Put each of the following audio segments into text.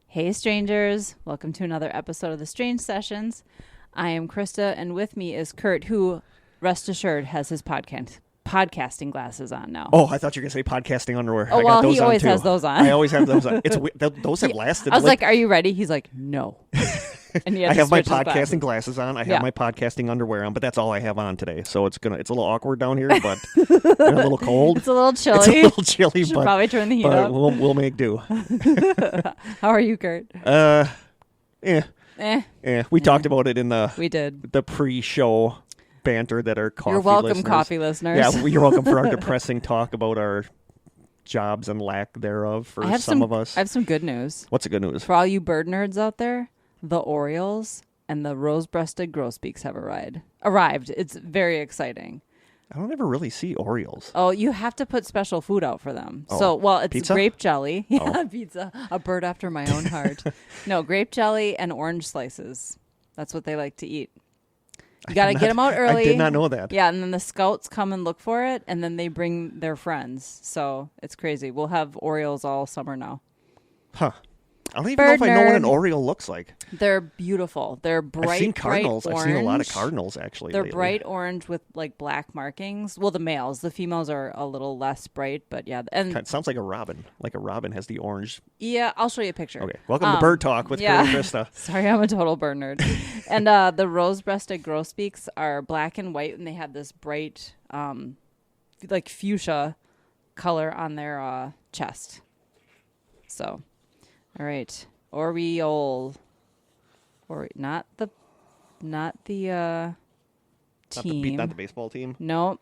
Hey strangers, welcome to another episode of the Strange Sessions. I am Krista, and with me is Kurt, who, rest assured, has his podcasting glasses on now. Oh, I thought you were going to say podcasting underwear. Oh, well, he always has those on. I always have those on. Those have lasted. I was like, are you ready? He's like, no. And I have my podcasting glasses on. I have my podcasting underwear on, but that's all I have on today. So it's a little awkward down here, but a little cold. It's a little chilly. It's a little chilly, but probably turn the heat but up. We'll make do. How are you, Kurt? We talked about it in the pre-show banter that our coffee You're welcome, listeners. Coffee listeners. Yeah, you're welcome for our depressing talk about our jobs and lack thereof for some of us. I have some good news. What's the good news? For all you bird nerds out there, the Orioles and the rose-breasted grosbeaks have arrived. It's very exciting. I don't ever really see Orioles. Oh, you have to put special food out for them. Oh. So, it's pizza? Grape jelly. Yeah, Oh. Pizza. A bird after my own heart. No, grape jelly and orange slices. That's what they like to eat. You got to get them out early. I did not know that. Yeah, and then the scouts come and look for it, and then they bring their friends. So it's crazy. We'll have Orioles all summer now. Huh. I don't even know if I know what an Oriole looks like. They're beautiful. They're bright, I've seen cardinals. bright orange. I've seen a lot of cardinals, actually. They're lately. bright orange with like black markings. Well, the males. The females are a little less bright, but yeah. And It sounds like a robin. Like a robin has the orange. Yeah, I'll show you a picture. Okay. Welcome to Bird Talk with Kurt and Krista. Sorry, I'm a total bird nerd. And the rose-breasted grosbeaks are black and white, and they have this bright, like fuchsia color on their chest. So, all right. Oriole, or not the team. Not the baseball team. Nope.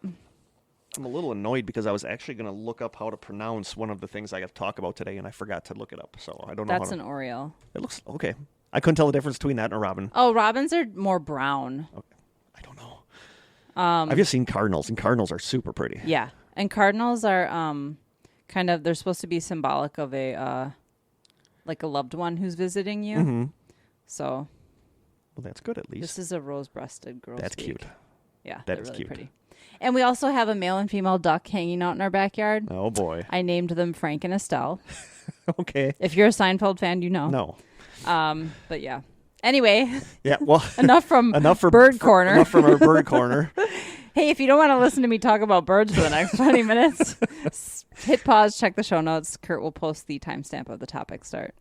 I'm a little annoyed because I was actually going to look up how to pronounce one of the things I have to talk about today, and I forgot to look it up. So I don't know. That's an Oriole. It looks okay. I couldn't tell the difference between that and a robin. Oh, robins are more brown. Okay. I don't know. I've just seen cardinals, and cardinals are super pretty. Yeah, and cardinals are kind of. They're supposed to be symbolic of a. Like a loved one who's visiting you. Mm-hmm. So. Well, that's good at least. This is a rose-breasted grosbeak. That's cute. Yeah, that they're is really cute. Pretty. And we also have a male and female duck hanging out in our backyard. Oh, boy. I named them Frank and Estelle. Okay. If you're a Seinfeld fan, you know. No. But yeah. Anyway. Yeah, well. enough for Bird Corner. Enough from our Bird Corner. Hey, if you don't want to listen to me talk about birds for the next 20 minutes, hit pause, check the show notes. Kurt will post the timestamp of the topic start.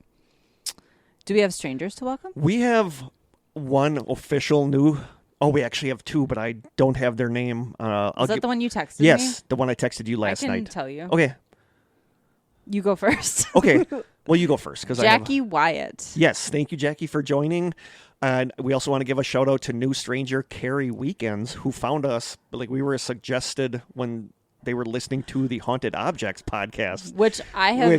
Do we have strangers to welcome? We have one official new. Oh, we actually have two, but I don't have their name. Is that the one you texted me? Yes, the one I texted you last night. I can tell you. Okay. You go first. Okay. Well, you go first. Jackie Wyatt. Yes. Thank you, Jackie, for joining. And we also want to give a shout out to new stranger Carrie Weekends, who found us. Like we were suggested when they were listening to the Haunted Objects podcast. Which I have.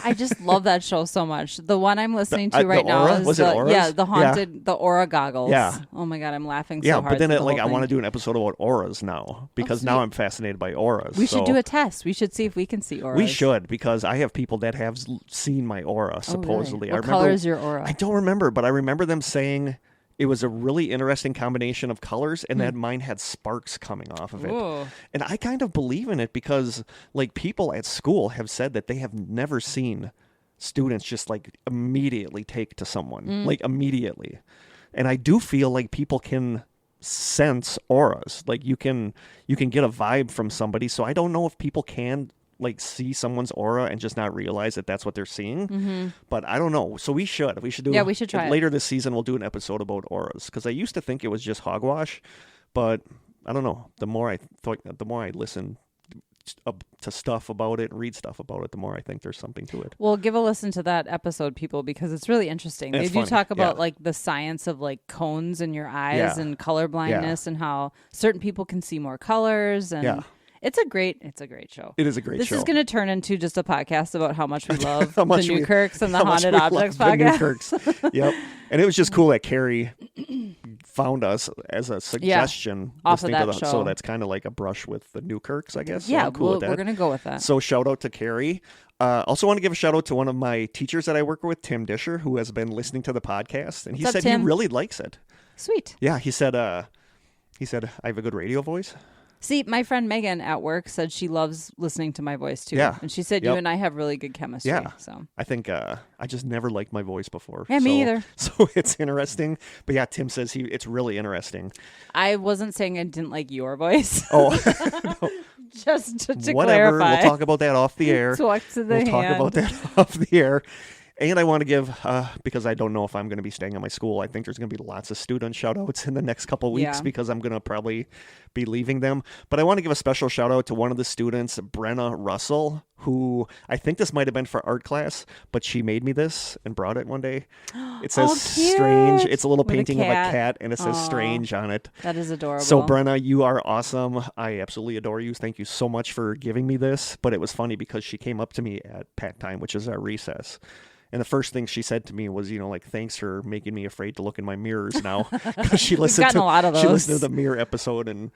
I just love that show so much. The one I'm listening to right now is was it Auras? Yeah, the Haunted, the Aura goggles. Yeah. Oh my God, I'm laughing so hard. Yeah, but then I want to do an episode about auras now because now I'm fascinated by auras. We should do a test. We should see if we can see auras. We should, because I have people that have seen my aura, supposedly. Really? What color is your aura? I don't remember, but I remember them saying it was a really interesting combination of colors, and that mine had sparks coming off of it. Ooh. And I kind of believe in it because, like, people at school have said that they have never seen students just, like, immediately take to someone. Like, immediately. And I do feel like people can sense auras. Like, you can get a vibe from somebody. So I don't know if people can like see someone's aura and just not realize that that's what they're seeing. But I don't know. So we should do. Yeah, we should try later this season. We'll do an episode about auras because I used to think it was just hogwash, but I don't know. The more I listen to stuff about it, read stuff about it, the more I think there's something to it. Well, give a listen to that episode, people, because it's really interesting. They do talk about like the science of like cones in your eyes and color blindness and how certain people can see more colors and. It's a great show. It is a great show. This is going to turn into just a podcast about how much we love How much the we- Newkirks and the how much Haunted we Objects love the podcast. Newkirks. Yep. And it was just cool that Carrie found us as a suggestion. off of listening that to show. So that's kind of like a brush with the Newkirks, I guess. So Yeah, I'm cool with that. we're going to go with that. So shout out to Carrie. Also want to give a shout out to one of my teachers that I work with, Tim Disher, who has been listening to the podcast, and he What's up, said Tim? he really likes it. Sweet. Yeah, he said I have a good radio voice. See, my friend Megan at work said she loves listening to my voice too. Yeah. And she said you and I have really good chemistry. Yeah. So I think I just never liked my voice before. Yeah, me either. So it's interesting. But yeah, Tim says it's really interesting. I wasn't saying I didn't like your voice. Oh, Just to whatever. clarify. We'll talk about that off the air. Talk to the We'll talk hand. about that off the air. And I want to give, because I don't know if I'm going to be staying at my school, I think there's going to be lots of student shout-outs in the next couple weeks Yeah. because I'm going to probably be leaving them. But I want to give a special shout-out to one of the students, Brenna Russell, who I think this might have been for art class, but she made me this and brought it one day. It says cute. Strange. It's a little With a painting of a cat. cat, and it says Aw. Strange on it. That is adorable. So, Brenna, you are awesome. I absolutely adore you. Thank you so much for giving me this. But it was funny because she came up to me at pack time, which is our recess. And the first thing she said to me was, like, thanks for making me afraid to look in my mirrors now. 'Cause she listened gotten to a lot of She those. listened to the mirror episode, and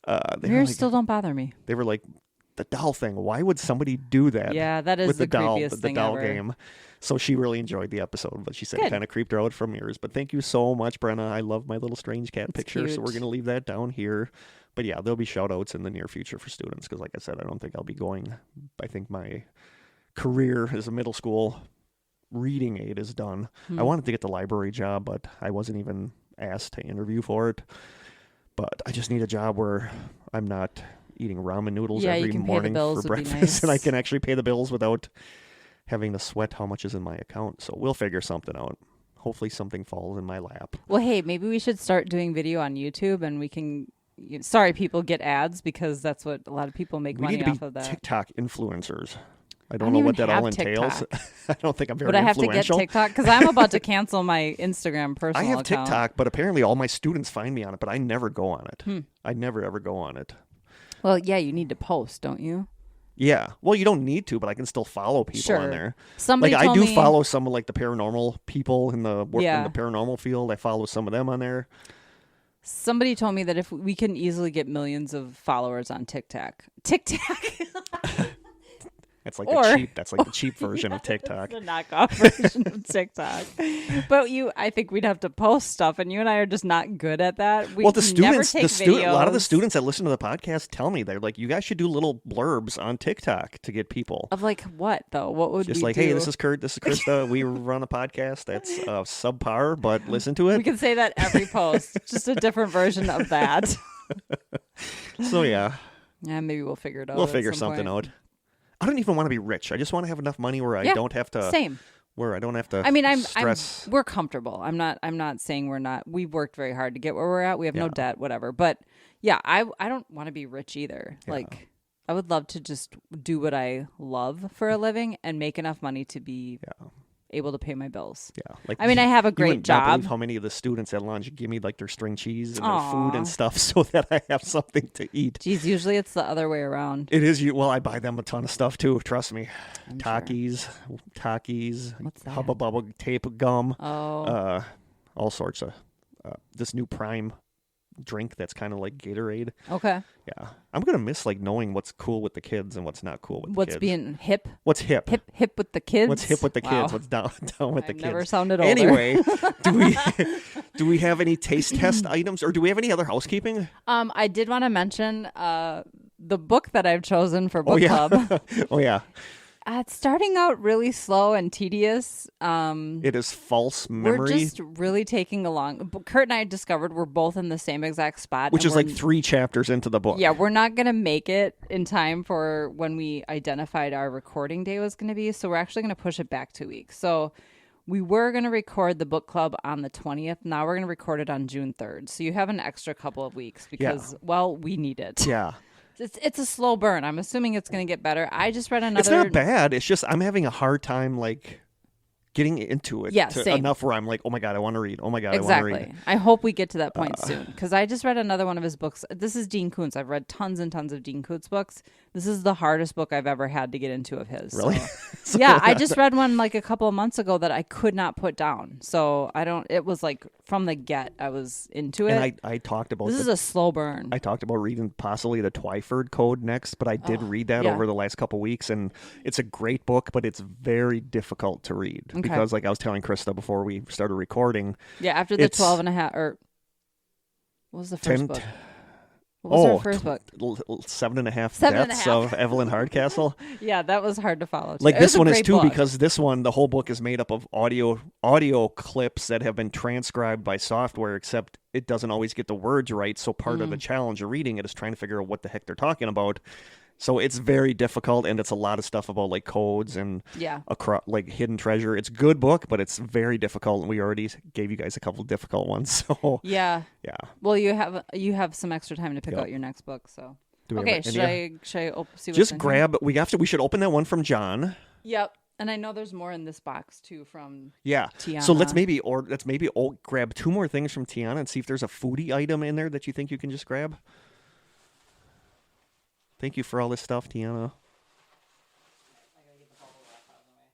they were Mirrors like, still don't bother me. they were like, the doll thing. Why would somebody do that? Yeah, that is with the doll, creepiest the thing doll ever. game. So she really enjoyed the episode, but she said it Good. kind of creeped her out from mirrors. But thank you so much, Brenna. I love my little strange cat picture, so cute. we're gonna leave that down here. But yeah, there'll be shout outs in the near future for students because, like I said, I don't think I'll be going. I think my career as a middle school reading aide is done. I wanted to get the library job, but I wasn't even asked to interview for it. But I just need a job where I'm not eating ramen noodles Yeah, you every can pay the morning bills for would be breakfast, and I nice. can actually pay the bills without having to sweat how much is in my account. So we'll figure something out. Hopefully something falls in my lap. Well, hey, maybe we should start doing video on YouTube and we can. Sorry, people get ads because that's what a lot of people make We money need to off be of that. TikTok influencers. I don't don't know what even that all have entails. TikTok. I don't think I'm very Would I have to get influential. TikTok? Because I'm about to cancel my Instagram I personal have account. TikTok, but apparently all my students find me on it, but I never go on it. Hmm. I never ever go on it. Well, yeah, you need to post, don't you? Yeah. Well, you don't need to, but I can still follow people Sure. on there. Somebody Like I told do me, follow some of like the paranormal people in the work Yeah. in the paranormal field. I follow some of them on there. Somebody told me that if we can easily get millions of followers on TikTok. That's like Or- the cheap version of TikTok. The knockoff version of TikTok. But I think we'd have to post stuff, and you and I are just not good at that. We Well, the never students, take a lot of the videos students that listen to the podcast tell me they're like, you guys should do little blurbs on TikTok to get people. of like what though? What would Just we like, do? hey, this is Kurt, this is Krista. We run a podcast that's subpar, but listen to We it. can say that every post, just a different version of that. So yeah, Yeah, maybe we'll figure it out. we'll at figure some something point. out. I don't even want to be rich. I just want to have enough money where I Yeah, don't have to. Same. Where I don't have to. I mean, stress. we're comfortable. I'm not saying we're not. We've worked very hard to get where we're at. We have no Yeah. debt, whatever. But yeah, I don't want to be rich either. Yeah. Like, I would love to just do what I love for a living and make enough money to be Yeah. able to pay my bills. Yeah, like I mean, I have a you great would not job. believe how many of the students at lunch give me like their string cheese and their Aw. food and stuff, so that I have something to eat. Geez, usually it's the other way around. It is you. Well, I buy them a ton of stuff too. Trust me. I'm sure. Takis, What's that? Hubba Bubba tape gum, Oh, all sorts of this new Prime drink that's kind of like Gatorade. okay. Yeah, I'm gonna miss like knowing what's cool with the kids and what's not cool with What's the kids. being hip? What's hip? Hip with the kids. What's hip with the Wow. kids? What's down with the I've kids? never sounded older. Anyway, do we have any taste test items, or do we have any other housekeeping? I did want to mention the book that I've chosen for book yeah. club. Oh yeah, It's starting out really slow and tedious. it is false memory, We're just really taking along. Kurt and I discovered we're both in the same exact spot. which and is like we're- 3 chapters into the book. Yeah, we're not going to make it in time for when we identified our recording day was going to be. So we're actually going to push it back 2 weeks. So we were going to record the book club on the 20th. Now we're going to record it on June 3rd. So you have an extra couple of weeks because, well, we need it. Yeah. It's a slow burn. I'm assuming it's going to get better. I just read another. It's not bad. It's just I'm having a hard time like getting into it Yeah, same. enough where I'm like, oh my God, I want to read. Oh my God, I want to read. Exactly. I hope we get to that point soon, because I just read another one of his books. This is Dean Koontz. I've read tons and tons of Dean Koontz books. This is the hardest book I've ever had to get into of his. Really? So, yeah, I just read one like a couple of months ago that I could not put down. So it was like from the get, I was into it. And I talked about this is a slow burn. I talked about reading possibly the Twyford Code next, but I did read that over the last couple weeks, and it's a great book, but it's very difficult to read because, like I was telling Krista before we started recording. Yeah, after the 12 and a half, or what was the first book? What was her first book? 7.5 Deaths of Evelyn Hardcastle. Yeah, that was hard to follow. Like this one is too, because this one, the whole book is made up of audio clips that have been transcribed by software, except it doesn't always get the words right. So part of the challenge of reading it is trying to figure out what the heck they're talking about. So it's very difficult, and it's a lot of stuff about like codes and like hidden treasure. It's a good book, but it's very difficult, and we already gave you guys a couple of difficult ones. So yeah. Well, you have some extra time to pick out your next book. So okay, should I see what's just in grab? Here? We should open that one from John. Yep, and I know there's more in this box too from Tiana. So let's maybe grab 2 more things from Tiana and see if there's a foodie item in there that you think you can just grab. Thank you for all this stuff, Tiana. I gotta get the bubble wrap out of the way.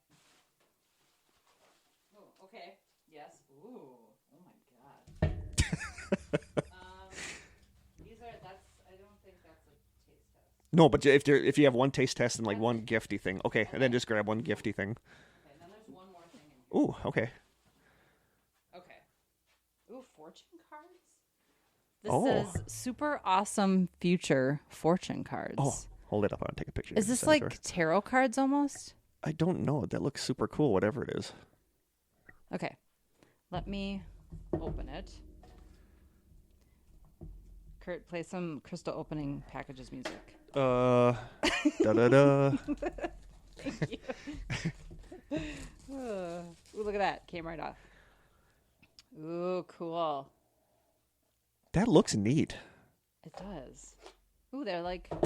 Oh, okay. Yes. Ooh. Oh my God. I don't think that's a taste test. No, but if you have one taste test and like one gifty thing, okay, and then just grab one gifty thing. Okay, and then there's one more thing in here. Ooh, okay. Okay. Ooh, fortune cards. This says super awesome future fortune cards. Oh, hold it up. I'll take a picture. Is this like tarot cards almost? I don't know. That looks super cool, whatever it is. Okay. Let me open it. Kurt, play some Krista opening packages music. Da-da-da. Thank you. Ooh, look at that. Came right off. Ooh, cool. That looks neat. It does. Ooh, they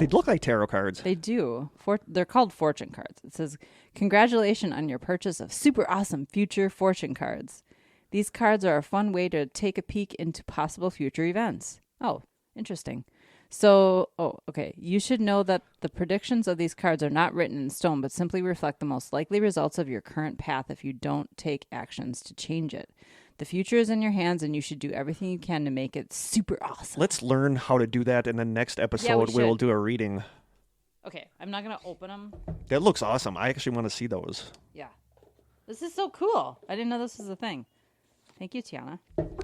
look like tarot cards. They do. They're called fortune cards. It says, congratulations on your purchase of super awesome future fortune cards. These cards are a fun way to take a peek into possible future events. Oh, interesting. So, okay. You should know that the predictions of these cards are not written in stone, but simply reflect the most likely results of your current path if you don't take actions to change it. The future is in your hands, and you should do everything you can to make it super awesome. Let's learn how to do that in the next episode. We will do a reading. Okay, I'm not going to open them. That looks awesome. I actually want to see those. Yeah. This is so cool. I didn't know this was a thing. Thank you, Tiana.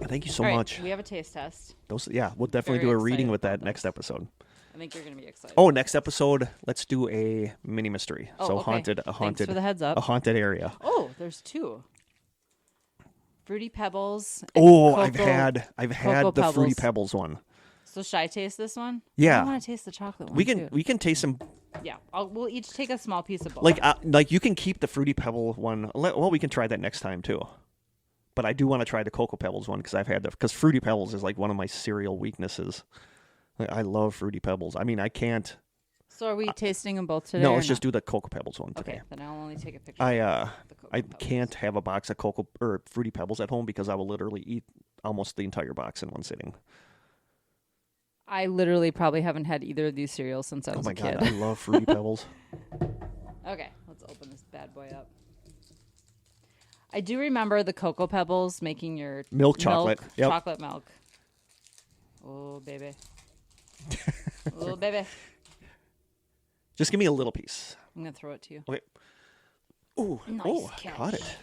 Thank you so right, much. We have a taste test. We'll definitely do a reading with that next episode. I think you're going to be excited. Oh, next episode, let's do a mini mystery. So okay. Thanks for the heads up. A haunted area. Oh, there's 2. Fruity Pebbles. I've had the Pebbles. Fruity Pebbles one. So should I taste this one? Yeah. I want to taste the chocolate one. We can taste some. Yeah, we'll each take a small piece of both. Like you can keep the Fruity Pebble one. Well, we can try that next time too. But I do want to try the Cocoa Pebbles one because Fruity Pebbles is like one of my cereal weaknesses. I love Fruity Pebbles. I mean, I can't. So are we tasting them both today? No, let's just do the Cocoa Pebbles one today. Okay, then I'll only take a picture. I can't have a box of Cocoa or Fruity Pebbles at home because I will literally eat almost the entire box in one sitting. I literally probably haven't had either of these cereals since I was a kid. Oh my God, I love Fruity Pebbles. Okay, let's open this bad boy up. I do remember the Cocoa Pebbles making your milk chocolate. Yep. Chocolate milk. Oh, baby. Oh, baby. Just give me a little piece. I'm going to throw it to you. Okay. Ooh. Nice catch. Got it.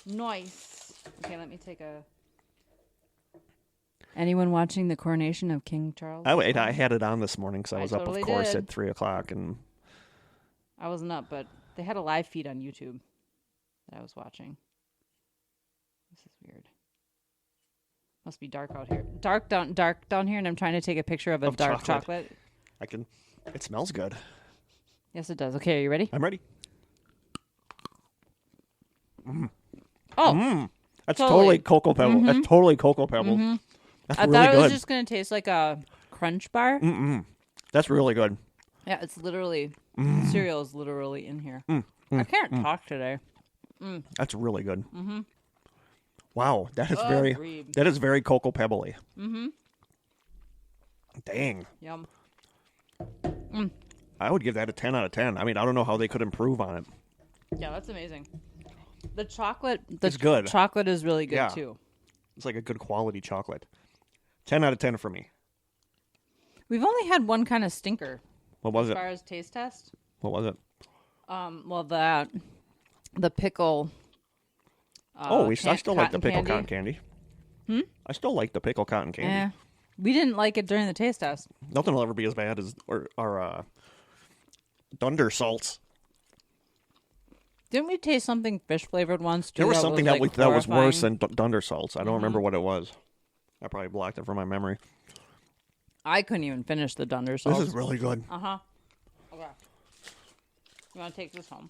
Nice. Okay, let me take a... Anyone watching the coronation of King Charles? I had it on this morning because I was up, totally of course, did. at 3 o'clock. And I wasn't up, but they had a live feed on YouTube that I was watching. This is weird. Must be dark out here. Dark down here, and I'm trying to take a picture of dark chocolate. It smells good. Yes, it does. Okay, are you ready? I'm ready. Oh. That's totally Cocoa Pebble. Mm-hmm. That's totally Cocoa Pebble. Mm-hmm. That's I really thought it good. was just going to taste like a Crunch bar. That's really good. Yeah, it's literally, cereal is literally in here. I can't talk today. That's really good. Mm-hmm. Wow, that Agreed. is very Cocoa Pebbly. Mm-hmm. Dang. Yum. I would give that a 10 out of 10. I mean, I don't know how they could improve on it. Yeah, that's amazing. The chocolate, it's good. Chocolate is really good too. It's like a good quality chocolate. 10 out of 10 for me. We've only had one kind of stinker. What was as it? far as taste test? What was it? Well, the pickle. I still like the pickle cotton candy. I still like the pickle cotton candy. Yeah. We didn't like it during the taste test. Nothing will ever be as bad as our Thunder salts. Didn't we taste something fish flavored once? Too, there was something that was worse than Thunder salts. I don't Mm-hmm. remember what it was. I probably blocked it from my memory. I couldn't even finish the Thunder salts. This is really good. Okay. You want to take this home?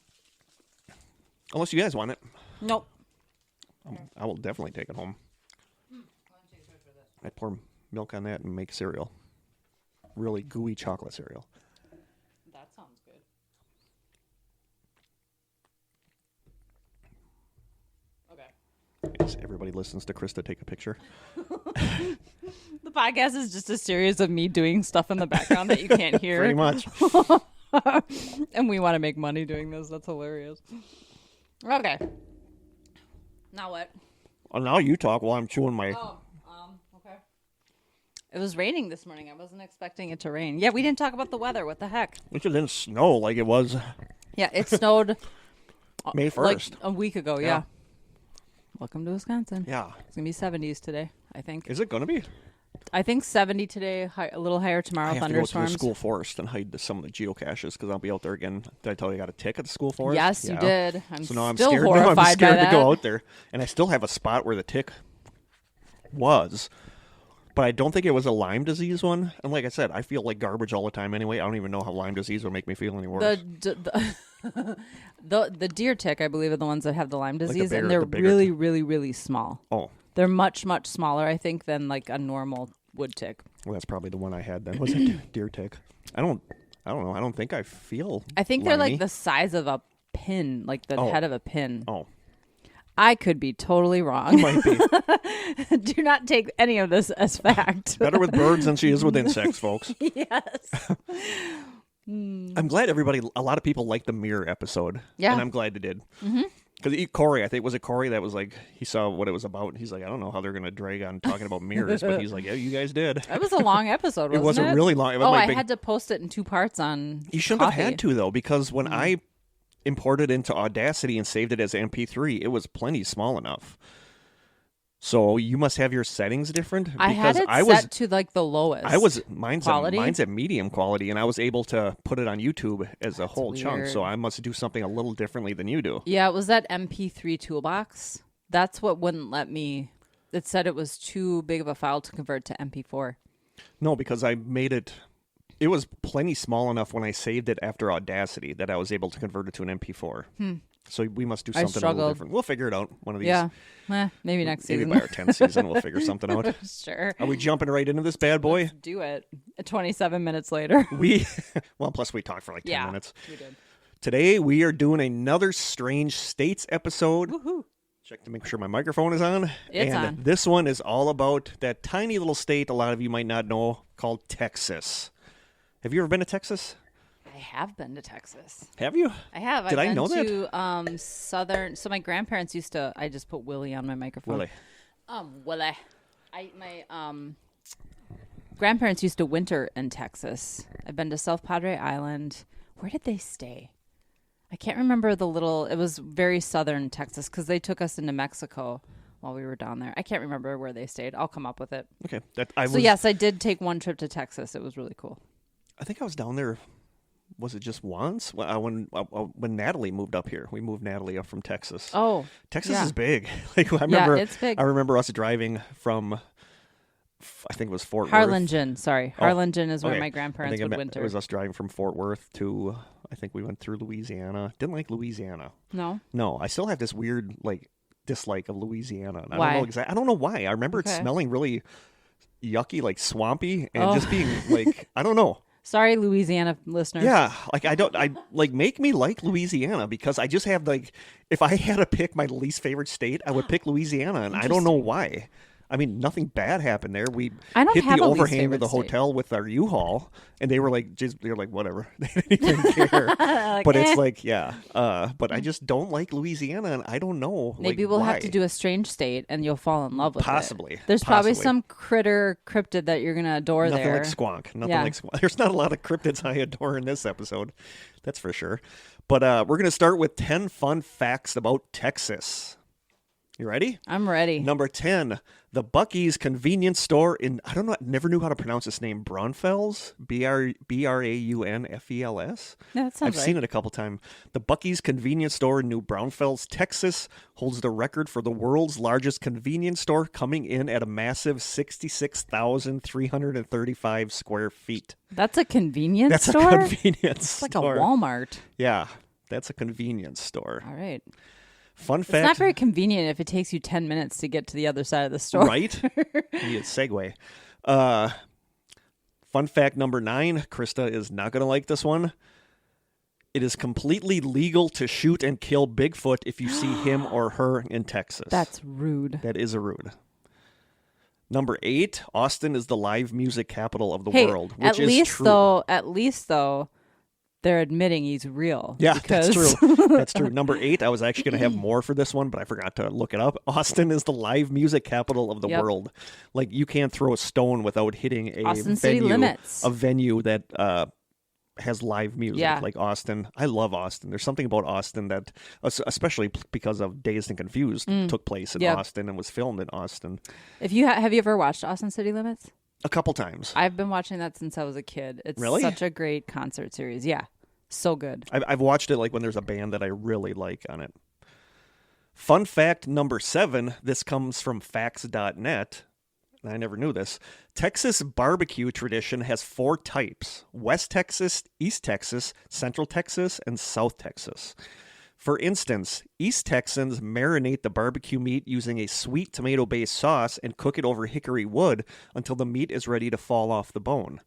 Unless you guys want it. Nope. I will definitely take it home. I pour milk on that and make cereal. Really gooey chocolate cereal. That sounds good. Okay. As everybody listens to Krista take a picture. The podcast is just a series of me doing stuff in the background that you can't hear. Pretty much. And we want to make money doing this. That's hilarious. Okay. Now what? Well, now you talk while I'm chewing my... Okay. It was raining this morning. I wasn't expecting it to rain. Yeah, we didn't talk about the weather. What the heck? Which it didn't snow like it was Yeah, it snowed May 1st. like a week ago. Yeah. Yeah. Welcome to Wisconsin. Yeah. It's going to be 70s today, I think. Is it going to be? I think 70 today, a little higher tomorrow, I have thunderstorms. to go to the school forest and hide some of the geocaches because I'll be out there again. Did I tell you I got a ticket at the school forest? Yes, you did. So now I'm still scared. horrified Now I'm scared by to go that. out there. And I still have a spot where the tick was. But I don't think it was a Lyme disease one. And like I said, I feel like garbage all the time anyway. I don't even know how Lyme disease would make me feel any worse. The deer tick, I believe, are the ones that have the Lyme disease, bigger- and they're the bigger really, tick. really, really small. Oh, They're much, much smaller, I think, than like a normal wood tick. well, that's probably the one I had then. Was it deer tick? I don't know. I don't think I feel I think they're limey. like the size of a pin, like the head of a pin. Oh, I could be totally wrong. might be. Do not take any of this as fact. Better with birds than she is with insects, folks. Yes. I'm glad a lot of people liked the mirror episode. Yeah. And I'm glad they did. Because Corey, I think, was it Corey that was like, he saw what it was about. He's like, I don't know how they're going to drag on talking about mirrors. But he's like, yeah, you guys did. That was a long episode, wasn't it? It wasn't really long. It was I had to post it in 2 parts on You shouldn't coffee. have had to, though, because when I imported into Audacity and saved it as MP3, it was plenty small enough. So you must have your settings different. I had it set to like the lowest. Mine's quality. Mine's at medium quality, and I was able to put it on YouTube as a whole chunk. weird. So I must do something a little differently than you do. Yeah, it was that MP3 toolbox. That's what wouldn't let me. It said it was too big of a file to convert to MP4. No, because I made it. It was plenty small enough when I saved it after Audacity that I was able to convert it to an MP4. So we must do something a little struggled. different. We'll figure it out one of these. Yeah, maybe next Maybe season. by our 10th season, we'll figure something out. Sure. Are we jumping right into this bad boy? Let's do it. 27 minutes later. Plus we talked for like 10 minutes. We did. Today we are doing another Strange States episode. Woohoo. Check to make sure my microphone is on. It's and on. This one is all about that tiny little state a lot of you might not know called Texas. Have you ever been to Texas? I have been to Texas. Have you? I have. Did I've I know been that? to southern. So my grandparents used to. I just put Willie on my microphone. Willie. My grandparents used to winter in Texas. I've been to South Padre Island. Where did they stay? I can't remember the little. It was very southern Texas because they took us into Mexico while we were down there. I can't remember where they stayed. I'll come up with it. Okay. Yes, I did take one trip to Texas. It was really cool. I think I was down there. Was it just once? When Natalie moved up here, we moved Natalie up from Texas. Oh, Texas yeah. is big. Like I remember, it's big. I remember us driving from, I think it was Fort Worth. Harlingen. Sorry, Oh, Harlingen is where okay. my I grandparents think would it winter. was us driving from Fort Worth to, I think we went through Louisiana. Didn't like Louisiana. No. No, I still have this weird dislike of Louisiana. And Why? I don't know exactly. I don't know why. I remember it Okay. smelling really yucky, like swampy, and just being like, I don't know. Sorry, Louisiana listeners. Yeah, like I like make me like Louisiana because I just have like if I had to pick my least favorite state, I would pick Louisiana, and I don't know why. I mean, nothing bad happened there. We I don't hit have the a least overhang of favorite the state. hotel with our U-Haul, and they were like, they're like, whatever. They didn't even care. But it's like, yeah. But I just don't like Louisiana, and I don't know. Maybe like, we'll why. have to do a strange state, and you'll fall in love with Possibly. it. There's probably Possibly. some cryptid that you're gonna adore Nothing there. like squonk. Nothing Yeah. like squonk. There's not a lot of cryptids I adore in this episode. That's for sure. But we're going to start with 10 fun facts about Texas. You ready? I'm ready. Number 10, the Buc-ee's convenience store in, I don't know, I never knew how to pronounce this name, Braunfels? Braunfels? Yeah, that sounds I've right. seen it a couple times. The Buc-ee's convenience store in New Braunfels, Texas, holds the record for the world's largest convenience store, coming in at a massive 66,335 square feet. That's a convenience That's store? a convenience It's like store. a Walmart. Yeah, that's a convenience store. All right. Fun It's fact. not very convenient if it takes you 10 minutes to get to the other side of the store. Right? Need a segue. Fun fact number 9. Krista is not going to like this one. It is completely legal to shoot and kill Bigfoot if you see him or her in Texas. That's rude. That is a rude. Number 8. Austin is the live music capital of the Hey, world, which at is least true. though, they're admitting he's real. Yeah, because... that's true. That's true. Number 8, I was actually going to have more for this one, but I forgot to look it up. Austin is the live music capital of the Yep. world. Like, you can't throw a stone without hitting a Austin city limits. venue that has live music. Yeah. Like Austin. I love Austin. There's something about Austin that, especially because of Dazed and Confused, took place in Yep. Austin and was filmed in Austin If you have you ever watched Austin City Limits? a couple times. I've been watching that since I was a kid. It's Really? such a great concert series. Yeah. So good. I've watched it like when there's a band that I really like on it. Fun fact number 7, this comes from facts.net. I never knew this. Texas barbecue tradition has 4 types: West Texas, East Texas, Central Texas, and South Texas. For instance, East Texans marinate the barbecue meat using a sweet tomato-based sauce and cook it over hickory wood until the meat is ready to fall off the bone.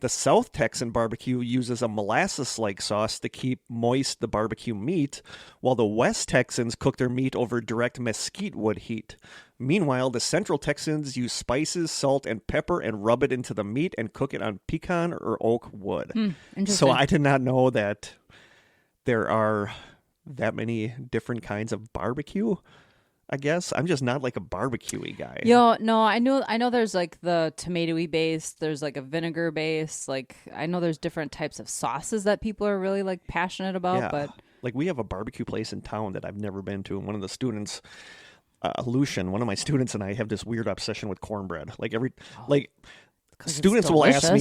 The South Texan barbecue uses a molasses-like sauce to keep moist the barbecue meat, while the West Texans cook their meat over direct mesquite wood heat. Meanwhile, the Central Texans use spices, salt, and pepper and rub it into the meat and cook it on pecan or oak wood. Interesting. So I did not know that there are that many different kinds of barbecue. I guess I'm just not like a barbecue-y guy. Yo, no, I know there's like the tomatoey base, there's like a vinegar base, like I know there's different types of sauces that people are really like passionate about, Yeah. but Like we have a barbecue place in town that I've never been to, and one of the students, Lucian, one of my students and I have this weird obsession with cornbread. Like students will ask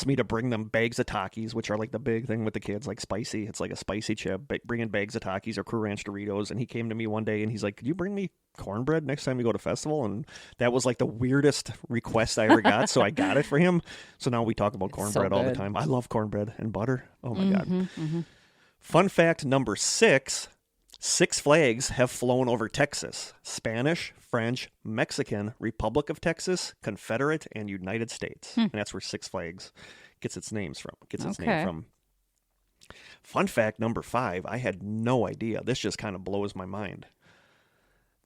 me, to bring them bags of Takis, which are like the big thing with the kids, like spicy. It's like a spicy chip. Bring in bags of Takis or Cool Ranch Doritos. And he came to me one day and he's like, "Could you bring me cornbread next time we go to festival?" And that was like the weirdest request I ever got. So I got it for him. So now we talk about cornbread all the good. time. I love cornbread and butter. Oh my God. Fun fact number 6. 6 flags have flown over Texas: Spanish, French, Mexican, Republic of Texas, Confederate, and United States. And that's where 6 Flags gets its name from. Fun fact number 5, I had no idea. This just kind of blows my mind.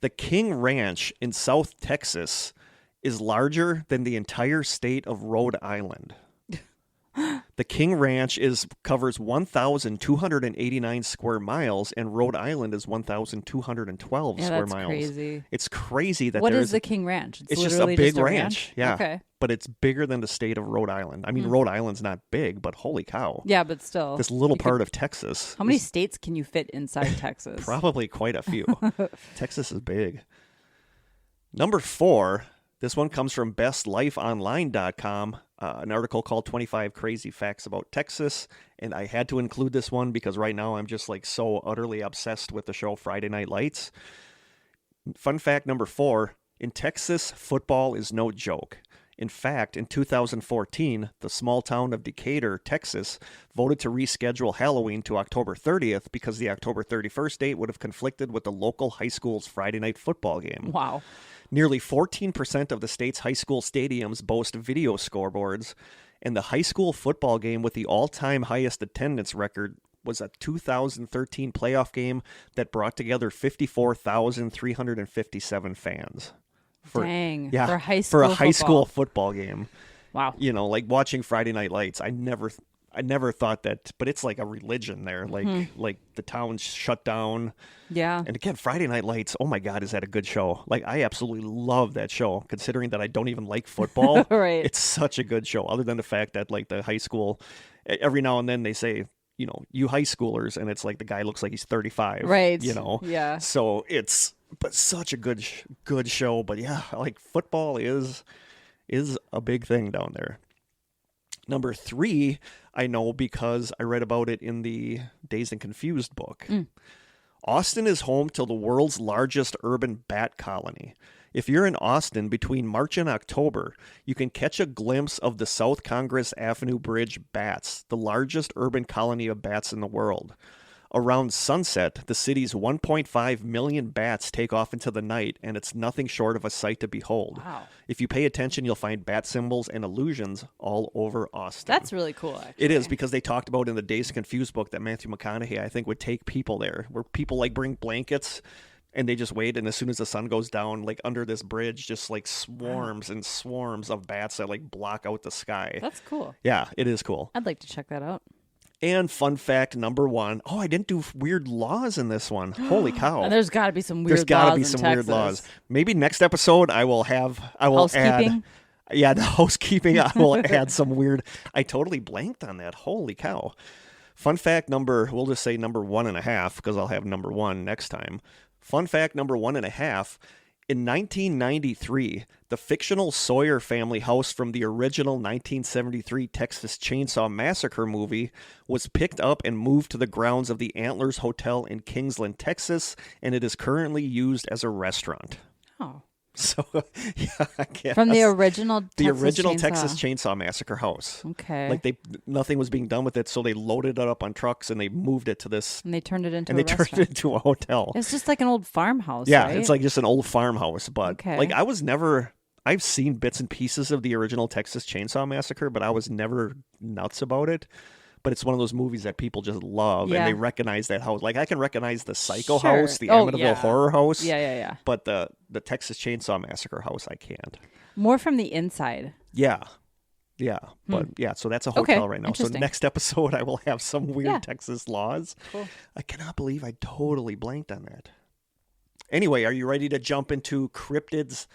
The King Ranch in South Texas is larger than the entire state of Rhode Island. The King Ranch covers 1,289 square miles, and Rhode Island is 1,212 square that's miles. crazy. It's crazy that what there's is the King Ranch? it's just a literally big just ranch. Yeah. Okay. But it's bigger than the state of Rhode Island. I mean, Rhode Island's not big, but holy cow. Yeah, but still. This little you part of Texas. How many is states can you fit inside Texas? Probably quite a few. Texas is big. Number 4, this one comes from bestlifeonline.com, an article called 25 Crazy Facts About Texas. And I had to include this one because right now I'm just like so utterly obsessed with the show Friday Night Lights. Fun fact number 4, in Texas, football is no joke. In fact, in 2014, the small town of Decatur, Texas, voted to reschedule Halloween to October 30th because the October 31st date would have conflicted with the local high school's Friday night football game. Wow. Nearly 14% of the state's high school stadiums boast video scoreboards, And the high school football game with the all-time highest attendance record was a 2013 playoff game that brought together 54,357 fans. Dang. Yeah, for high for school a high school football game. Wow. You know, like watching Friday Night Lights, I never thought that, but it's like a religion there. Like the town's shut down. Yeah. And again, Friday Night Lights, oh my God, is that a good show? Like, I absolutely love that show, considering that I don't even like football. Right. It's such a good show, other than the fact that, like, the high school, every now and then they say, you know, you high schoolers, and it's like the guy looks like he's 35. Right. You know? Yeah. So but such a good show. But yeah, like, football is a big thing down there. Number 3, I know because I read about it in the Dazed and Confused book. Austin is home to the world's largest urban bat colony. If you're in Austin between March and October, you can catch a glimpse of the South Congress Avenue Bridge bats, the largest urban colony of bats in the world. Around sunset, the city's 1.5 million bats take off into the night, and it's nothing short of a sight to behold. Wow. If you pay attention, you'll find bat symbols and illusions all over Austin. That's really cool, actually. It is, because they talked about in the Dazed and Confused book that Matthew McConaughey, I think, would take people there, where people, like, bring blankets, and they just wait, and as soon as the sun goes down, like, under this bridge, just, like, swarms and swarms of bats that, like, block out the sky. That's cool. Yeah, it is cool. I'd like to check that out. And fun fact number 1. Oh, I didn't do weird laws in this one. Holy cow. And there's got to be some weird There's got to laws be in some Texas. weird laws. Maybe next episode I will Housekeeping? add. Yeah, the housekeeping. I will add some weird. I totally blanked on that. Holy cow. Fun fact we'll just say number 1.5, because I'll have number 1 next time. Fun fact number 1.5. In 1993, the fictional Sawyer family house from the original 1973 Texas Chainsaw Massacre movie was picked up and moved to the grounds of the Antlers Hotel in Kingsland, Texas, and it is currently used as a restaurant. Oh. So, yeah, I guess. From the original Texas Chainsaw Massacre house. Okay. Like, nothing was being done with it, so they loaded it up on trucks and they moved it to this. And they turned it into a restaurant. Turned it into a hotel. It's just like an old farmhouse, Yeah, right? it's like just an old farmhouse. But, okay. like, I've seen bits and pieces of the original Texas Chainsaw Massacre, but I was never nuts about it. But it's one of those movies that people just love, and they recognize that house. Like, I can recognize the Psycho house, the Amityville Horror house. Yeah. But the Texas Chainsaw Massacre house, I can't. More from the inside. Yeah. But yeah, so that's a hotel right now. So next episode, I will have some weird Texas laws. Cool. I cannot believe I totally blanked on that. Anyway, are you ready to jump into cryptids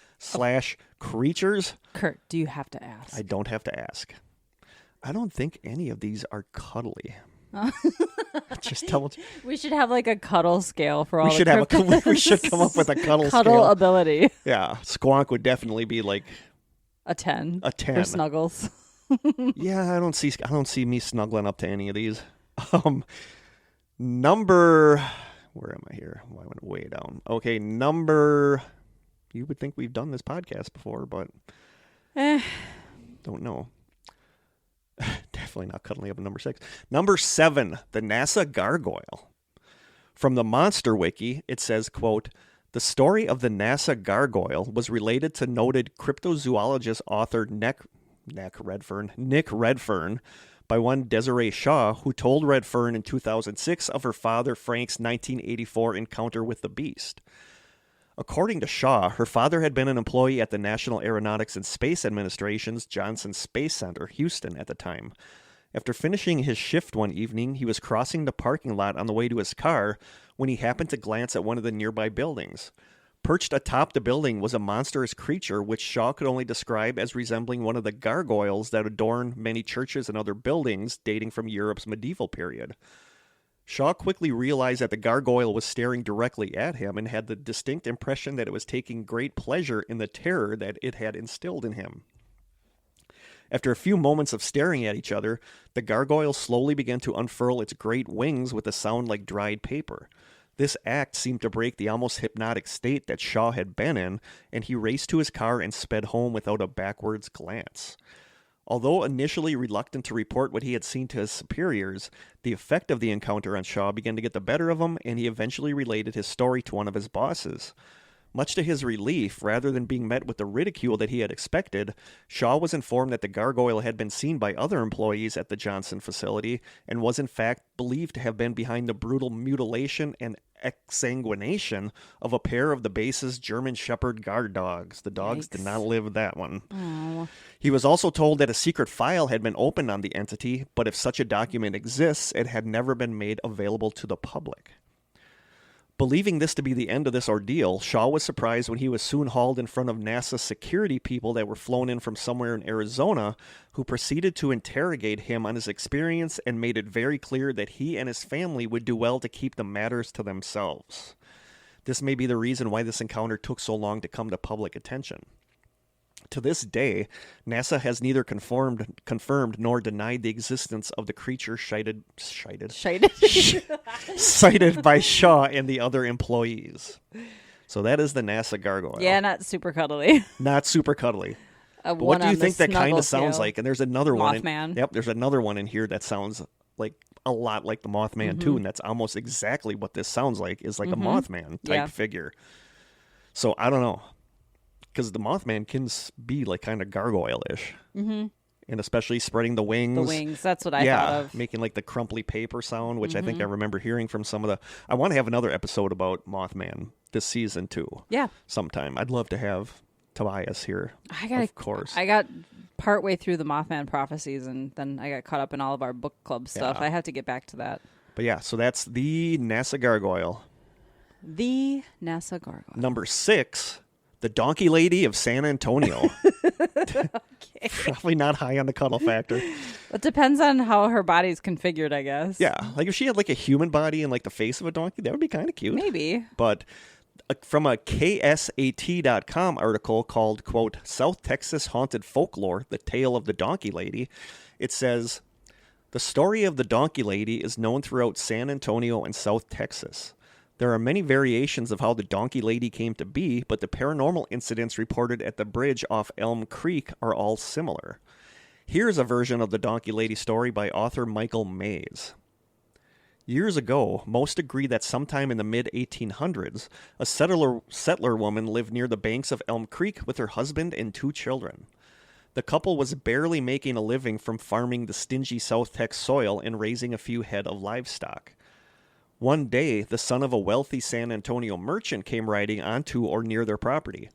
/ creatures? Kurt, do you have to ask? I don't have to ask. I don't think any of these are cuddly. Just tell. We should have like a cuddle scale for all. We should have we should come up with a cuddle scale. Ability. Yeah, Squonk would definitely be like a 10. A 10 for snuggles. Yeah, I don't see me snuggling up to any of these. Number. Where am I here? Well, I went way down. Okay, number. You would think we've done this podcast before, but don't know. Definitely not cuddling up at number 6. Number 7, the NASA gargoyle. From the Monster Wiki, it says, quote, "The story of the NASA gargoyle was related to noted cryptozoologist author Nick Redfern by one Desiree Shaw, who told Redfern in 2006 of her father Frank's 1984 encounter with the beast. According to Shaw, her father had been an employee at the National Aeronautics and Space Administration's Johnson Space Center, Houston, at the time. After finishing his shift one evening, he was crossing the parking lot on the way to his car when he happened to glance at one of the nearby buildings. Perched atop the building was a monstrous creature which Shaw could only describe as resembling one of the gargoyles that adorn many churches and other buildings dating from Europe's medieval period. Shaw quickly realized that the gargoyle was staring directly at him and had the distinct impression that it was taking great pleasure in the terror that it had instilled in him. After a few moments of staring at each other, the gargoyle slowly began to unfurl its great wings with a sound like dried paper. This act seemed to break the almost hypnotic state that Shaw had been in, and he raced to his car and sped home without a backwards glance. Although initially reluctant to report what he had seen to his superiors, the effect of the encounter on Shaw began to get the better of him, and he eventually related his story to one of his bosses. Much to his relief, rather than being met with the ridicule that he had expected, Shaw was informed that the gargoyle had been seen by other employees at the Johnson facility and was in fact believed to have been behind the brutal mutilation and exsanguination of a pair of the base's German Shepherd guard dogs. The dogs did not live that one. Oh. He was also told that a secret file had been opened on the entity, but if such a document exists, it had never been made available to the public. Believing this to be the end of this ordeal, Shaw was surprised when he was soon hauled in front of NASA security people that were flown in from somewhere in Arizona, who proceeded to interrogate him on his experience and made it very clear that he and his family would do well to keep the matters to themselves. This may be the reason why this encounter took so long to come to public attention. To this day, NASA has neither confirmed nor denied the existence of the creature cited by Shaw and the other employees. So that is the NASA gargoyle. Yeah, not super cuddly. Not super cuddly. But what do you think that kind of sounds like? And there's another one. Mothman. Yep, there's another one in here that sounds like a lot like the Mothman too, and that's almost exactly what this sounds like. Is like a Mothman type figure. So I don't know. Because the Mothman can be like kind of gargoyle-ish. Mm-hmm. And especially spreading the wings. The wings, that's what I thought of. Making like the crumply paper sound, which I think I remember hearing from some of the... I want to have another episode about Mothman this season too. Yeah. Sometime. I'd love to have Tobias here, of course. I got partway through the Mothman prophecies, and then I got caught up in all of our book club stuff. I have to get back to that. But yeah, so that's the NASA gargoyle. The NASA gargoyle. Number 6... The Donkey Lady of San Antonio. Okay. Probably not high on the cuddle factor. It depends on how her body's configured, I guess. Yeah. Like if she had like a human body and like the face of a donkey, that would be kind of cute. Maybe. But from a KSAT.com article called, quote, South Texas Haunted Folklore, The Tale of the Donkey Lady, it says, the story of the Donkey Lady is known throughout San Antonio and South Texas. There are many variations of how the Donkey Lady came to be, but the paranormal incidents reported at the bridge off Elm Creek are all similar. Here's a version of the Donkey Lady story by author Michael Mays. Years ago, most agree that sometime in the mid-1800s, a settler woman lived near the banks of Elm Creek with her husband and 2 children. The couple was barely making a living from farming the stingy South Tex soil and raising a few head of livestock. One day, the son of a wealthy San Antonio merchant came riding onto or near their property.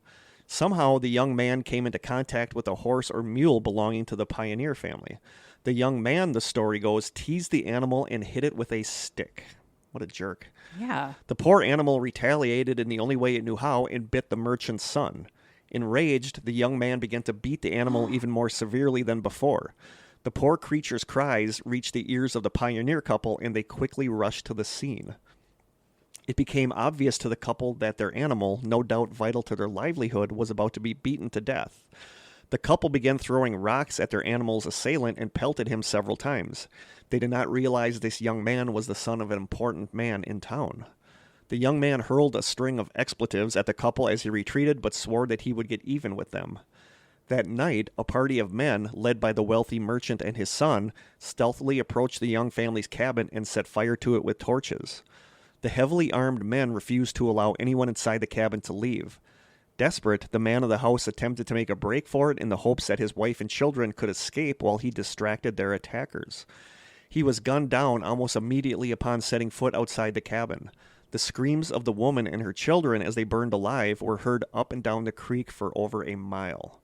Somehow, the young man came into contact with a horse or mule belonging to the pioneer family. The young man, the story goes, teased the animal and hit it with a stick. What a jerk. Yeah. The poor animal retaliated in the only way it knew how and bit the merchant's son. Enraged, the young man began to beat the animal even more severely than before. The poor creature's cries reached the ears of the pioneer couple, and they quickly rushed to the scene. It became obvious to the couple that their animal, no doubt vital to their livelihood, was about to be beaten to death. The couple began throwing rocks at their animal's assailant and pelted him several times. They did not realize this young man was the son of an important man in town. The young man hurled a string of expletives at the couple as he retreated, but swore that he would get even with them. That night, a party of men, led by the wealthy merchant and his son, stealthily approached the young family's cabin and set fire to it with torches. The heavily armed men refused to allow anyone inside the cabin to leave. Desperate, the man of the house attempted to make a break for it in the hopes that his wife and children could escape while he distracted their attackers. He was gunned down almost immediately upon setting foot outside the cabin. The screams of the woman and her children as they burned alive were heard up and down the creek for over a mile.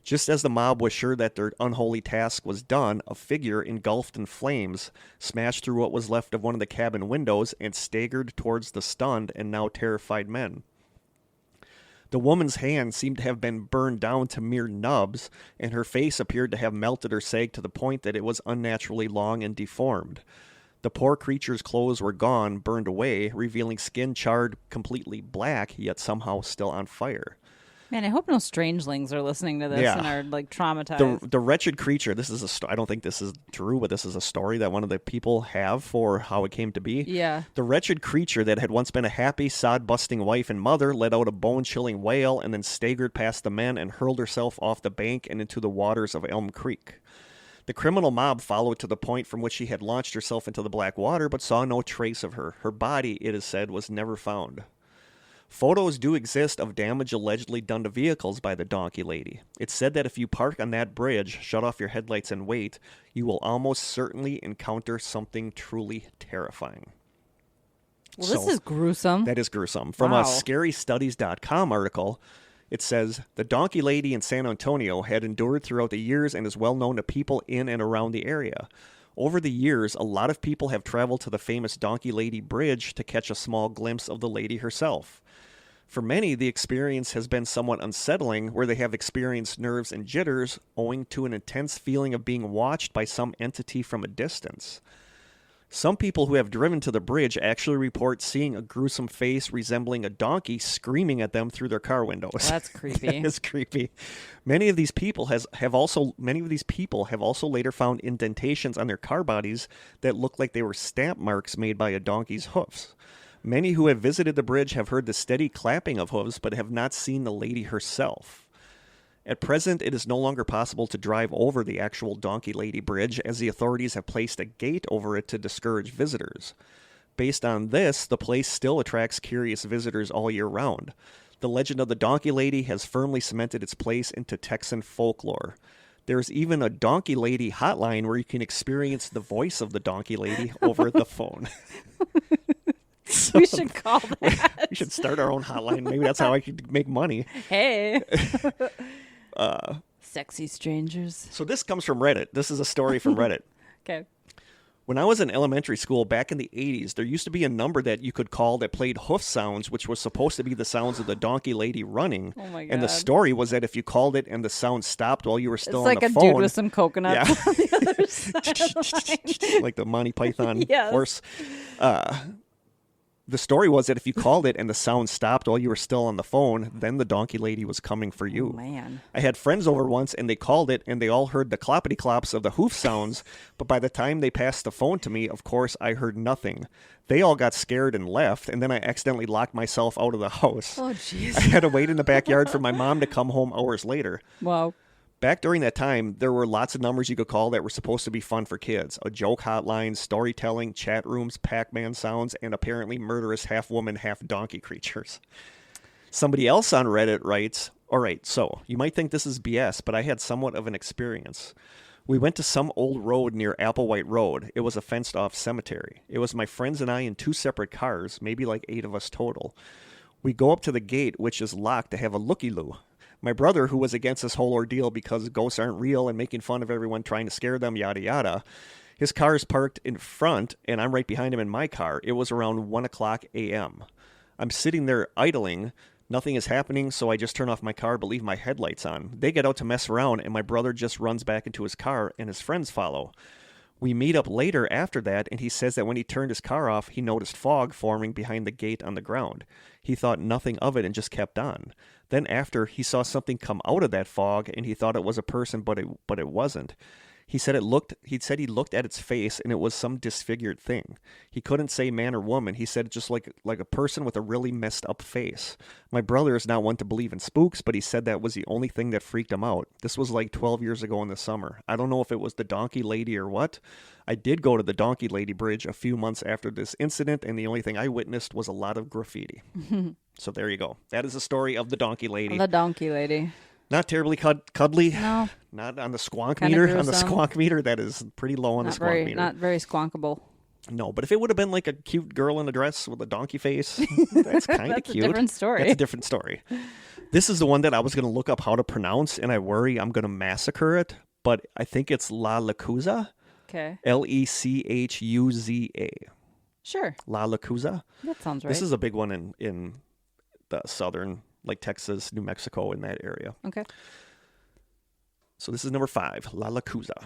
Just as the mob was sure that their unholy task was done, a figure engulfed in flames smashed through what was left of one of the cabin windows and staggered towards the stunned and now terrified men. The woman's hands seemed to have been burned down to mere nubs, and her face appeared to have melted or sagged to the point that it was unnaturally long and deformed. The poor creature's clothes were gone, burned away, revealing skin charred completely black, yet somehow still on fire. Man, I hope no strangelings are listening to this and are like traumatized. The wretched creature. This is I don't think this is true, but this is a story that one of the people have for how it came to be. Yeah. The wretched creature that had once been a happy, sod-busting wife and mother let out a bone-chilling wail and then staggered past the men and hurled herself off the bank and into the waters of Elm Creek. The criminal mob followed to the point from which she had launched herself into the black water, but saw no trace of her. Her body, it is said, was never found. Photos do exist of damage allegedly done to vehicles by the donkey lady. It's said that if you park on that bridge, shut off your headlights, and wait, you will almost certainly encounter something truly terrifying. Well, this is gruesome. That is gruesome. From a scarystudies.com article, it says, the donkey lady in San Antonio had endured throughout the years and is well known to people in and around the area. Over the years, a lot of people have traveled to the famous Donkey Lady Bridge to catch a small glimpse of the lady herself. For many, the experience has been somewhat unsettling, where they have experienced nerves and jitters owing to an intense feeling of being watched by some entity from a distance. Some people who have driven to the bridge actually report seeing a gruesome face resembling a donkey screaming at them through their car windows. Well, that's creepy. That is creepy. Many of these people have also later found indentations on their car bodies that look like they were stamp marks made by a donkey's hoofs. Many who have visited the bridge have heard the steady clapping of hooves, but have not seen the lady herself. At present, it is no longer possible to drive over the actual Donkey Lady Bridge, as the authorities have placed a gate over it to discourage visitors. Based on this, the place still attracts curious visitors all year round. The legend of the Donkey Lady has firmly cemented its place into Texan folklore. There's even a Donkey Lady hotline where you can experience the voice of the Donkey Lady over the phone. We should call that. We should start our own hotline. Maybe that's how I could make money. Hey. Sexy strangers. So this comes from Reddit. This is a story from Reddit. Okay. When I was in elementary school back in the 80s, there used to be a number that you could call that played hoof sounds, which was supposed to be the sounds of the donkey lady running. Oh my God. And the story was that if you called it and the sound stopped while you were still on the phone. It's like a dude with some coconuts on the other side. Like the Monty Python Yes. horse. The story was that if you called it and the sound stopped while you were still on the phone, then the donkey lady was coming for you. Oh, man. I had friends over once, and they called it, and they all heard the cloppity-clops of the hoof sounds, but by the time they passed the phone to me, of course, I heard nothing. They all got scared and left, and then I accidentally locked myself out of the house. Oh, jeez. I had to wait in the backyard for my mom to come home hours later. Wow. Back during that time, there were lots of numbers you could call that were supposed to be fun for kids. A joke hotline, storytelling, chat rooms, Pac-Man sounds, and apparently murderous half-woman, half-donkey creatures. Somebody else on Reddit writes, all right, so you might think this is BS, but I had somewhat of an experience. We went to some old road near Applewhite Road. It was a fenced-off cemetery. It was my friends and I in 2 separate cars, maybe like 8 of us total. We go up to the gate, which is locked, to have a looky-loo. My brother, who was against this whole ordeal because ghosts aren't real and making fun of everyone trying to scare them, yada yada, his car is parked in front, and I'm right behind him in my car. It was around 1 o'clock a.m. I'm sitting there idling. Nothing is happening, so I just turn off my car but leave my headlights on. They get out to mess around, and my brother just runs back into his car, and his friends follow. We meet up later after that, and he says that when he turned his car off, he noticed fog forming behind the gate on the ground. He thought nothing of it and just kept on. Then after, he saw something come out of that fog, and he thought it was a person, but it wasn't. He said he looked at its face, and it was some disfigured thing. He couldn't say man or woman. He said just like a person with a really messed up face. My brother is not one to believe in spooks, but he said that was the only thing that freaked him out. This was like 12 years ago in the summer. I don't know if it was the donkey lady or what. I did go to the Donkey Lady Bridge a few months after this incident, and the only thing I witnessed was a lot of graffiti. So there you go. That is the story of the Donkey Lady. The donkey lady. Not terribly cuddly. No. Not on the squonk Kinda meter. gruesome. On the squonk meter, that is pretty low on the squonk meter. Not very squonkable. No, but if it would have been like a cute girl in a dress with a donkey face, that's kind of cute. That's a different story. That's a different story. This is the one that I was going to look up how to pronounce, and I worry I'm going to massacre it, but I think it's La Lechuza. Okay. Lechuza. Sure. La Lechuza. That sounds right. This is a big one in the southern, like Texas, New Mexico, in that area. Okay. So this is number 5, La Lechuza.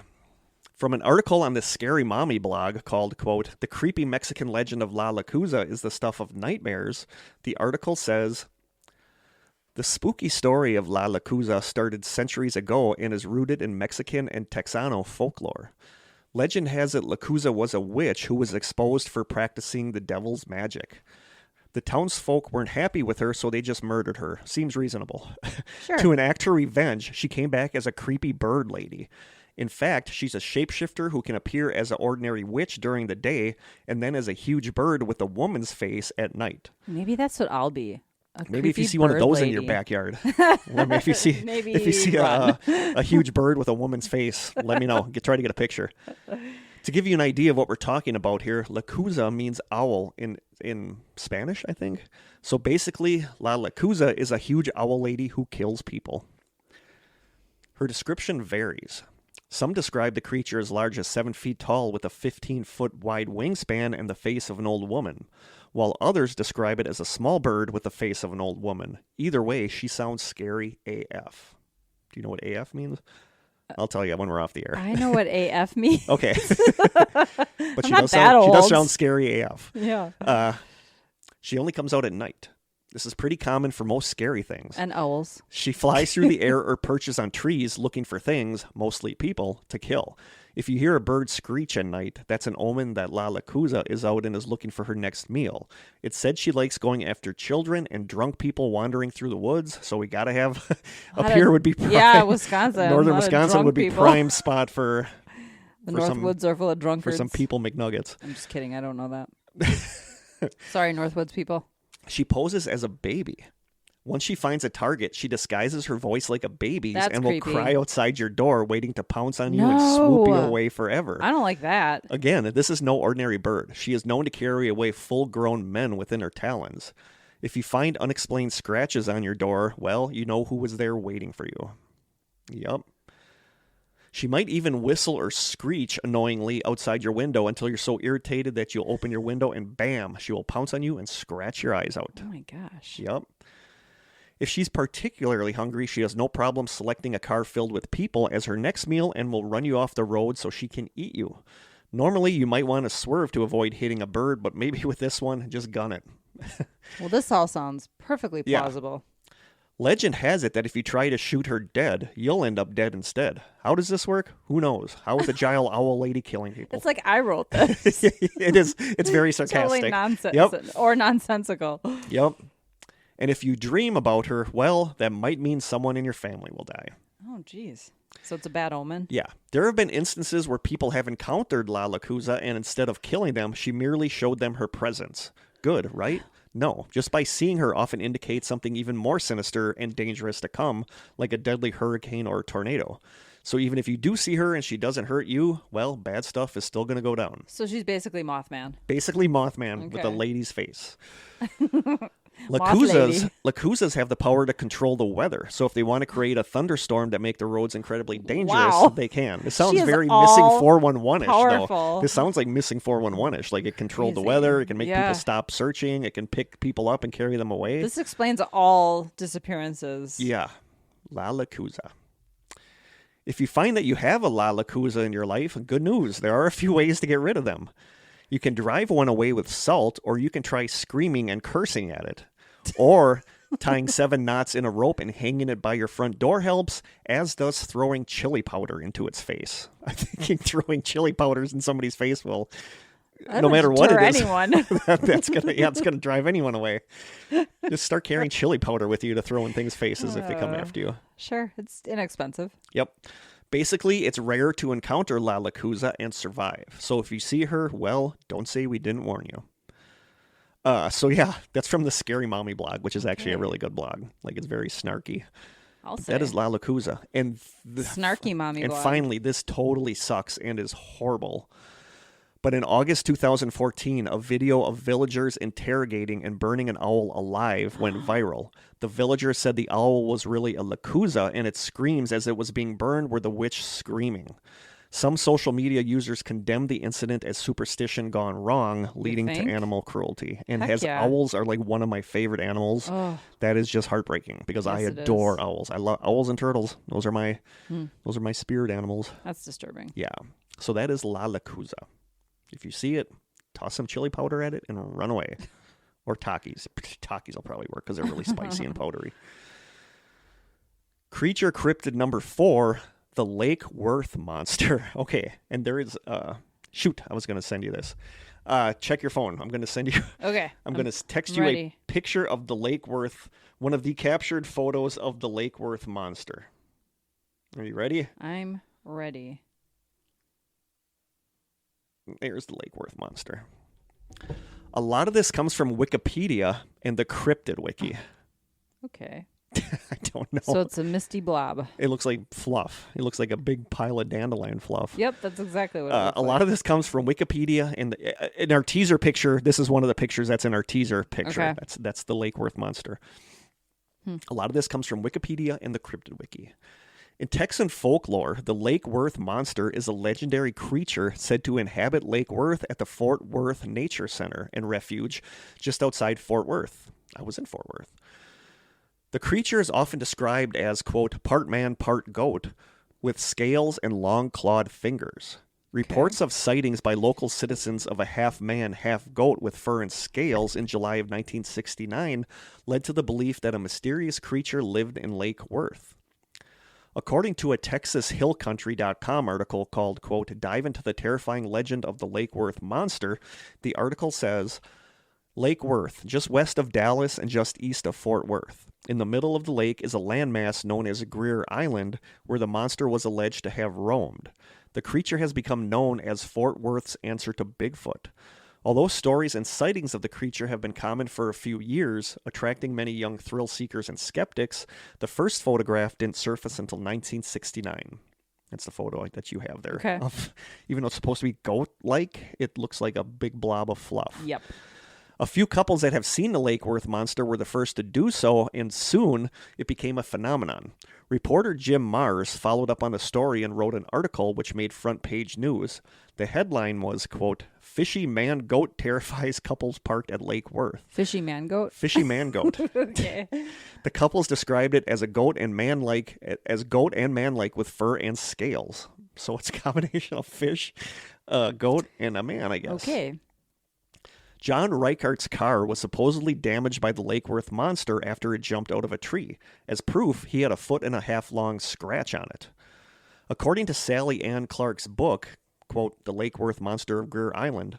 From an article on the Scary Mommy blog called, quote, The Creepy Mexican Legend of La Lechuza is the Stuff of Nightmares, the article says, the spooky story of La Lechuza started centuries ago and is rooted in Mexican and Texano folklore. Legend has it Lechuza was a witch who was exposed for practicing the devil's magic. The townsfolk weren't happy with her, so they just murdered her. Seems reasonable. Sure. To enact her revenge, she came back as a creepy bird lady. In fact, she's a shapeshifter who can appear as an ordinary witch during the day and then as a huge bird with a woman's face at night. Maybe that's what I'll be. Maybe if you creepy see one of bird those in your lady. backyard, or maybe if you see Maybe if you see run. a huge bird with a woman's face, let me know. Try to get a picture. To give you an idea of what we're talking about here, Lechuza means owl in Spanish, I think. So basically, La Lechuza is a huge owl lady who kills people. Her description varies. Some describe the creature as large as 7 feet tall with a 15-foot wide wingspan and the face of an old woman, while others describe it as a small bird with the face of an old woman. Either way, she sounds scary AF. Do you know what AF means? I'll tell you when we're off the air. I know what AF means. Okay. But she not does that she does old. sound scary AF. Yeah. She only comes out at night. This is pretty common for most scary things. And owls. She flies through the air or perches on trees looking for things, mostly people, to kill. If you hear a bird screech at night, that's an omen that La Lechuza is out and is looking for her next meal. It's said she likes going after children and drunk people wandering through the woods, so we gotta have up here would be prime. Yeah, Wisconsin. Northern A lot of Wisconsin drunk would be people. prime spot for The for North some- Woods are full of for drunkards. some people McNuggets. I'm just kidding. I don't know that. Sorry, Northwoods people. She poses as a baby. Once she finds a target, she disguises her voice like a baby's That's and will creepy. cry outside your door waiting to pounce on you and swoop you No. away forever. I don't like that. Again, this is no ordinary bird. She is known to carry away full-grown men within her talons. If you find unexplained scratches on your door, well, you know who was there waiting for you. Yep. She might even whistle or screech annoyingly outside your window until you're so irritated that you'll open your window and bam, she will pounce on you and scratch your eyes out. Oh my gosh. Yep. If she's particularly hungry, she has no problem selecting a car filled with people as her next meal and will run you off the road so she can eat you. Normally, you might want to swerve to avoid hitting a bird, but maybe with this one, just gun it. Well, this all sounds perfectly Yeah. plausible. Legend has it that if you try to shoot her dead, you'll end up dead instead. How does this work? Who knows? How is the giant owl lady killing people? It's like I wrote this. It is. It's very sarcastic. Totally nonsense Yep. or nonsensical. Yep. And if you dream about her, well, that might mean someone in your family will die. Oh, geez. So it's a bad omen. Yeah. There have been instances where people have encountered La Lechuza, and instead of killing them, she merely showed them her presence. Good, right? No. Just by seeing her often indicates something even more sinister and dangerous to come, like a deadly hurricane or a tornado. So even if you do see her and she doesn't hurt you, well, bad stuff is still going to go down. So she's basically Mothman. Basically Mothman with a Okay. lady's face. Moth lady. Lechuzas have the power to control the weather. So if they want to create a thunderstorm that make the roads incredibly dangerous, Wow. they can. This sounds is very all Missing 411-ish, powerful. though. This sounds like Missing 411-ish. Like it controlled the Crazy. weather. It can make Yeah. people stop searching. It can pick people up and carry them away. This explains all disappearances. Yeah. La Lechuza. If you find that you have a La Lechuza in your life, good news. There are a few ways to get rid of them. You can drive one away with salt, or you can try screaming and cursing at it. Or tying 7 knots in a rope and hanging it by your front door helps, as does throwing chili powder into its face. I think throwing chili powders in somebody's face will, That no would matter what it deter is, anyone. it's gonna drive anyone away. Just start carrying chili powder with you to throw in things' faces if they come after you. Sure, it's inexpensive. Yep. Basically, it's rare to encounter La Lechuza and survive. So if you see her, well, don't say we didn't warn you. So yeah, that's from the Scary Mommy blog, which is actually a really good blog. Like, it's very snarky. I'll say. That is La Lechuza. And Snarky mommy And blog. finally, this totally sucks and is horrible. But in August 2014, a video of villagers interrogating and burning an owl alive went viral. The villagers said the owl was really a Lechuza, and its screams as it was being burned were the witch screaming. Some social media users condemned the incident as superstition gone wrong, leading to think? animal cruelty. And Heck as yeah. owls are like one of my favorite animals, Oh. that is just heartbreaking because I Yes, it adore is. owls. I love owls and turtles. Those are my spirit animals. That's disturbing. Yeah. So that is La Lechuza. If you see it, toss some chili powder at it and run away. Or Takis. Takis will probably work because they're really spicy and powdery. Creature cryptid number 4, the Lake Worth monster. Okay, and there is shoot, I was going to send you this. Check your phone. I'm going to send you Okay. I'm going to text you a ready. picture of the Lake Worth, one of the captured photos of the Lake Worth monster. Are you ready? I'm ready. There's the Lake Worth monster. A lot of this comes from Wikipedia and the Cryptid Wiki. Okay. I don't know. So it's a misty blob. It looks like fluff. It looks like a big pile of dandelion fluff. Yep, that's exactly what it looks A lot of this comes from Wikipedia. And in our teaser picture, this is one of the pictures that's in our teaser picture. Okay. That's the Lake Worth monster. A lot of this comes from Wikipedia and the Cryptid Wiki. In Texan folklore, the Lake Worth monster is a legendary creature said to inhabit Lake Worth at the Fort Worth Nature Center and Refuge just outside Fort Worth. I was in Fort Worth. The creature is often described as, quote, part man, part goat, with scales and long clawed fingers. Reports of sightings by local citizens of a half-man, half-goat with fur and scales in July of 1969 led to the belief that a mysterious creature lived in Lake Worth. According to a TexasHillCountry.com article called, quote, Dive into the Terrifying Legend of the Lake Worth Monster, the article says, Lake Worth, just west of Dallas and just east of Fort Worth. In the middle of the lake is a landmass known as Greer Island, where the monster was alleged to have roamed. The creature has become known as Fort Worth's answer to Bigfoot. Although stories and sightings of the creature have been common for a few years, attracting many young thrill seekers and skeptics, the first photograph didn't surface until 1969. That's the photo that you have there. Okay. Even though it's supposed to be goat-like, it looks like a big blob of fluff. Yep. A few couples that have seen the Lake Worth monster were the first to do so, and soon it became a phenomenon. Reporter Jim Mars followed up on the story and wrote an article which made front-page news. The headline was, quote, Fishy man-goat terrifies couples parked at Lake Worth. Fishy man-goat? Fishy man-goat. Okay. The couples described it as a goat and man-like with fur and scales. So it's a combination of fish, goat, and a man, I guess. Okay. John Reichardt's car was supposedly damaged by the Lake Worth monster after it jumped out of a tree. As proof, he had a 1.5-foot long scratch on it. According to Sally Ann Clark's book, quote, The Lake Worth Monster of Greer Island,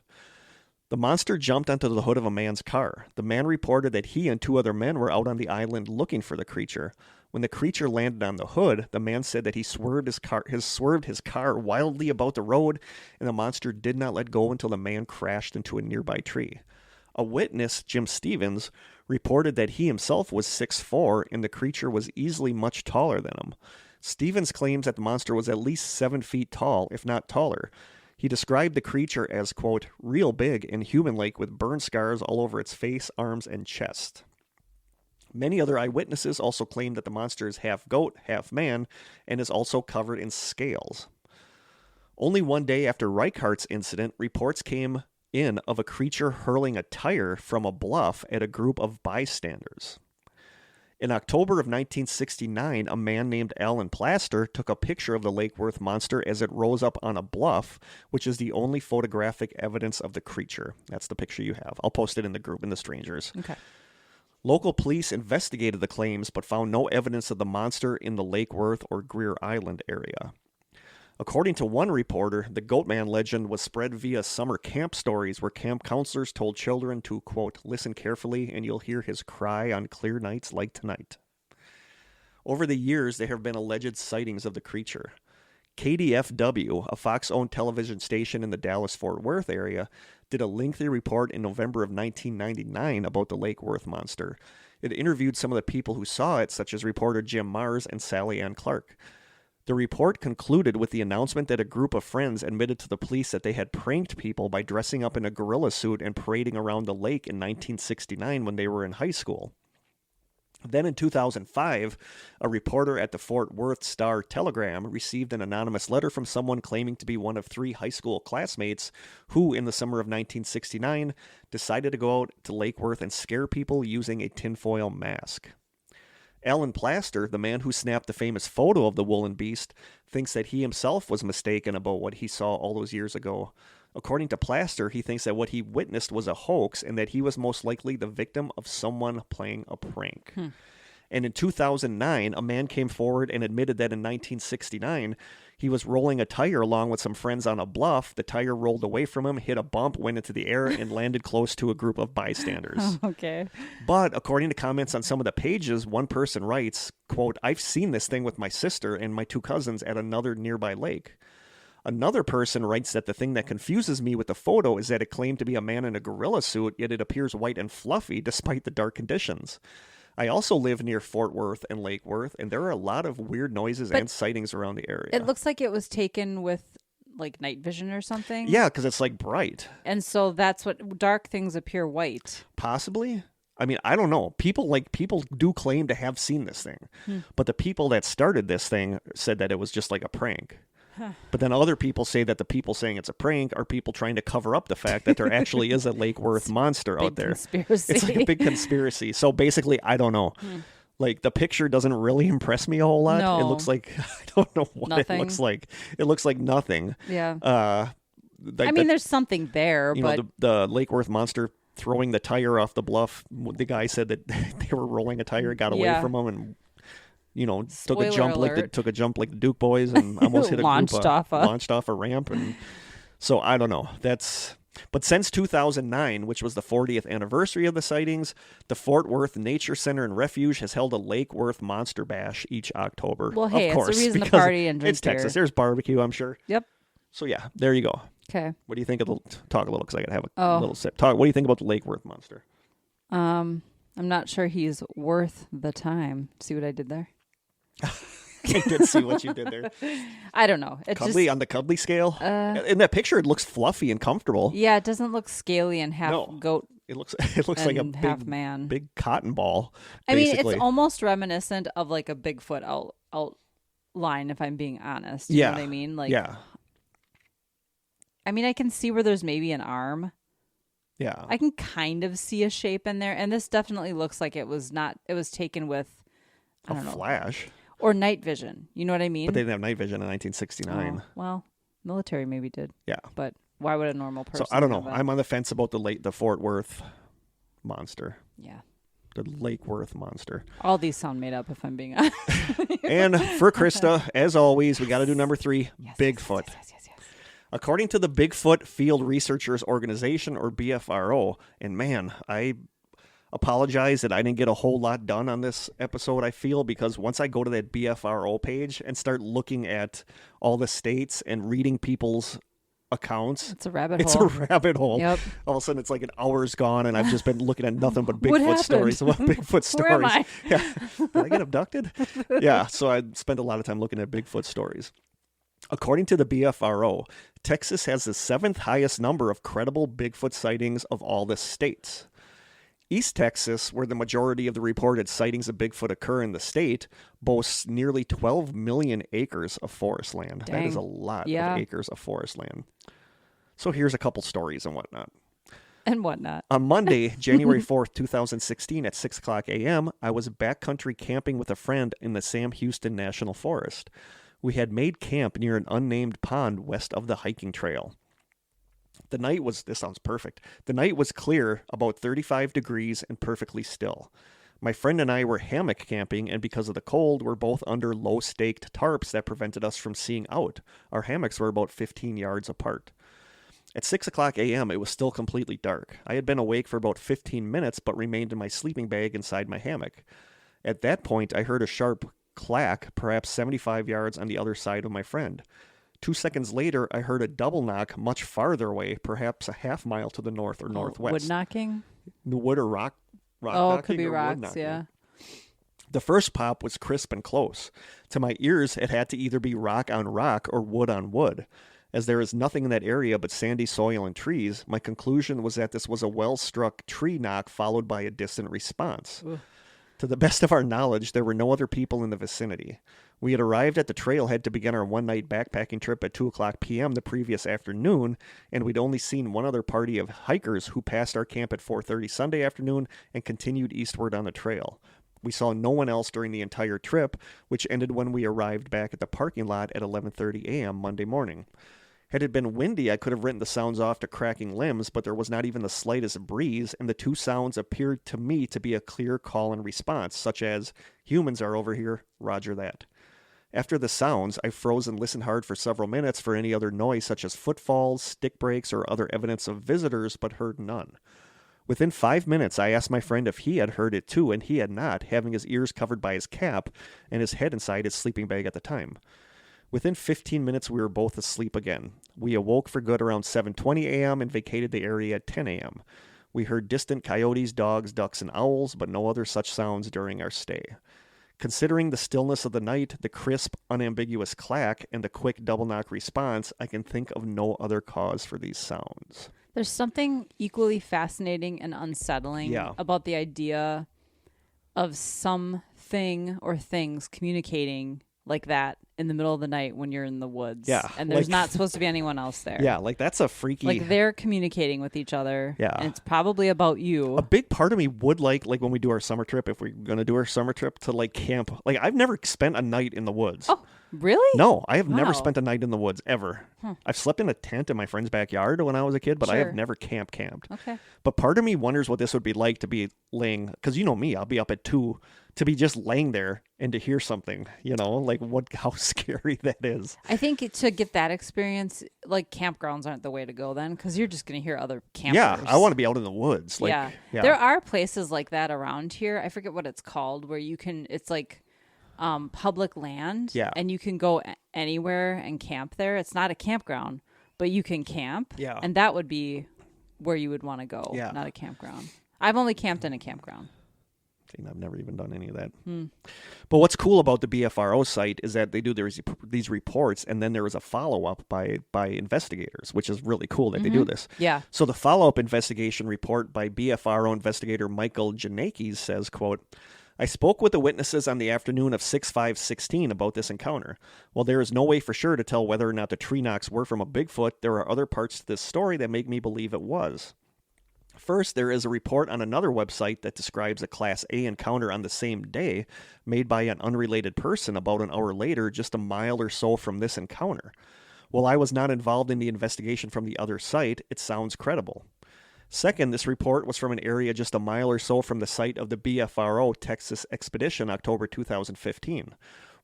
the monster jumped onto the hood of a man's car. The man reported that he and 2 other men were out on the island looking for the creature. When the creature landed on the hood, the man said that he swerved his car wildly about the road, and the monster did not let go until the man crashed into a nearby tree. A witness, Jim Stevens, reported that he himself was 6'4", and the creature was easily much taller than him. Stevens claims that the monster was at least 7 feet tall, if not taller. He described the creature as, quote, real big and human-like with burn scars all over its face, arms, and chest. Many other eyewitnesses also claim that the monster is half goat, half man, and is also covered in scales. Only one day after Reichardt's incident, reports came in of a creature hurling a tire from a bluff at a group of bystanders. In October of 1969, a man named Alan Plaster took a picture of the Lake Worth monster as it rose up on a bluff, which is the only photographic evidence of the creature. That's the picture you have. I'll post it in the group in the strangers. Okay. Local police investigated the claims but found no evidence of the monster in the Lake Worth or Greer Island area. According to one reporter, the Goatman legend was spread via summer camp stories where camp counselors told children to, quote, listen carefully and you'll hear his cry on clear nights like tonight. Over the years, there have been alleged sightings of the creature. KDFW, a Fox-owned television station in the Dallas-Fort Worth area, did a lengthy report in November of 1999 about the Lake Worth monster. It interviewed some of the people who saw it, such as reporter Jim Mars and Sally Ann Clark. The report concluded with the announcement that a group of friends admitted to the police that they had pranked people by dressing up in a gorilla suit and parading around the lake in 1969 when they were in high school. Then in 2005, a reporter at the Fort Worth Star-Telegram received an anonymous letter from someone claiming to be one of 3 high school classmates who, in the summer of 1969, decided to go out to Lake Worth and scare people using a tinfoil mask. Alan Plaster, the man who snapped the famous photo of the woolen beast, thinks that he himself was mistaken about what he saw all those years ago. According to Plaster, he thinks that what he witnessed was a hoax and that he was most likely the victim of someone playing a prank. And in 2009, a man came forward and admitted that in 1969, he was rolling a tire along with some friends on a bluff. The tire rolled away from him, hit a bump, went into the air, and landed close to a group of bystanders. Okay. But according to comments on some of the pages, one person writes, quote, I've seen this thing with my sister and my 2 cousins at another nearby lake. Another person writes that the thing that confuses me with the photo is that it claimed to be a man in a gorilla suit, yet it appears white and fluffy despite the dark conditions. I also live near Fort Worth and Lake Worth, and there are a lot of weird noises and sightings around the area. It looks like it was taken with like night vision or something. Yeah, because it's like bright. And so that's what dark things appear white. Possibly. I mean, I don't know. People do claim to have seen this thing, but the people that started this thing said that it was just like a prank. But then other people say that the people saying it's a prank are people trying to cover up the fact that there actually is a Lake Worth monster out there. Conspiracy. It's like a big conspiracy. So basically, I don't know. Like, the picture doesn't really impress me a whole lot. No. It looks like, I don't know what Nothing. it looks like. It looks like nothing. Yeah. Like I mean, there's something there, you but know, the Lake Worth monster throwing the tire off the bluff. The guy said that they were rolling a tire, got away from him, and took a jump like the Duke boys, and almost hit a launched off a ramp. And so I don't know. But since 2009, which was the 40th anniversary of the sightings, the Fort Worth Nature Center and Refuge has held a Lake Worth Monster Bash each October. Well, hey, of course, it's a reason to because party and drink it's Texas. beer. There's barbecue, I'm sure. Yep. So yeah, there you go. Okay. What do you think of talk a little, because I gotta have a little sip. What do you think about the Lake Worth monster? I'm not sure he's worth the time. See what I did there? I did see what you did there. I don't know. It's cuddly on the cuddly scale. In that picture, it looks fluffy and comfortable. Yeah, it doesn't look scaly and half goat. It looks like a half man, big cotton ball. I mean, basically. it's almost reminiscent of like a Bigfoot outline, if I'm being honest. You know what I mean? Like, yeah. I mean, I can see where there's maybe an arm. Yeah. I can kind of see a shape in there, and this definitely looks like it was taken with I don't know, flash or night vision. You know what I mean? But they didn't have night vision in 1969. Oh, well, military maybe did. Yeah. But why would a normal person? So I don't know. have I'm on the fence about the Fort Worth monster. Yeah. The Lake Worth monster. All these sound made up, if I'm being honest. And for Krista, as always, we got to do number 3, Bigfoot. Yes. According to the Bigfoot Field Researchers Organization, or BFRO, and man, I apologize that I didn't get a whole lot done on this episode, I feel, because once I go to that BFRO page and start looking at all the states and reading people's accounts, it's a rabbit hole. Yep. All of a sudden, it's like an hour's gone, and I've just been looking at nothing but What Bigfoot happened? stories. Bigfoot stories. Where am I? Yeah. Did I get abducted? Yeah. So I spent a lot of time looking at Bigfoot stories. According to the BFRO, Texas has the 7th highest number of credible Bigfoot sightings of all the states. East Texas, where the majority of the reported sightings of Bigfoot occur in the state, boasts nearly 12 million acres of forest land. Dang. That is a lot of acres of forest land. So here's a couple stories and whatnot. On Monday, January 4th, 2016, at 6 o'clock a.m., I was backcountry camping with a friend in the Sam Houston National Forest. We had made camp near an unnamed pond west of the hiking trail. This sounds perfect. The night was clear, about 35 degrees, and perfectly still. My friend and I were hammock camping, and because of the cold, we're both under low-staked tarps that prevented us from seeing out. Our hammocks were about 15 yards apart. At 6 o'clock a.m., it was still completely dark. I had been awake for about 15 minutes, but remained in my sleeping bag inside my hammock. At that point, I heard a sharp clack, perhaps 75 yards on the other side of my friend. 2 seconds later, I heard a double knock much farther away, perhaps a half mile to the north or northwest. Wood knocking? The wood or rock Oh, knocking? it could be or wood rocks, knocking. yeah. The first pop was crisp and close. To my ears, it had to either be rock on rock or wood on wood. As there is nothing in that area but sandy soil and trees, my conclusion was that this was a well-struck tree knock followed by a distant response. Ugh. To the best of our knowledge, there were no other people in the vicinity. We had arrived at the trailhead to begin our one-night backpacking trip at 2 o'clock p.m. the previous afternoon, and we'd only seen one other party of hikers who passed our camp at 4:30 Sunday afternoon and continued eastward on the trail. We saw no one else during the entire trip, which ended when we arrived back at the parking lot at 11:30 a.m. Monday morning. Had it been windy, I could have written the sounds off to cracking limbs, but there was not even the slightest breeze, and the two sounds appeared to me to be a clear call and response, such as, "Humans are over here, roger that." After the sounds, I froze and listened hard for several minutes for any other noise, such as footfalls, stick breaks, or other evidence of visitors, but heard none. Within 5 minutes, I asked my friend if he had heard it too, and he had not, having his ears covered by his cap and his head inside his sleeping bag at the time. Within 15 minutes, we were both asleep again. We awoke for good around 7:20 a.m. and vacated the area at 10 a.m. We heard distant coyotes, dogs, ducks, and owls, but no other such sounds during our stay. Considering the stillness of the night, the crisp, unambiguous clack, and the quick double knock response, I can think of no other cause for these sounds. There's something equally fascinating and unsettling about the idea of something or things communicating like that in the middle of the night when you're in the woods. Yeah. And there's not supposed to be anyone else there. Yeah, like that's a freaky... Like they're communicating with each other. Yeah. And it's probably about you. A big part of me would like when we do our summer trip, if we're going to do our summer trip, to like camp. Like I've never spent a night in the woods. Oh, really? No, I have never Wow. spent a night in the woods ever. I've slept in a tent in my friend's backyard when I was a kid, but I have never camped. Okay. But part of me wonders what this would be like to be laying, because you know me, I'll be up at 2, to be just laying there and to hear something, you know, like how scary that is. I think to get that experience, like campgrounds aren't the way to go then, because you're just going to hear other campers. Yeah, I want to be out in the woods. Like, yeah. There are places like that around here. I forget what it's called, where you can, it's like public land. Yeah. And you can go anywhere and camp there. It's not a campground, but you can camp. Yeah. And that would be where you would want to go, not a campground. I've only camped in a campground. I've never even done any of that. But what's cool about the BFRO site is that they do these reports, and then there is a follow-up by investigators, which is really cool that they do this. Yeah. So the follow-up investigation report by BFRO investigator Michael Janakis says, quote, I spoke with the witnesses on the afternoon of 6/5/16 about this encounter. While there is no way for sure to tell whether or not the tree knocks were from a Bigfoot, there are other parts to this story that make me believe it was. First, there is a report on another website that describes a Class A encounter on the same day made by an unrelated person about an hour later, just a mile or so from this encounter. While I was not involved in the investigation from the other site, it sounds credible. Second, this report was from an area just a mile or so from the site of the BFRO Texas expedition, October 2015.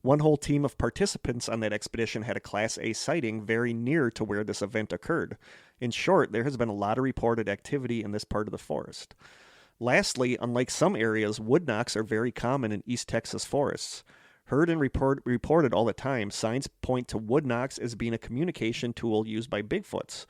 One whole team of participants on that expedition had a Class A sighting very near to where this event occurred. In short, there has been a lot of reported activity in this part of the forest. Lastly, unlike some areas, wood knocks are very common in East Texas forests. Heard and reported all the time, signs point to wood knocks as being a communication tool used by Bigfoots.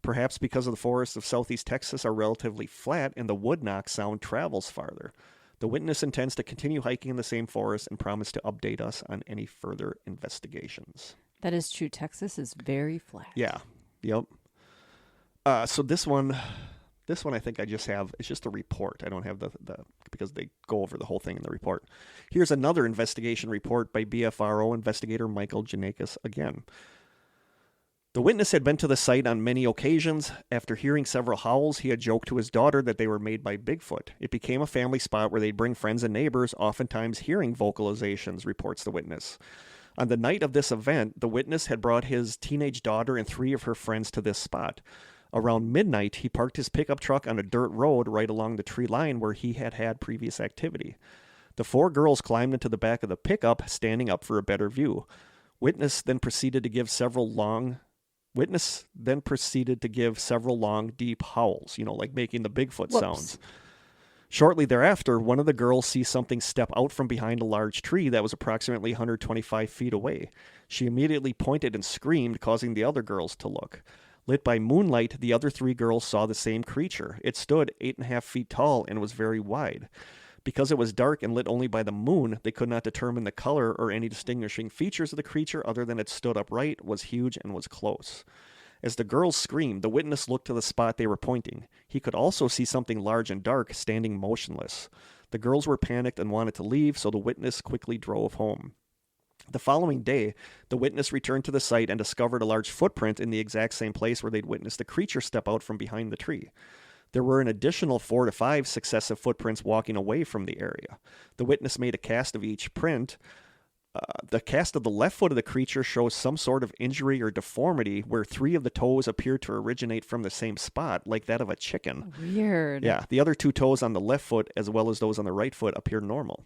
Perhaps because of the forests of southeast Texas are relatively flat and the wood knock sound travels farther. The witness intends to continue hiking in the same forest and promise to update us on any further investigations. That is true. Texas is very flat. Yeah. Yep. So this one I think I just have, it's just a report. I don't have the because they go over the whole thing in the report. Here's another investigation report by BFRO investigator Michael Janakis again. The witness had been to the site on many occasions. After hearing several howls, he had joked to his daughter that they were made by Bigfoot. It became a family spot where they'd bring friends and neighbors, oftentimes hearing vocalizations, reports the witness. On the night of this event, the witness had brought his teenage daughter and 3 of her friends to this spot. Around midnight, he parked his pickup truck on a dirt road right along the tree line where he had had previous activity. The 4 girls climbed into the back of the pickup, standing up for a better view. Witness then proceeded to give several long, deep howls, like making the Bigfoot sounds. Shortly thereafter, one of the girls sees something step out from behind a large tree that was approximately 125 feet away. She immediately pointed and screamed, causing the other girls to look. Lit by moonlight, the other 3 girls saw the same creature. It stood 8.5 feet tall and was very wide. Because it was dark and lit only by the moon, they could not determine the color or any distinguishing features of the creature other than it stood upright, was huge, and was close. As the girls screamed, the witness looked to the spot they were pointing. He could also see something large and dark standing motionless. The girls were panicked and wanted to leave, so the witness quickly drove home. The following day, the witness returned to the site and discovered a large footprint in the exact same place where they'd witnessed the creature step out from behind the tree. There were an additional 4 to 5 successive footprints walking away from the area. The witness made a cast of each print. The cast of the left foot of the creature shows some sort of injury or deformity where 3 of the toes appear to originate from the same spot, like that of a chicken. Weird. Yeah, the other 2 toes on the left foot as well as those on the right foot appear normal.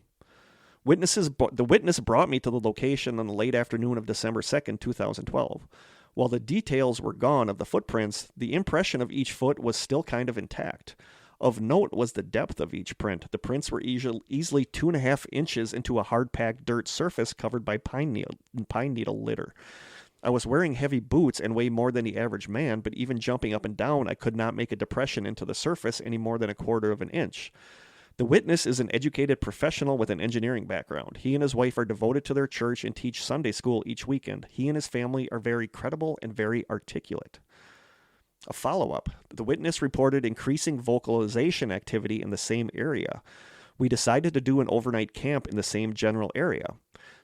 The witness brought me to the location on the late afternoon of December 2nd, 2012. While the details were gone of the footprints, the impression of each foot was still kind of intact. Of note was the depth of each print. The prints were easily 2.5 inches into a hard-packed dirt surface covered by pine needle litter. I was wearing heavy boots and weigh more than the average man, but even jumping up and down, I could not make a depression into the surface any more than a quarter of an inch. The witness is an educated professional with an engineering background. He and his wife are devoted to their church and teach Sunday school each weekend. He and his family are very credible and very articulate. A follow-up. The witness reported increasing vocalization activity in the same area. We decided to do an overnight camp in the same general area.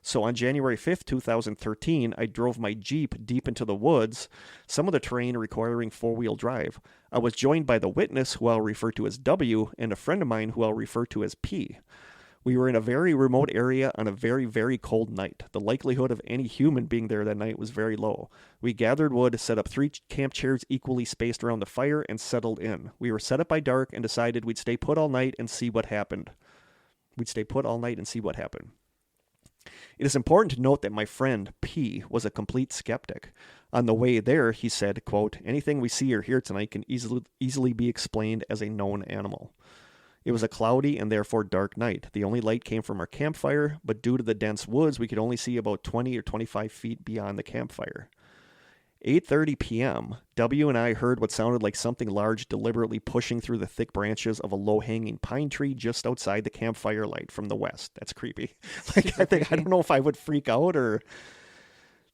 So on January 5th, 2013, I drove my Jeep deep into the woods, some of the terrain requiring four-wheel drive. I was joined by the witness, who I'll refer to as W, and a friend of mine who I'll refer to as P. We were in a very remote area on a very, very cold night. The likelihood of any human being there that night was very low. We gathered wood, set up 3 camp chairs equally spaced around the fire, and settled in. We were set up by dark and decided we'd stay put all night and see what happened. It is important to note that my friend, P, was a complete skeptic. On the way there, he said, quote, anything we see or hear tonight can easily be explained as a known animal. It was a cloudy and therefore dark night. The only light came from our campfire, but due to the dense woods, we could only see about 20 or 25 feet beyond the campfire. 8:30 p.m., W and I heard what sounded like something large deliberately pushing through the thick branches of a low-hanging pine tree just outside the campfire light from the west. That's creepy. I don't know if I would freak out or...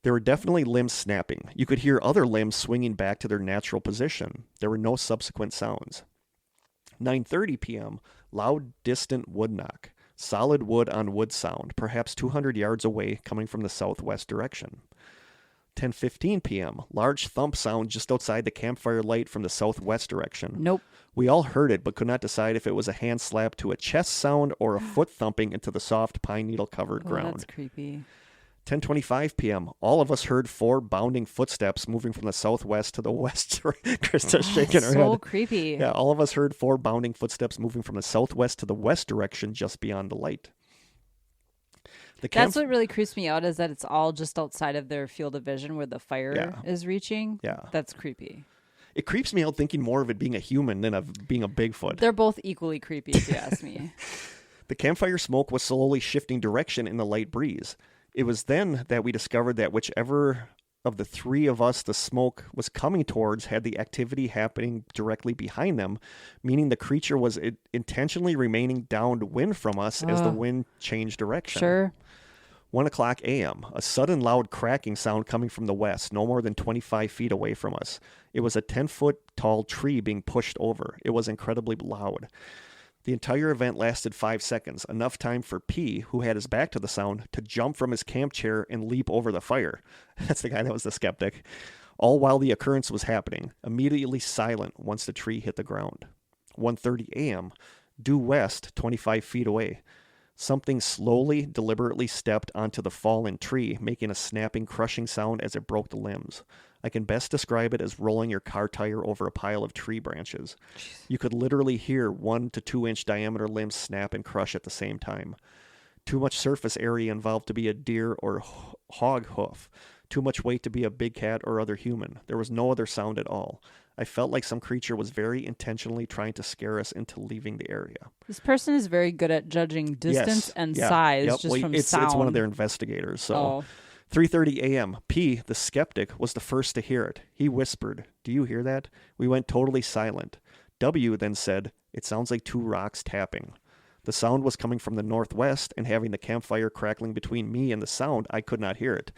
There were definitely limbs snapping. You could hear other limbs swinging back to their natural position. There were no subsequent sounds. 9:30 p.m., loud, distant wood knock. Solid wood on wood sound, perhaps 200 yards away, coming from the southwest direction. 10:15 p.m., large thump sound just outside the campfire light from the southwest direction. Nope. We all heard it, but could not decide if it was a hand slap to a chest sound or a foot thumping into the soft pine needle-covered ground. That's creepy. 10:25 p.m., all of us heard 4 bounding footsteps moving from the southwest to the west. Krista's shaking her head. So creepy. Yeah, all of us heard 4 bounding footsteps moving from the southwest to the west direction just beyond the light. That's what really creeps me out, is that it's all just outside of their field of vision where the fire is reaching. Yeah. That's creepy. It creeps me out thinking more of it being a human than of being a Bigfoot. They're both equally creepy, if you ask me. The campfire smoke was slowly shifting direction in the light breeze. It was then that we discovered that whichever of the 3 of us the smoke was coming towards had the activity happening directly behind them, meaning the creature was intentionally remaining downwind from us as the wind changed direction. Sure. 1:00 a.m., a sudden loud cracking sound coming from the west, no more than 25 feet away from us. It was a 10-foot tall tree being pushed over. It was incredibly loud. The entire event lasted 5 seconds, enough time for P, who had his back to the sound, to jump from his camp chair and leap over the fire. That's the guy that was the skeptic. All while the occurrence was happening, immediately silent once the tree hit the ground. 1:30 a.m., due west, 25 feet away. Something slowly, deliberately stepped onto the fallen tree, making a snapping, crushing sound as it broke the limbs. I can best describe it as rolling your car tire over a pile of tree branches. Jeez. You could literally hear 1 to 2 inch diameter limbs snap and crush at the same time. Too much surface area involved to be a deer or hog hoof. Too much weight to be a big cat or other human. There was no other sound at all. I felt like some creature was very intentionally trying to scare us into leaving the area. This person is very good at judging distance and size just from sound. It's one of their investigators. So 3:30 a.m. P, the skeptic, was the first to hear it. He whispered, "Do you hear that?" We went totally silent. W then said, "It sounds like 2 rocks tapping." The sound was coming from the northwest, and having the campfire crackling between me and the sound, I could not hear it.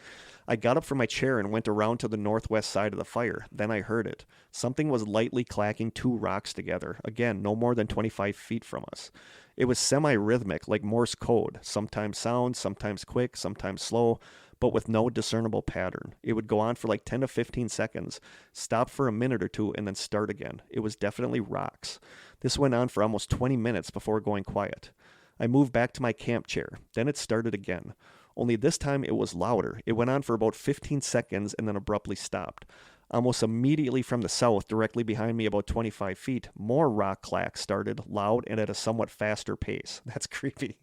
I got up from my chair and went around to the northwest side of the fire. Then I heard it. Something was lightly clacking 2 rocks together, again, no more than 25 feet from us. It was semi-rhythmic, like Morse code, sometimes sound, sometimes quick, sometimes slow, but with no discernible pattern. It would go on for like 10 to 15 seconds, stop for a minute or 2, and then start again. It was definitely rocks. This went on for almost 20 minutes before going quiet. I moved back to my camp chair. Then it started again. Only this time it was louder. It went on for about 15 seconds and then abruptly stopped. Almost immediately from the south, directly behind me about 25 feet, more rock clacks started, loud and at a somewhat faster pace. That's creepy.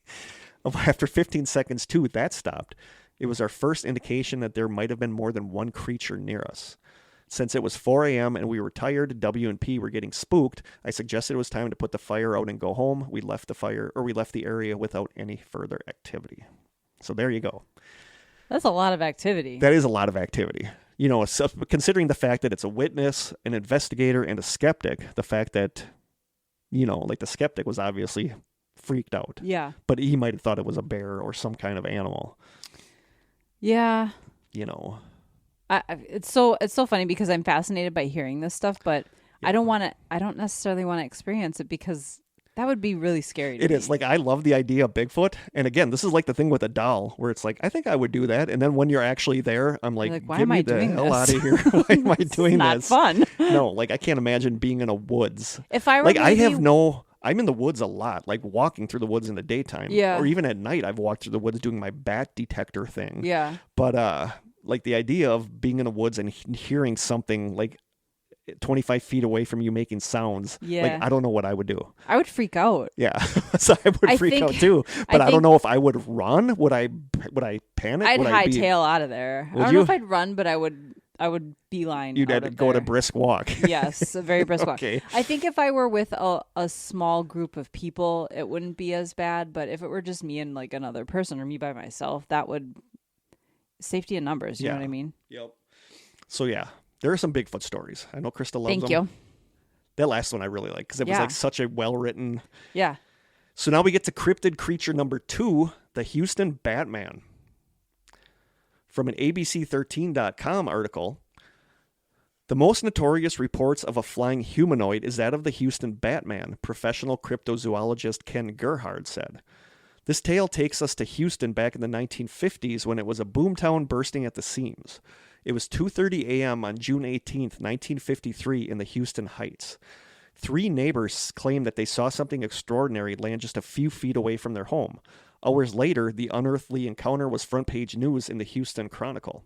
After 15 seconds too, that stopped. It was our first indication that there might have been more than one creature near us. Since it was 4 a.m. and we were tired, W and P were getting spooked, I suggested it was time to put the fire out and go home. We left the area without any further activity. So there you go. That's a lot of activity. That is a lot of activity. You know, considering the fact that it's a witness, an investigator, and a skeptic, the fact that, you know, like the skeptic was obviously freaked out. Yeah. But he might have thought it was a bear or some kind of animal. Yeah. You know. It's so funny because I'm fascinated by hearing this stuff, but I don't necessarily want to experience it because that would be really scary to me. It is. Like, I love the idea of Bigfoot. And again, this is like the thing with a doll where it's like, I think I would do that. And then when you're actually there, I'm like why get am me I the doing hell this? out of here. Why am I doing not this? Fun. No, like I can't imagine being in a woods. If I were like, I'm in the woods a lot, like walking through the woods in the daytime. Yeah. Or even at night, I've walked through the woods doing my bat detector thing. Yeah. But like the idea of being in the woods and hearing something like 25 feet away from you making sounds. Yeah. Like, I don't know what I would do. I would freak out. Yeah. So I would freak out too. But I don't know if I would run. Would I panic? I'd would hightail out of there. I don't know if I'd run, but I would beeline. You'd have to go on a brisk walk. Yes, a very brisk walk. Okay. I think if I were with a small group of people, it wouldn't be as bad. But if it were just me and like another person or me by myself, that would safety in numbers. You know what I mean? Yep. So yeah. There are some Bigfoot stories. I know Krista loves them. Thank you. That last one I really like because it was like such a well-written. Yeah. So now we get to cryptid creature number 2, the Houston Batman. From an ABC13.com article, the most notorious reports of a flying humanoid is that of the Houston Batman, professional cryptozoologist Ken Gerhard said. This tale takes us to Houston back in the 1950s when it was a boomtown bursting at the seams. It was 2:30 a.m. on June 18th, 1953 in the Houston Heights. 3 neighbors claimed that they saw something extraordinary land just a few feet away from their home. Hours later, the unearthly encounter was front-page news in the Houston Chronicle.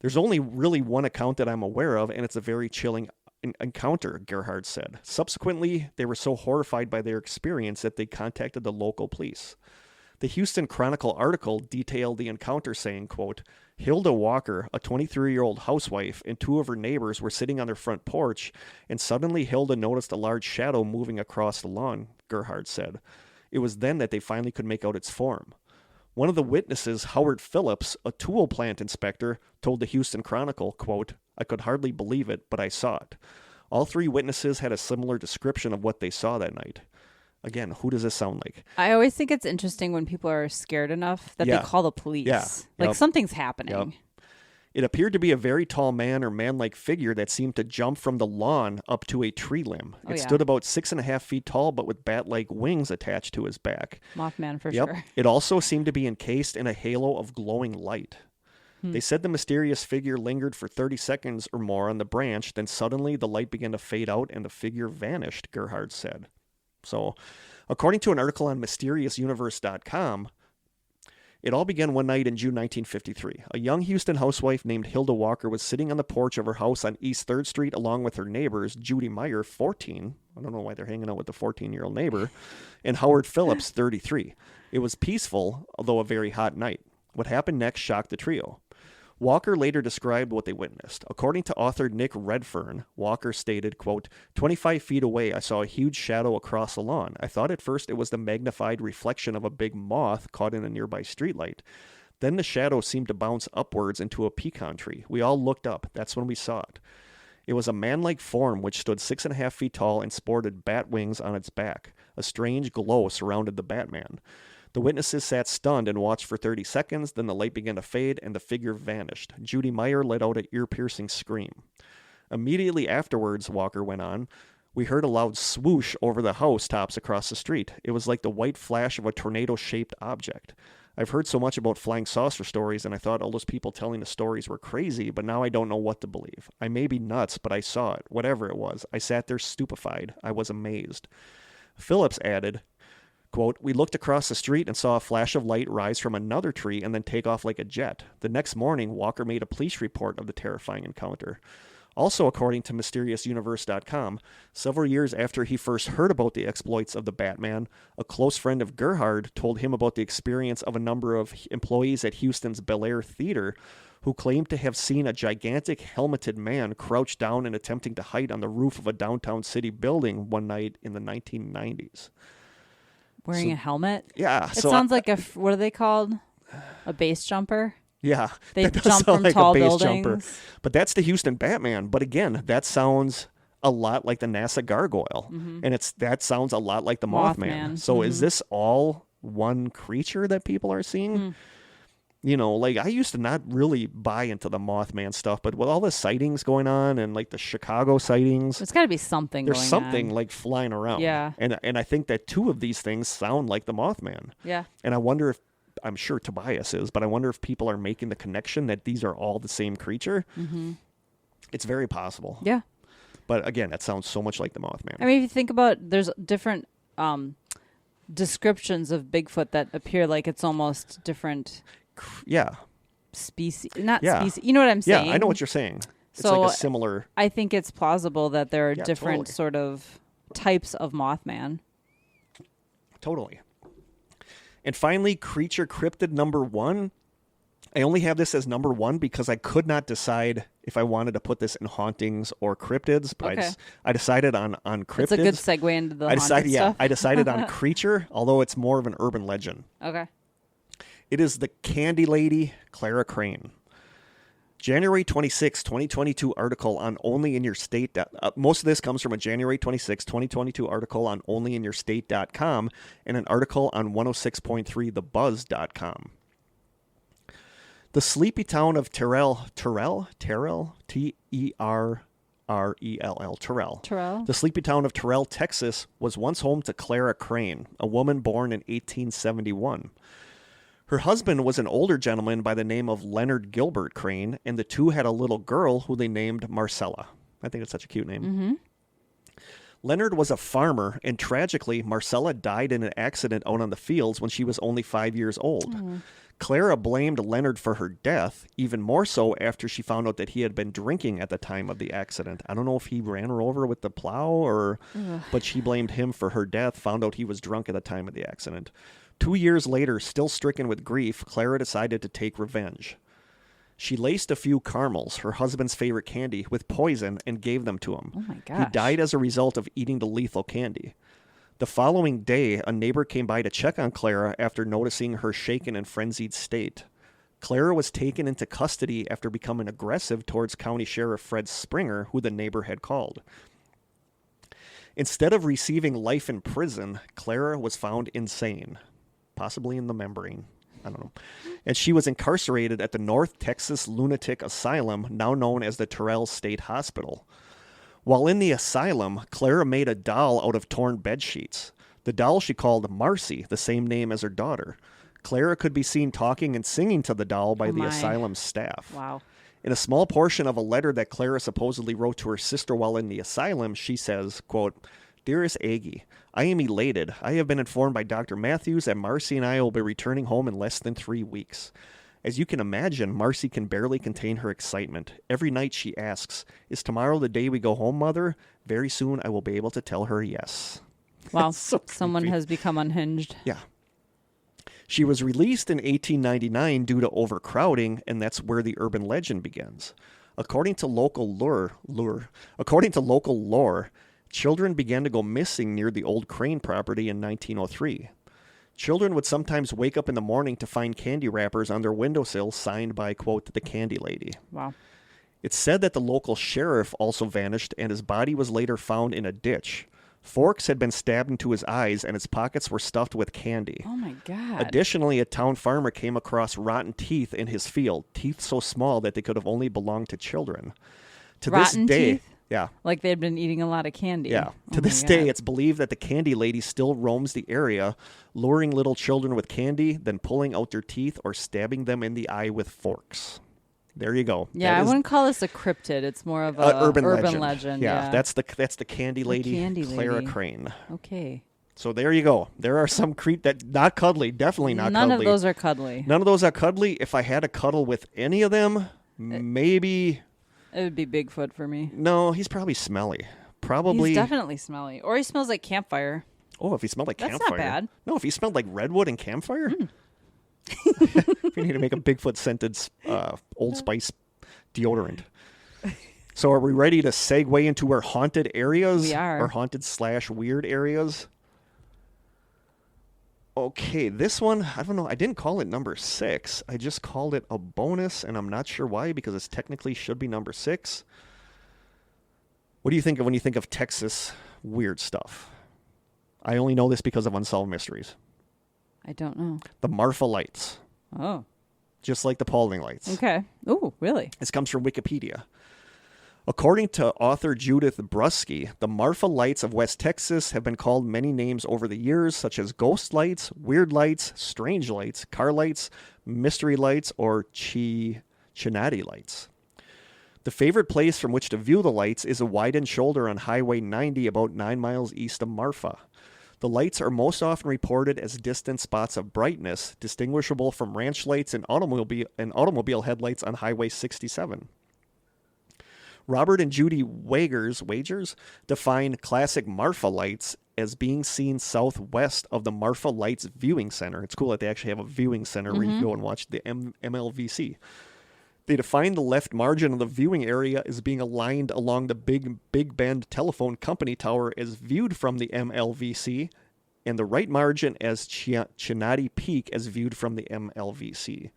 There's only really one account that I'm aware of, and it's a very chilling encounter, Gerhard said. Subsequently, they were so horrified by their experience that they contacted the local police. The Houston Chronicle article detailed the encounter saying, quote, Hilda Walker, a 23-year-old housewife, and 2 of her neighbors were sitting on their front porch, and suddenly Hilda noticed a large shadow moving across the lawn, Gerhard said. It was then that they finally could make out its form. One of the witnesses, Howard Phillips, a tool plant inspector, told the Houston Chronicle, quote, I could hardly believe it, but I saw it. All 3 witnesses had a similar description of what they saw that night. Again, who does this sound like? I always think it's interesting when people are scared enough that they call the police. Yeah. Like something's happening. Yep. It appeared to be a very tall man or man-like figure that seemed to jump from the lawn up to a tree limb. It stood about 6.5 feet tall, but with bat-like wings attached to his back. Mothman for sure. It also seemed to be encased in a halo of glowing light. They said the mysterious figure lingered for 30 seconds or more on the branch, then suddenly the light began to fade out and the figure vanished, Gerhard said. So, according to an article on MysteriousUniverse.com, it all began one night in June 1953. A young Houston housewife named Hilda Walker was sitting on the porch of her house on East 3rd Street along with her neighbors, Judy Meyer, 14. I don't know why they're hanging out with the 14-year-old neighbor, and Howard Phillips, 33. It was peaceful, although a very hot night. What happened next shocked the trio. Walker later described what they witnessed. According to author Nick Redfern, Walker stated, quote, 25 feet away, I saw a huge shadow across the lawn. I thought at first it was the magnified reflection of a big moth caught in a nearby streetlight. Then the shadow seemed to bounce upwards into a pecan tree. We all looked up. That's when we saw it. It was a man-like form which stood 6.5 feet tall and sported bat wings on its back. A strange glow surrounded the Batman. The witnesses sat stunned and watched for 30 seconds, then the light began to fade and the figure vanished. Judy Meyer let out an ear-piercing scream. Immediately afterwards, Walker went on, we heard a loud swoosh over the housetops across the street. It was like the white flash of a tornado-shaped object. I've heard so much about flying saucer stories, and I thought all those people telling the stories were crazy, but now I don't know what to believe. I may be nuts, but I saw it, whatever it was. I sat there stupefied. I was amazed. Phillips added, quote, we looked across the street and saw a flash of light rise from another tree and then take off like a jet. The next morning, Walker made a police report of the terrifying encounter. Also, according to MysteriousUniverse.com, several years after he first heard about the exploits of the Batman, a close friend of Gerhard told him about the experience of a number of employees at Houston's Bel Air Theater who claimed to have seen a gigantic helmeted man crouch down and attempting to hide on the roof of a downtown city building one night in the 1990s. Wearing a helmet? Yeah. It sounds like what are they called? A base jumper. Yeah. They that does jump sound from like tall a base buildings. jumper. But that's the Houston Batman. But again, that sounds a lot like the NASA Gargoyle. And that sounds a lot like the Mothman. So is this all one creature that people are seeing? You know, like I used to not really buy into the Mothman stuff, but with all the sightings going on and like the Chicago sightings, There's got to be something there's going something on. like flying around. Yeah. And I think that two of these things sound like the Mothman. Yeah. And I wonder if, I'm sure Tobias is, but I wonder if people are making the connection that these are all the same creature. It's very possible. Yeah. But again, that sounds so much like the Mothman. I mean, if you think about, there's different descriptions of Bigfoot that appear like it's almost different Yeah. species. Not Yeah. species. You know what I'm saying? Yeah, I know what you're saying. It's So like a similar... I think it's plausible that there are Yeah, different totally. sort of types of Mothman. Totally. And finally, creature cryptid number 1. I only have this as number 1 because I could not decide if I wanted to put this in hauntings or cryptids, but Okay. I decided on cryptids. It's a good segue into the haunted stuff. I decided on creature, although it's more of an urban legend. Okay. It is the Candy Lady, Clara Crane. January 26, 2022 article on Only in Your State. Most of this comes from a January 26, 2022 article on onlyinyourstate.com and an article on 106.3thebuzz.com. The sleepy town of Terrell, T-E-R-R-E-L-L, Terrell. Terrell? The sleepy town of Terrell, Texas, was once home to Clara Crane, a woman born in 1871. Her husband was an older gentleman by the name of Leonard Gilbert Crane, and the two had a little girl who they named Marcella. I think it's such a cute name. Leonard was a farmer, and tragically, Marcella died in an accident out on the fields when she was only 5 years old. Clara blamed Leonard for her death, even more so after she found out that he had been drinking at the time of the accident. I don't know if he ran her over with the plow but she blamed him for her death, found out he was drunk at the time of the accident. 2 years later, still stricken with grief, Clara decided to take revenge. She laced a few caramels, her husband's favorite candy, with poison and gave them to him. Oh my He gosh. died as a result of eating the lethal candy. The following day, a neighbor came by to check on Clara after noticing her shaken and frenzied state. Clara was taken into custody after becoming aggressive towards County Sheriff Fred Springer, who the neighbor had called. Instead of receiving life in prison, Clara was found insane, possibly in the membrane. I don't know. And she was incarcerated at the North Texas Lunatic Asylum, now known as the Terrell State Hospital. While in the asylum, Clara made a doll out of torn bedsheets. The doll she called Marcy, the same name as her daughter. Clara could be seen talking and singing to the doll by the my. asylum staff. Wow. In a small portion of a letter that Clara supposedly wrote to her sister while in the asylum, she says, quote, "Dearest Aggie, I am elated. I have been informed by Dr. Matthews that Marcy and I will be returning home in less than 3 weeks. As you can imagine, Marcy can barely contain her excitement. Every night she asks, 'Is tomorrow the day we go home, Mother?' Very soon I will be able to tell her yes." Wow. That's so Someone creepy. has become unhinged. Yeah. She was released in 1899 due to overcrowding, and that's where the urban legend begins. According to local lore, children began to go missing near the old Crane property in 1903. Children would sometimes wake up in the morning to find candy wrappers on their windowsill signed by, quote, "the Candy Lady." Wow. It's said that the local sheriff also vanished and his body was later found in a ditch. Forks had been stabbed into his eyes and his pockets were stuffed with candy. Oh my God. Additionally, a town farmer came across rotten teeth in his field, teeth so small that they could have only belonged to children. To Rotten this day, teeth? yeah. Like they'd been eating a lot of candy. Yeah. Oh To my this day, God. it's believed that the Candy Lady still roams the area, luring little children with candy, then pulling out their teeth or stabbing them in the eye with forks. There you go. Yeah, That I is wouldn't call this a cryptid. It's more of a urban legend. Yeah, Yeah. that's the Candy Lady, Candy Clara Lady. Crane. Okay. So there you go. There are some that not cuddly, definitely not None cuddly. of those are cuddly. None of those are cuddly. If I had a cuddle with any of them, maybe It would be Bigfoot for me. no. He's probably smelly. Probably. He's definitely smelly. Or he smells like campfire. Oh, if he smelled like That's not campfire. bad. No, if he smelled like redwood and campfire. We need to make a Bigfoot scented Old Spice deodorant. So are we ready to segue into our haunted areas? We are. Our haunted / weird areas. Okay, this one, I don't know. I didn't call it number 6. I just called it a bonus, and I'm not sure why, because it technically should be number 6. What do you think of when you think of Texas weird stuff? I only know this because of Unsolved Mysteries. I don't know. The Marfa lights. Oh. Just like the Paulding lights. Okay. Oh, really? This comes from Wikipedia. According to author Judith Brusky, the Marfa lights of West Texas have been called many names over the years, such as ghost lights, weird lights, strange lights, car lights, mystery lights, or Chinati lights. The favorite place from which to view the lights is a widened shoulder on Highway 90 about 9 miles east of Marfa. The lights are most often reported as distant spots of brightness, distinguishable from ranch lights and automobile headlights on Highway 67. Robert and Judy Wagers define classic Marfa lights as being seen southwest of the Marfa Lights Viewing Center. It's cool that they actually have a viewing center where you go and watch the MLVC. They define the left margin of the viewing area as being aligned along the Big Bend Telephone Company Tower as viewed from the MLVC, and the right margin as Chinati Peak as viewed from the MLVC.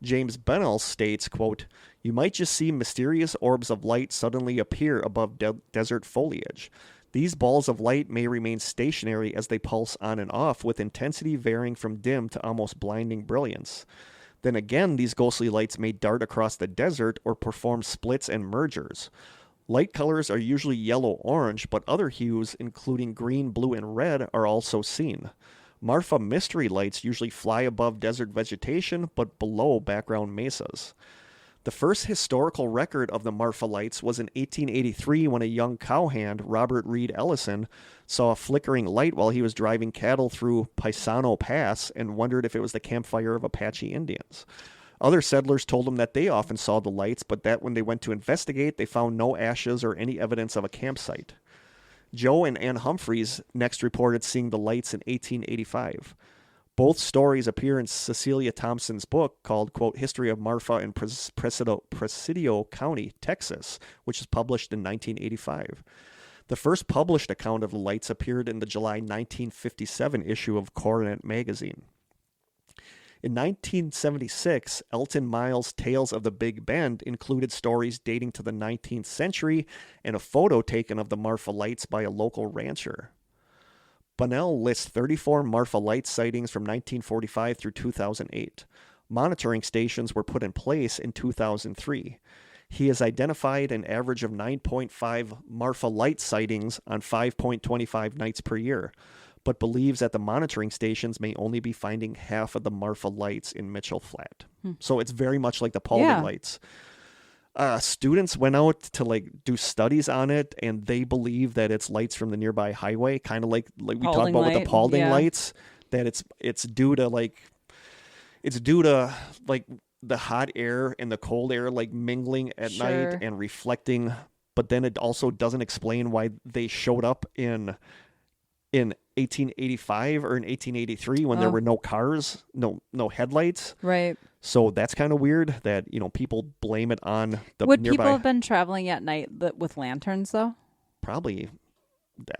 James Bennell states, quote, "You might just see mysterious orbs of light suddenly appear above desert foliage. These balls of light may remain stationary as they pulse on and off, with intensity varying from dim to almost blinding brilliance. Then again, these ghostly lights may dart across the desert or perform splits and mergers. Light colors are usually yellow-orange, but other hues, including green, blue, and red, are also seen. Marfa mystery lights usually fly above desert vegetation, but below background mesas. The first historical record of the Marfa lights was in 1883 when a young cowhand, Robert Reed Ellison, saw a flickering light while he was driving cattle through Paisano Pass and wondered if it was the campfire of Apache Indians. Other settlers told him that they often saw the lights, but that when they went to investigate, they found no ashes or any evidence of a campsite. Joe and Ann Humphreys next reported seeing the lights in 1885. Both stories appear in Cecilia Thompson's book called, quote, History of Marfa in Presidio County, Texas, which was published in 1985. The first published account of the lights appeared in the July 1957 issue of Coronet magazine. In 1976, Elton Miles' Tales of the Big Bend included stories dating to the 19th century and a photo taken of the Marfa lights by a local rancher. Bunnell lists 34 Marfa light sightings from 1945 through 2008. Monitoring stations were put in place in 2003. He has identified an average of 9.5 Marfa light sightings on 5.25 nights per year, but believes that the monitoring stations may only be finding half of the Marfa lights in Mitchell Flat. So it's very much like the Paulding lights. Students went out to do studies on it, and they believe that it's lights from the nearby highway, kind of like we talked about with the Paulding lights. That it's due to the hot air and the cold air mingling at night and reflecting. But then it also doesn't explain why they showed up in 1885 or in 1883 when there were no cars, no headlights. Right. So that's kind of weird that, people blame it on the Would nearby. people have been traveling at night with lanterns though? Probably.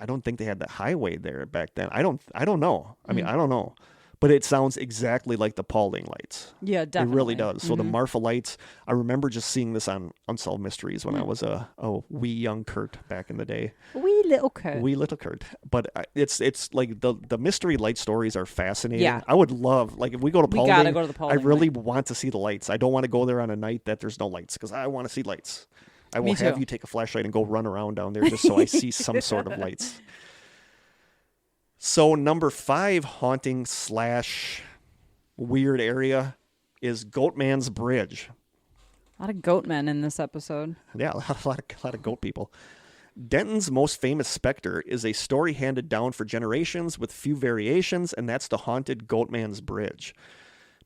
I don't think they had the highway there back then. I don't know. I mean, I don't know. But it sounds exactly like the Paulding lights. Yeah, definitely. It really does. So the Marfa lights, I remember just seeing this on Unsolved Mysteries when I was a wee young Kurt back in the day. Wee little Kurt. Wee little Kurt. But it's like the mystery light stories are fascinating. Yeah. I would love, if we go to Paulding, gotta go to the Paulding I really want to see the lights. I don't want to go there on a night that there's no lights because I want to see lights. I will have you take a flashlight and go run around down there just so I see some sort of lights. So number 5 haunting / weird area is Goatman's Bridge. A lot of Goatmen in this episode. Yeah, a lot of goat people. Denton's most famous specter is a story handed down for generations with few variations, and that's the haunted Goatman's Bridge.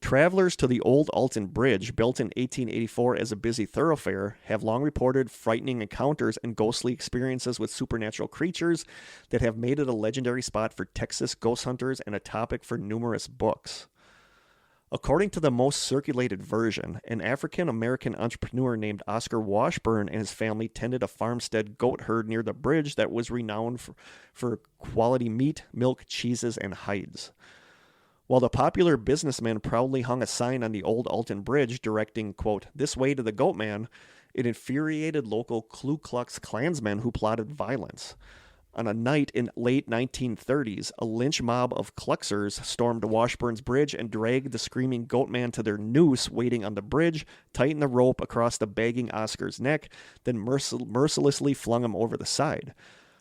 Travelers to the old Alton Bridge, built in 1884 as a busy thoroughfare, have long reported frightening encounters and ghostly experiences with supernatural creatures that have made it a legendary spot for Texas ghost hunters and a topic for numerous books. According to the most circulated version, an African-American entrepreneur named Oscar Washburn and his family tended a farmstead goat herd near the bridge that was renowned for quality meat, milk, cheeses, and hides. While the popular businessman proudly hung a sign on the old Alton Bridge directing, quote, "this way to the Goatman," it infuriated local Ku Klux Klansmen who plotted violence. On a night in late 1930s, a lynch mob of Kluxers stormed Washburn's Bridge and dragged the screaming Goatman to their noose waiting on the bridge, tightened the rope across the begging Oscar's neck, then mercilessly flung him over the side.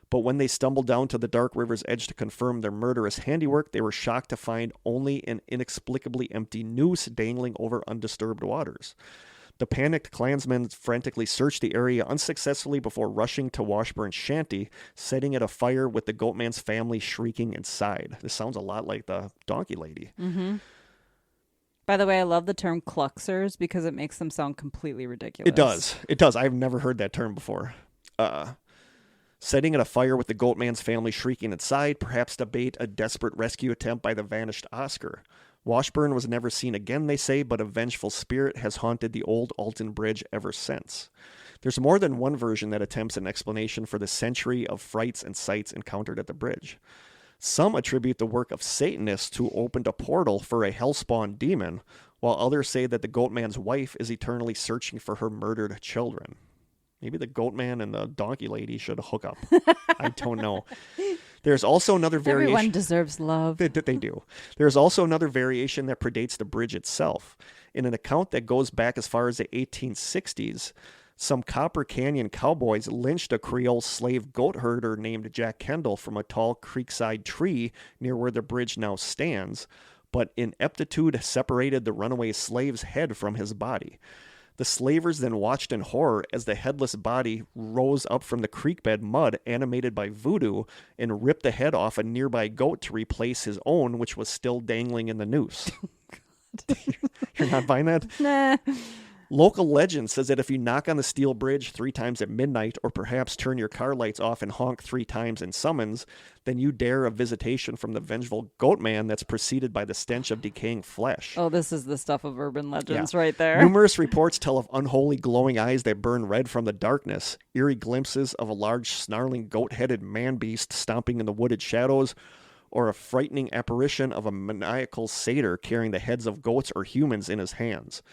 But when they stumbled down to the dark river's edge to confirm their murderous handiwork, they were shocked to find only an inexplicably empty noose dangling over undisturbed waters. The panicked Klansmen frantically searched the area unsuccessfully before rushing to Washburn's shanty, setting it afire with the Goatman's family shrieking inside. This sounds a lot like the donkey lady. Mm-hmm. By the way, I love the term Kluxers because it makes them sound completely ridiculous. It does. It does. I've never heard that term before. Setting it afire with the Goatman's family shrieking inside, perhaps to bait a desperate rescue attempt by the vanished Oscar. Washburn was never seen again, they say, but a vengeful spirit has haunted the old Alton Bridge ever since. There's more than one version that attempts an explanation for the century of frights and sights encountered at the bridge. Some attribute the work of Satanists who opened a portal for a hellspawn demon, while others say that the Goatman's wife is eternally searching for her murdered children. Maybe the Goatman and the donkey lady should hook up. I don't know. There's also another variation. Everyone deserves love. They do. There's also another variation that predates the bridge itself. In an account that goes back as far as the 1860s, some Copper Canyon cowboys lynched a Creole slave goat herder named Jack Kendall from a tall creekside tree near where the bridge now stands, but ineptitude separated the runaway slave's head from his body. The slavers then watched in horror as the headless body rose up from the creekbed mud animated by voodoo and ripped the head off a nearby goat to replace his own, which was still dangling in the noose. You're not buying that? Nah. Local legend says that if you knock on the steel bridge 3 times at midnight, or perhaps turn your car lights off and honk 3 times in summons, then you dare a visitation from the vengeful Goatman that's preceded by the stench of decaying flesh. Oh, this is the stuff of urban legends right there. Numerous reports tell of unholy glowing eyes that burn red from the darkness, eerie glimpses of a large snarling goat-headed man-beast stomping in the wooded shadows, or a frightening apparition of a maniacal satyr carrying the heads of goats or humans in his hands.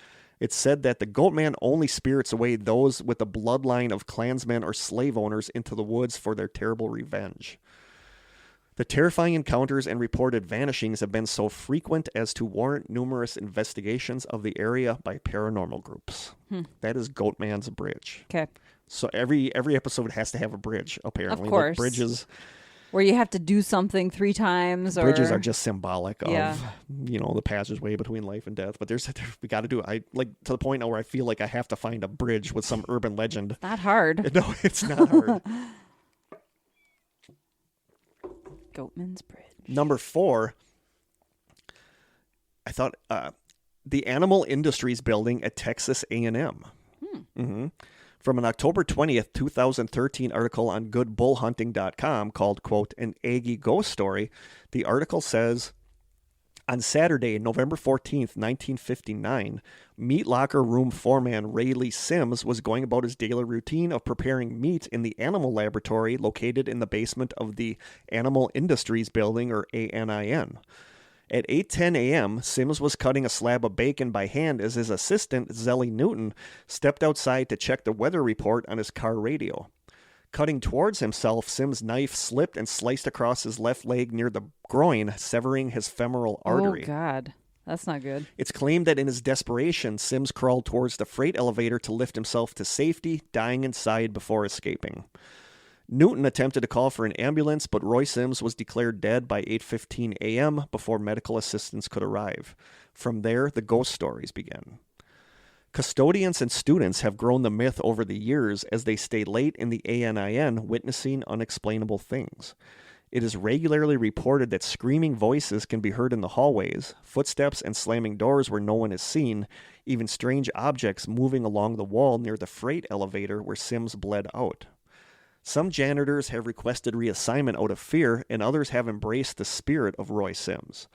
It's said that the Goatman only spirits away those with the bloodline of Klansmen or slave owners into the woods for their terrible revenge. The terrifying encounters and reported vanishings have been so frequent as to warrant numerous investigations of the area by paranormal groups. That is Goatman's Bridge. Okay. So every episode has to have a bridge, apparently. Of course. Like bridges... Where you have to do something 3 times. Bridges are just symbolic of, the passageway between life and death. But we got to do it. To the point now where I feel like I have to find a bridge with some urban legend. Not hard. No, it's not hard. Goatman's Bridge. Number 4, I thought the Animal Industries building at Texas A&M. Mm-hmm. From an October 20th, 2013 article on goodbullhunting.com called, quote, "An Aggie Ghost Story," the article says, on Saturday, November 14th, 1959, meat locker room foreman Ray Lee Sims was going about his daily routine of preparing meat in the animal laboratory located in the basement of the Animal Industries building, or ANIN. At 8:10 a.m., Sims was cutting a slab of bacon by hand as his assistant, Zelly Newton, stepped outside to check the weather report on his car radio. Cutting towards himself, Sims' knife slipped and sliced across his left leg near the groin, severing his femoral artery. Oh, God. That's not good. It's claimed that in his desperation, Sims crawled towards the freight elevator to lift himself to safety, dying inside before escaping. Newton attempted to call for an ambulance, but Roy Sims was declared dead by 8:15 a.m. before medical assistance could arrive. From there, the ghost stories began. Custodians and students have grown the myth over the years as they stay late in the ANIN witnessing unexplainable things. It is regularly reported that screaming voices can be heard in the hallways, footsteps and slamming doors where no one is seen, even strange objects moving along the wall near the freight elevator where Sims bled out. Some janitors have requested reassignment out of fear, and others have embraced the spirit of Roy Sims.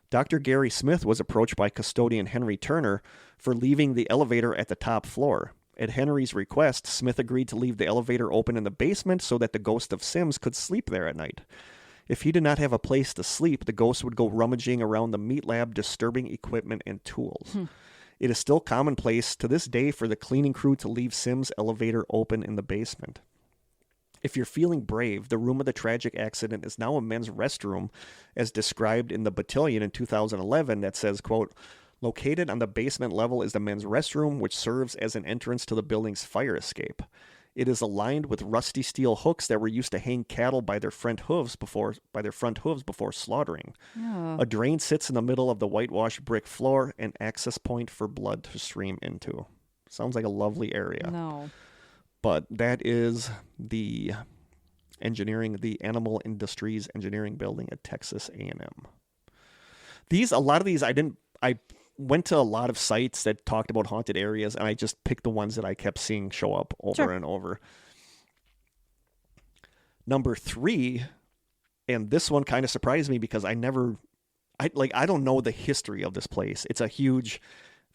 Dr. Gary Smith was approached by custodian Henry Turner for leaving the elevator at the top floor. At Henry's request, Smith agreed to leave the elevator open in the basement so that the ghost of Sims could sleep there at night. If he did not have a place to sleep, the ghost would go rummaging around the meat lab, disturbing equipment and tools. It is still commonplace to this day for the cleaning crew to leave Sim's elevator open in the basement. If you're feeling brave, the room of the tragic accident is now a men's restroom, as described in the Battalion in 2011 that says, quote, located on the basement level is the men's restroom, which serves as an entrance to the building's fire escape. It is aligned with rusty steel hooks that were used to hang cattle by their front hooves before slaughtering. Oh. A drain sits in the middle of the whitewashed brick floor, an access point for blood to stream into. Sounds like a lovely area. No. But that is the Animal Industries Engineering Building at Texas A&M. A lot of these, I went to a lot of sites that talked about haunted areas, and I just picked the ones that I kept seeing show up over and over. Number 3, and this one kind of surprised me because I don't know the history of this place. It's a huge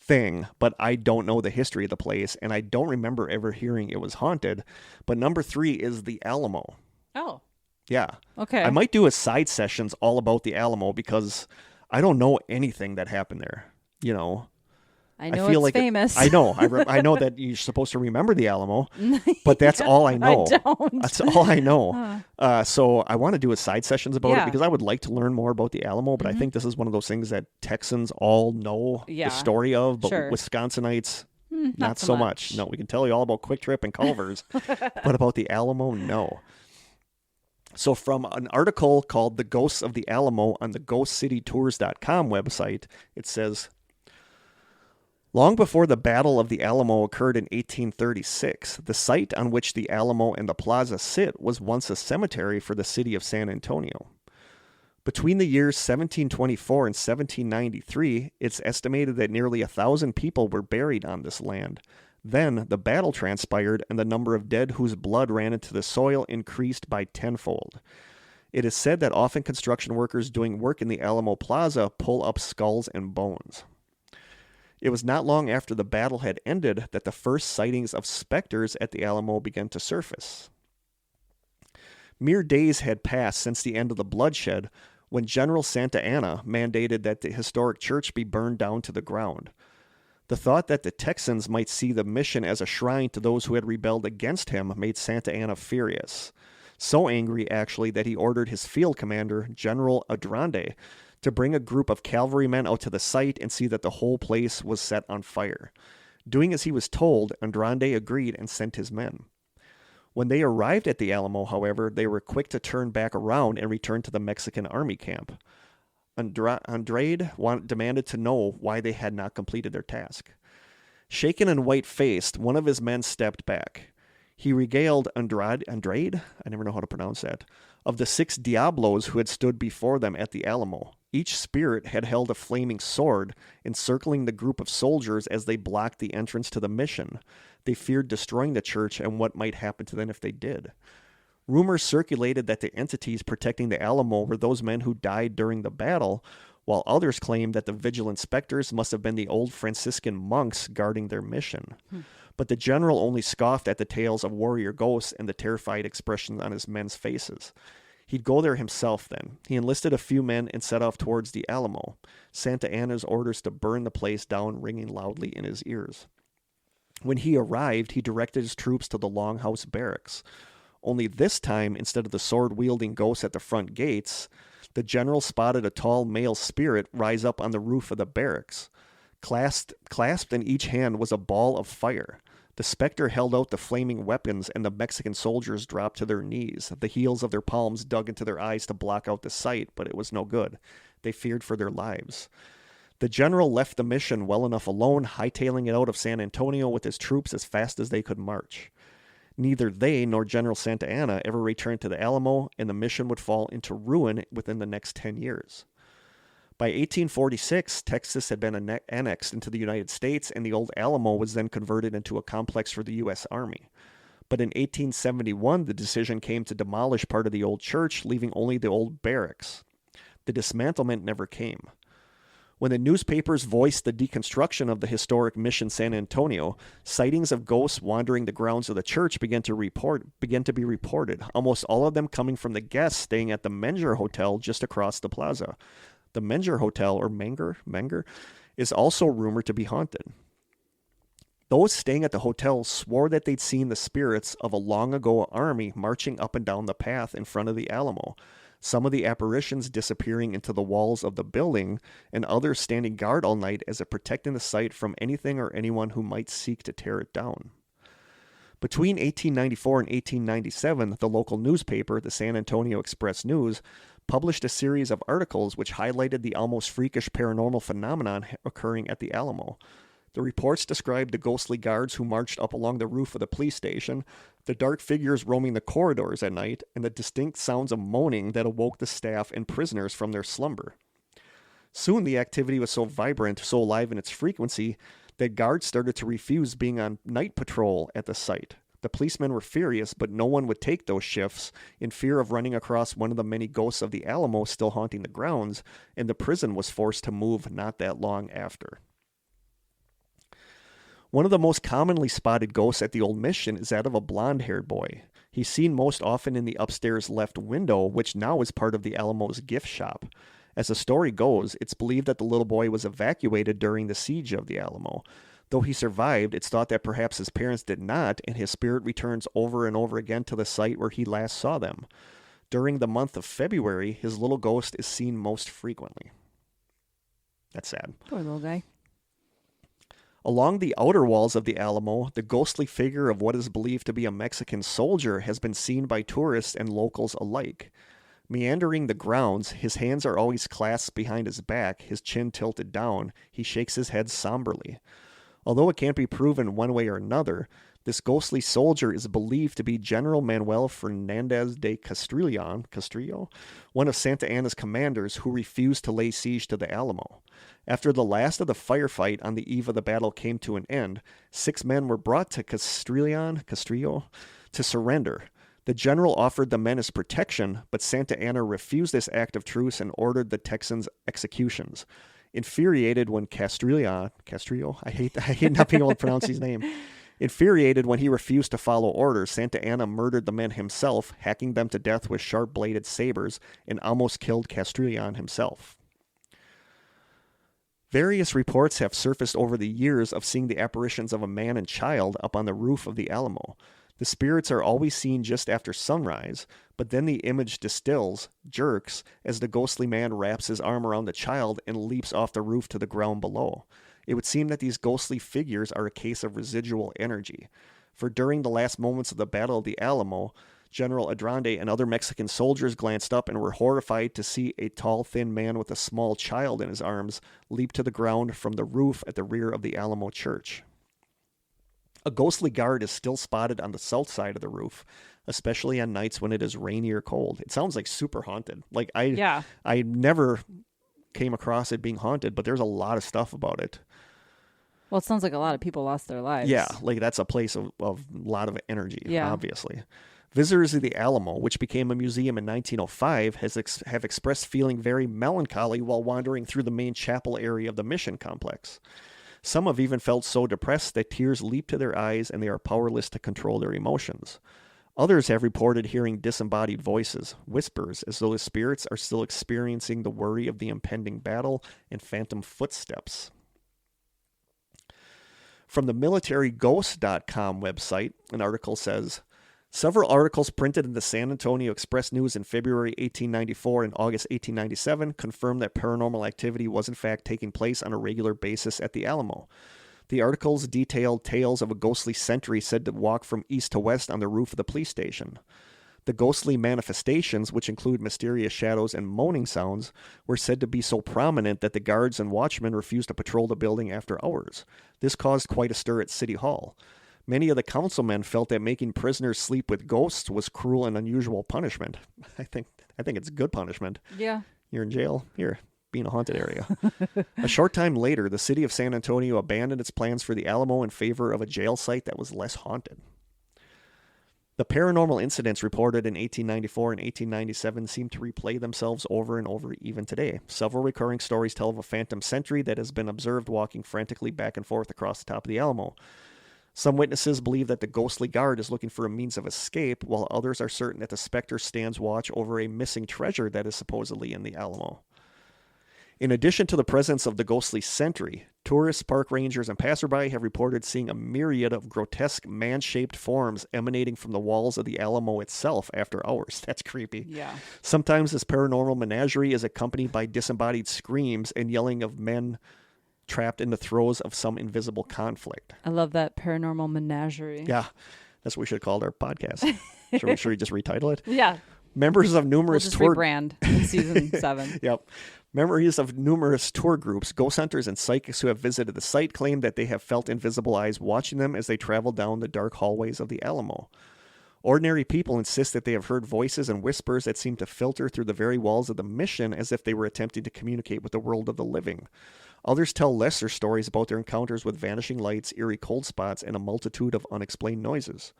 thing, but I don't know the history of the place, and I don't remember ever hearing it was haunted. But number 3 is the Alamo. Oh. Yeah. Okay. I might do a side sessions all about the Alamo because I don't know anything that happened there. You know, I know it's famous. I know. I know that you're supposed to remember the Alamo, but that's all I know. I don't. That's all I know. So I want to do a side sessions about it because I would like to learn more about the Alamo, but I think this is one of those things that Texans all know the story of, but Wisconsinites, not so much. No, we can tell you all about Quick Trip and Culver's, but about the Alamo, no. So from an article called The Ghosts of the Alamo on the GhostCityTours.com website, it says, long before the Battle of the Alamo occurred in 1836, the site on which the Alamo and the plaza sit was once a cemetery for the city of San Antonio. Between the years 1724 and 1793, it's estimated that nearly 1,000 people were buried on this land. Then the battle transpired, and the number of dead whose blood ran into the soil increased by tenfold. It is said that often construction workers doing work in the Alamo Plaza pull up skulls and bones. It was not long after the battle had ended that the first sightings of specters at the Alamo began to surface. Mere days had passed since the end of the bloodshed when General Santa Anna mandated that the historic church be burned down to the ground. The thought that the Texans might see the mission as a shrine to those who had rebelled against him made Santa Anna furious. So angry, actually, that he ordered his field commander, General Adrande, to bring a group of cavalrymen out to the site and see that the whole place was set on fire. Doing as he was told, Adrande agreed and sent his men. When they arrived at the Alamo, however, they were quick to turn back around and return to the Mexican army camp. Andrade demanded to know why they had not completed their task. Shaken and white-faced, one of his men stepped back. He regaled Andrade, I never know how to pronounce that, of the 6 Diablos who had stood before them at the Alamo. Each spirit had held a flaming sword, encircling the group of soldiers as they blocked the entrance to the mission. They feared destroying the church and what might happen to them if they did. Rumors circulated that the entities protecting the Alamo were those men who died during the battle, while others claimed that the vigilant specters must have been the old Franciscan monks guarding their mission. But the general only scoffed at the tales of warrior ghosts and the terrified expressions on his men's faces. He'd go there himself then. He enlisted a few men and set off towards the Alamo, Santa Anna's orders to burn the place down ringing loudly in his ears. When he arrived, he directed his troops to the Longhouse Barracks. Only this time, instead of the sword-wielding ghosts at the front gates, the general spotted a tall male spirit rise up on the roof of the barracks. Clasped in each hand was a ball of fire. The specter held out the flaming weapons, and the Mexican soldiers dropped to their knees. The heels of their palms dug into their eyes to block out the sight, but it was no good. They feared for their lives. The general left the mission well enough alone, hightailing it out of San Antonio with his troops as fast as they could march. Neither they nor General Santa Anna ever returned to the Alamo, and the mission would fall into ruin within the next 10 years. By 1846, Texas had been annexed into the United States, and the old Alamo was then converted into a complex for the U.S. Army. But in 1871, the decision came to demolish part of the old church, leaving only the old barracks. The dismantlement never came. When the newspapers voiced the deconstruction of the historic Mission San Antonio, sightings of ghosts wandering the grounds of the church began to be reported, almost all of them coming from the guests staying at the Menger Hotel just across the plaza. The Menger Hotel, or Menger, is also rumored to be haunted. Those staying at the hotel swore that they'd seen the spirits of a long-ago army marching up and down the path in front of the Alamo, some of the apparitions disappearing into the walls of the building, and others standing guard all night as if protecting the site from anything or anyone who might seek to tear it down. Between 1894 and 1897, the local newspaper, the San Antonio Express-News, published a series of articles which highlighted the almost freakish paranormal phenomenon occurring at the Alamo. The reports described the ghostly guards who marched up along the roof of the police station, the dark figures roaming the corridors at night, and the distinct sounds of moaning that awoke the staff and prisoners from their slumber. Soon the activity was so vibrant, so alive in its frequency, that guards started to refuse being on night patrol at the site. The policemen were furious, but no one would take those shifts in fear of running across one of the many ghosts of the Alamo still haunting the grounds, and the prison was forced to move not that long after. One of the most commonly spotted ghosts at the old mission is that of a blonde-haired boy. He's seen most often in the upstairs left window, which now is part of the Alamo's gift shop. As the story goes, it's believed that the little boy was evacuated during the siege of the Alamo. Though he survived, it's thought that perhaps his parents did not, and his spirit returns over and over again to the site where he last saw them. During the month of February, his little ghost is seen most frequently. That's sad. Poor little guy. Along the outer walls of the Alamo, the ghostly figure of what is believed to be a Mexican soldier has been seen by tourists and locals alike. Meandering the grounds, his hands are always clasped behind his back, his chin tilted down. He shakes his head somberly. Although it can't be proven one way or another, this ghostly soldier is believed to be General Manuel Fernandez de Castrillo, one of Santa Anna's commanders who refused to lay siege to the Alamo. After the last of the firefight on the eve of the battle came to an end, 6 men were brought to Castrillo to surrender. The general offered the men as protection, but Santa Anna refused this act of truce and ordered the Texans' executions. Infuriated when Castrillo, I hate not being able to pronounce his name. Infuriated when he refused to follow orders, Santa Anna murdered the men himself, hacking them to death with sharp-bladed sabers, and almost killed Castrillo himself. Various reports have surfaced over the years of seeing the apparitions of a man and child up on the roof of the Alamo. The spirits are always seen just after sunrise, but then the image distills, jerks, as the ghostly man wraps his arm around the child and leaps off the roof to the ground below. It would seem that these ghostly figures are a case of residual energy. For during the last moments of the Battle of the Alamo, General Adrande and other Mexican soldiers glanced up and were horrified to see a tall, thin man with a small child in his arms leap to the ground from the roof at the rear of the Alamo Church. A ghostly guard is still spotted on the south side of the roof, especially on nights when it is rainy or cold. It sounds like super haunted. I never came across it being haunted, but there's a lot of stuff about it. Well, it sounds like a lot of people lost their lives. Yeah, like that's a place of a lot of energy, obviously. Visitors of the Alamo, which became a museum in 1905, have expressed feeling very melancholy while wandering through the main chapel area of the mission complex. Some have even felt so depressed that tears leap to their eyes and they are powerless to control their emotions. Others have reported hearing disembodied voices, whispers, as though the spirits are still experiencing the worry of the impending battle and phantom footsteps. From the militaryghost.com website, an article says, several articles printed in the San Antonio Express-News in February 1894 and August 1897 confirm that paranormal activity was in fact taking place on a regular basis at the Alamo. The articles detailed tales of a ghostly sentry said to walk from east to west on the roof of the police station. The ghostly manifestations, which include mysterious shadows and moaning sounds, were said to be so prominent that the guards and watchmen refused to patrol the building after hours. This caused quite a stir at City Hall. Many of the councilmen felt that making prisoners sleep with ghosts was cruel and unusual punishment. I think it's good punishment. Yeah. You're in jail. Here, be in a haunted area. A short time later, the city of San Antonio abandoned its plans for the Alamo in favor of a jail site that was less haunted. The paranormal incidents reported in 1894 and 1897 seem to replay themselves over and over even today. Several recurring stories tell of a phantom sentry that has been observed walking frantically back and forth across the top of the Alamo. Some witnesses believe that the ghostly guard is looking for a means of escape, while others are certain that the specter stands watch over a missing treasure that is supposedly in the Alamo. In addition to the presence of the ghostly sentry, tourists, park rangers, and passerby have reported seeing a myriad of grotesque man-shaped forms emanating from the walls of the Alamo itself after hours. That's creepy. Yeah. Sometimes this paranormal menagerie is accompanied by disembodied screams and yelling of men trapped in the throes of some invisible conflict. I love that, paranormal menagerie. Yeah, that's what we should have called our podcast. Should we just retitle it? Yeah. Members of numerous We'll just tour... rebrand in season 7. Yep. Memories of numerous tour groups, ghost hunters, and psychics who have visited the site claim that they have felt invisible eyes watching them as they travel down the dark hallways of the Alamo. Ordinary people insist that they have heard voices and whispers that seem to filter through the very walls of the mission as if they were attempting to communicate with the world of the living. Others tell lesser stories about their encounters with vanishing lights, eerie cold spots, and a multitude of unexplained noises.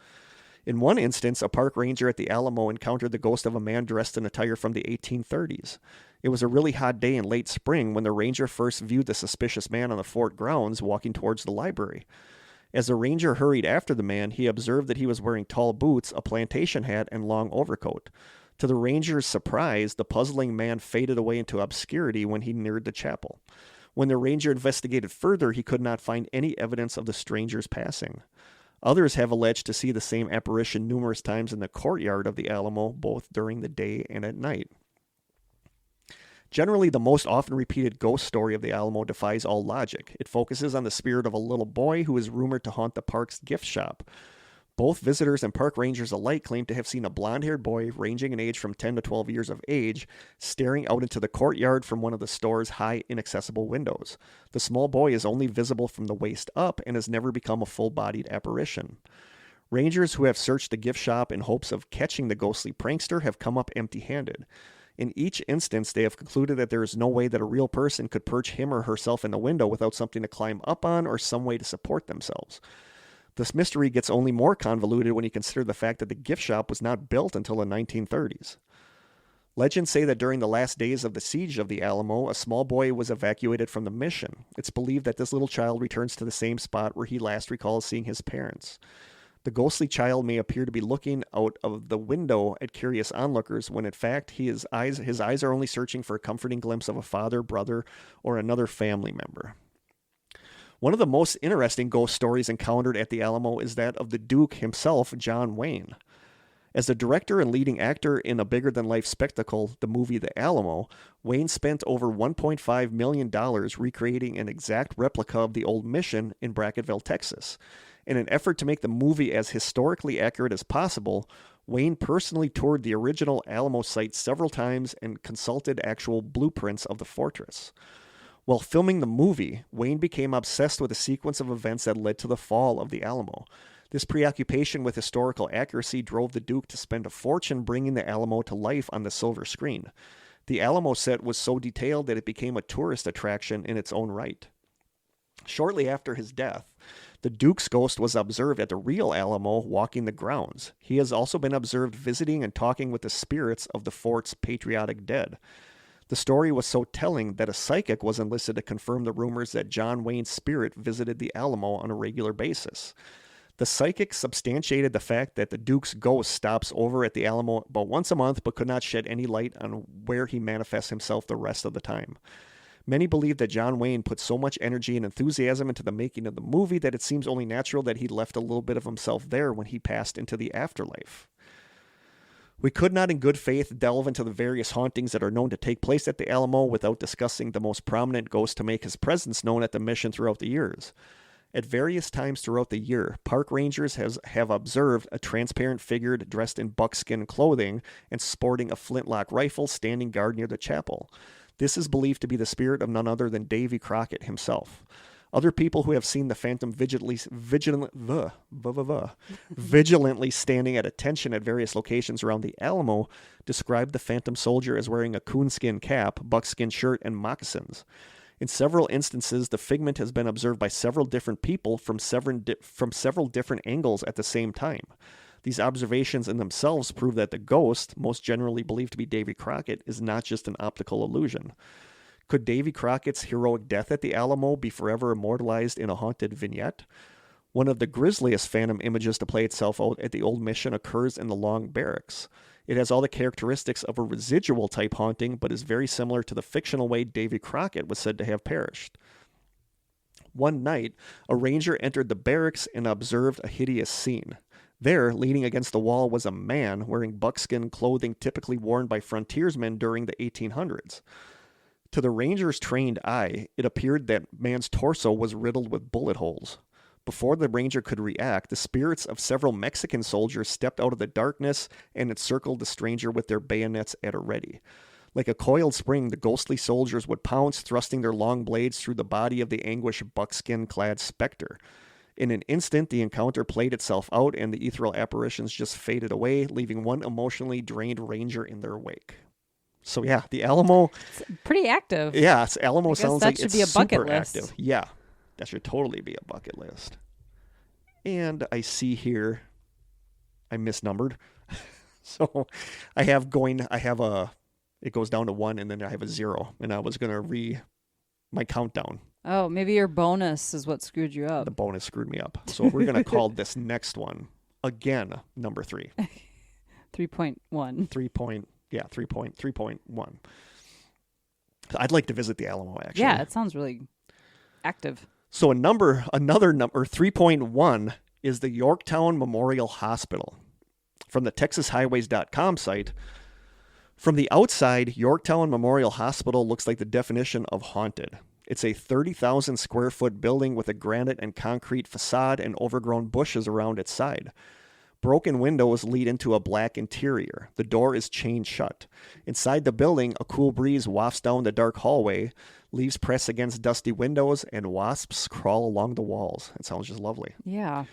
In one instance, a park ranger at the Alamo encountered the ghost of a man dressed in attire from the 1830s. It was a really hot day in late spring when the ranger first viewed the suspicious man on the fort grounds walking towards the library. As the ranger hurried after the man, he observed that he was wearing tall boots, a plantation hat, and long overcoat. To the ranger's surprise, the puzzling man faded away into obscurity when he neared the chapel. When the ranger investigated further, he could not find any evidence of the stranger's passing. Others have alleged to see the same apparition numerous times in the courtyard of the Alamo, both during the day and at night. Generally, the most often repeated ghost story of the Alamo defies all logic. It focuses on the spirit of a little boy who is rumored to haunt the park's gift shop. Both visitors and park rangers alike claim to have seen a blonde-haired boy ranging in age from 10 to 12 years of age, staring out into the courtyard from one of the store's high, inaccessible windows. The small boy is only visible from the waist up and has never become a full-bodied apparition. Rangers who have searched the gift shop in hopes of catching the ghostly prankster have come up empty-handed. In each instance, they have concluded that there is no way that a real person could perch him or herself in the window without something to climb up on or some way to support themselves. This mystery gets only more convoluted when you consider the fact that the gift shop was not built until the 1930s. Legends say that during the last days of the siege of the Alamo, a small boy was evacuated from the mission. It's believed that this little child returns to the same spot where he last recalls seeing his parents. The ghostly child may appear to be looking out of the window at curious onlookers when in fact his eyes are only searching for a comforting glimpse of a father, brother, or another family member. One of the most interesting ghost stories encountered at the Alamo is that of the Duke himself, John Wayne. As the director and leading actor in a bigger-than-life spectacle, the movie The Alamo, Wayne spent over $1.5 million recreating an exact replica of the old mission in Brackettville, Texas. In an effort to make the movie as historically accurate as possible, Wayne personally toured the original Alamo site several times and consulted actual blueprints of the fortress. While filming the movie, Wayne became obsessed with a sequence of events that led to the fall of the Alamo. This preoccupation with historical accuracy drove the Duke to spend a fortune bringing the Alamo to life on the silver screen. The Alamo set was so detailed that it became a tourist attraction in its own right. Shortly after his death, the Duke's ghost was observed at the real Alamo walking the grounds. He has also been observed visiting and talking with the spirits of the fort's patriotic dead. The story was so telling that a psychic was enlisted to confirm the rumors that John Wayne's spirit visited the Alamo on a regular basis. The psychic substantiated the fact that the Duke's ghost stops over at the Alamo about once a month but could not shed any light on where he manifests himself the rest of the time. Many believe that John Wayne put so much energy and enthusiasm into the making of the movie that it seems only natural that he left a little bit of himself there when he passed into the afterlife. We could not in good faith delve into the various hauntings that are known to take place at the Alamo without discussing the most prominent ghost to make his presence known at the mission throughout the years. At various times throughout the year, park rangers have observed a transparent figure dressed in buckskin clothing and sporting a flintlock rifle standing guard near the chapel. This is believed to be the spirit of none other than Davy Crockett himself. Other people who have seen the phantom vigilantly standing at attention at various locations around the Alamo describe the phantom soldier as wearing a coonskin cap, buckskin shirt, and moccasins. In several instances, the figment has been observed by several different people from several different angles at the same time. These observations in themselves prove that the ghost, most generally believed to be Davy Crockett, is not just an optical illusion. Could Davy Crockett's heroic death at the Alamo be forever immortalized in a haunted vignette? One of the grisliest phantom images to play itself out at the old mission occurs in the Long Barracks. It has all the characteristics of a residual type haunting, but is very similar to the fictional way Davy Crockett was said to have perished. One night, a ranger entered the barracks and observed a hideous scene. There, leaning against the wall, was a man wearing buckskin clothing typically worn by frontiersmen during the 1800s. To the ranger's trained eye, it appeared that man's torso was riddled with bullet holes. Before the ranger could react, the spirits of several Mexican soldiers stepped out of the darkness and encircled the stranger with their bayonets at a ready. Like a coiled spring, the ghostly soldiers would pounce, thrusting their long blades through the body of the anguished buckskin-clad specter. In an instant, the encounter played itself out, and the ethereal apparitions just faded away, leaving one emotionally drained ranger in their wake. So yeah, the Alamo... It's pretty active. Yeah, Alamo sounds like it's be a bucket super list. active. Yeah, that should totally be a bucket list. And I see here, I misnumbered. So it goes down to 1, and then I have a 0. And I was going to my countdown. Oh, maybe your bonus is what screwed you up. The bonus screwed me up. So we're going to call this next one, again, number 3. 3.1. 3.1. I'd like to visit the Alamo, actually. Yeah, it sounds really active. So another number, 3.1, is the Yorktown Memorial Hospital. From the TexasHighways.com site, from the outside, Yorktown Memorial Hospital looks like the definition of haunted. It's a 30,000 square foot building with a granite and concrete facade and overgrown bushes around its side. Broken windows lead into a black interior. The door is chained shut. Inside the building, a cool breeze wafts down the dark hallway. Leaves press against dusty windows, and wasps crawl along the walls. It sounds just lovely. Yeah.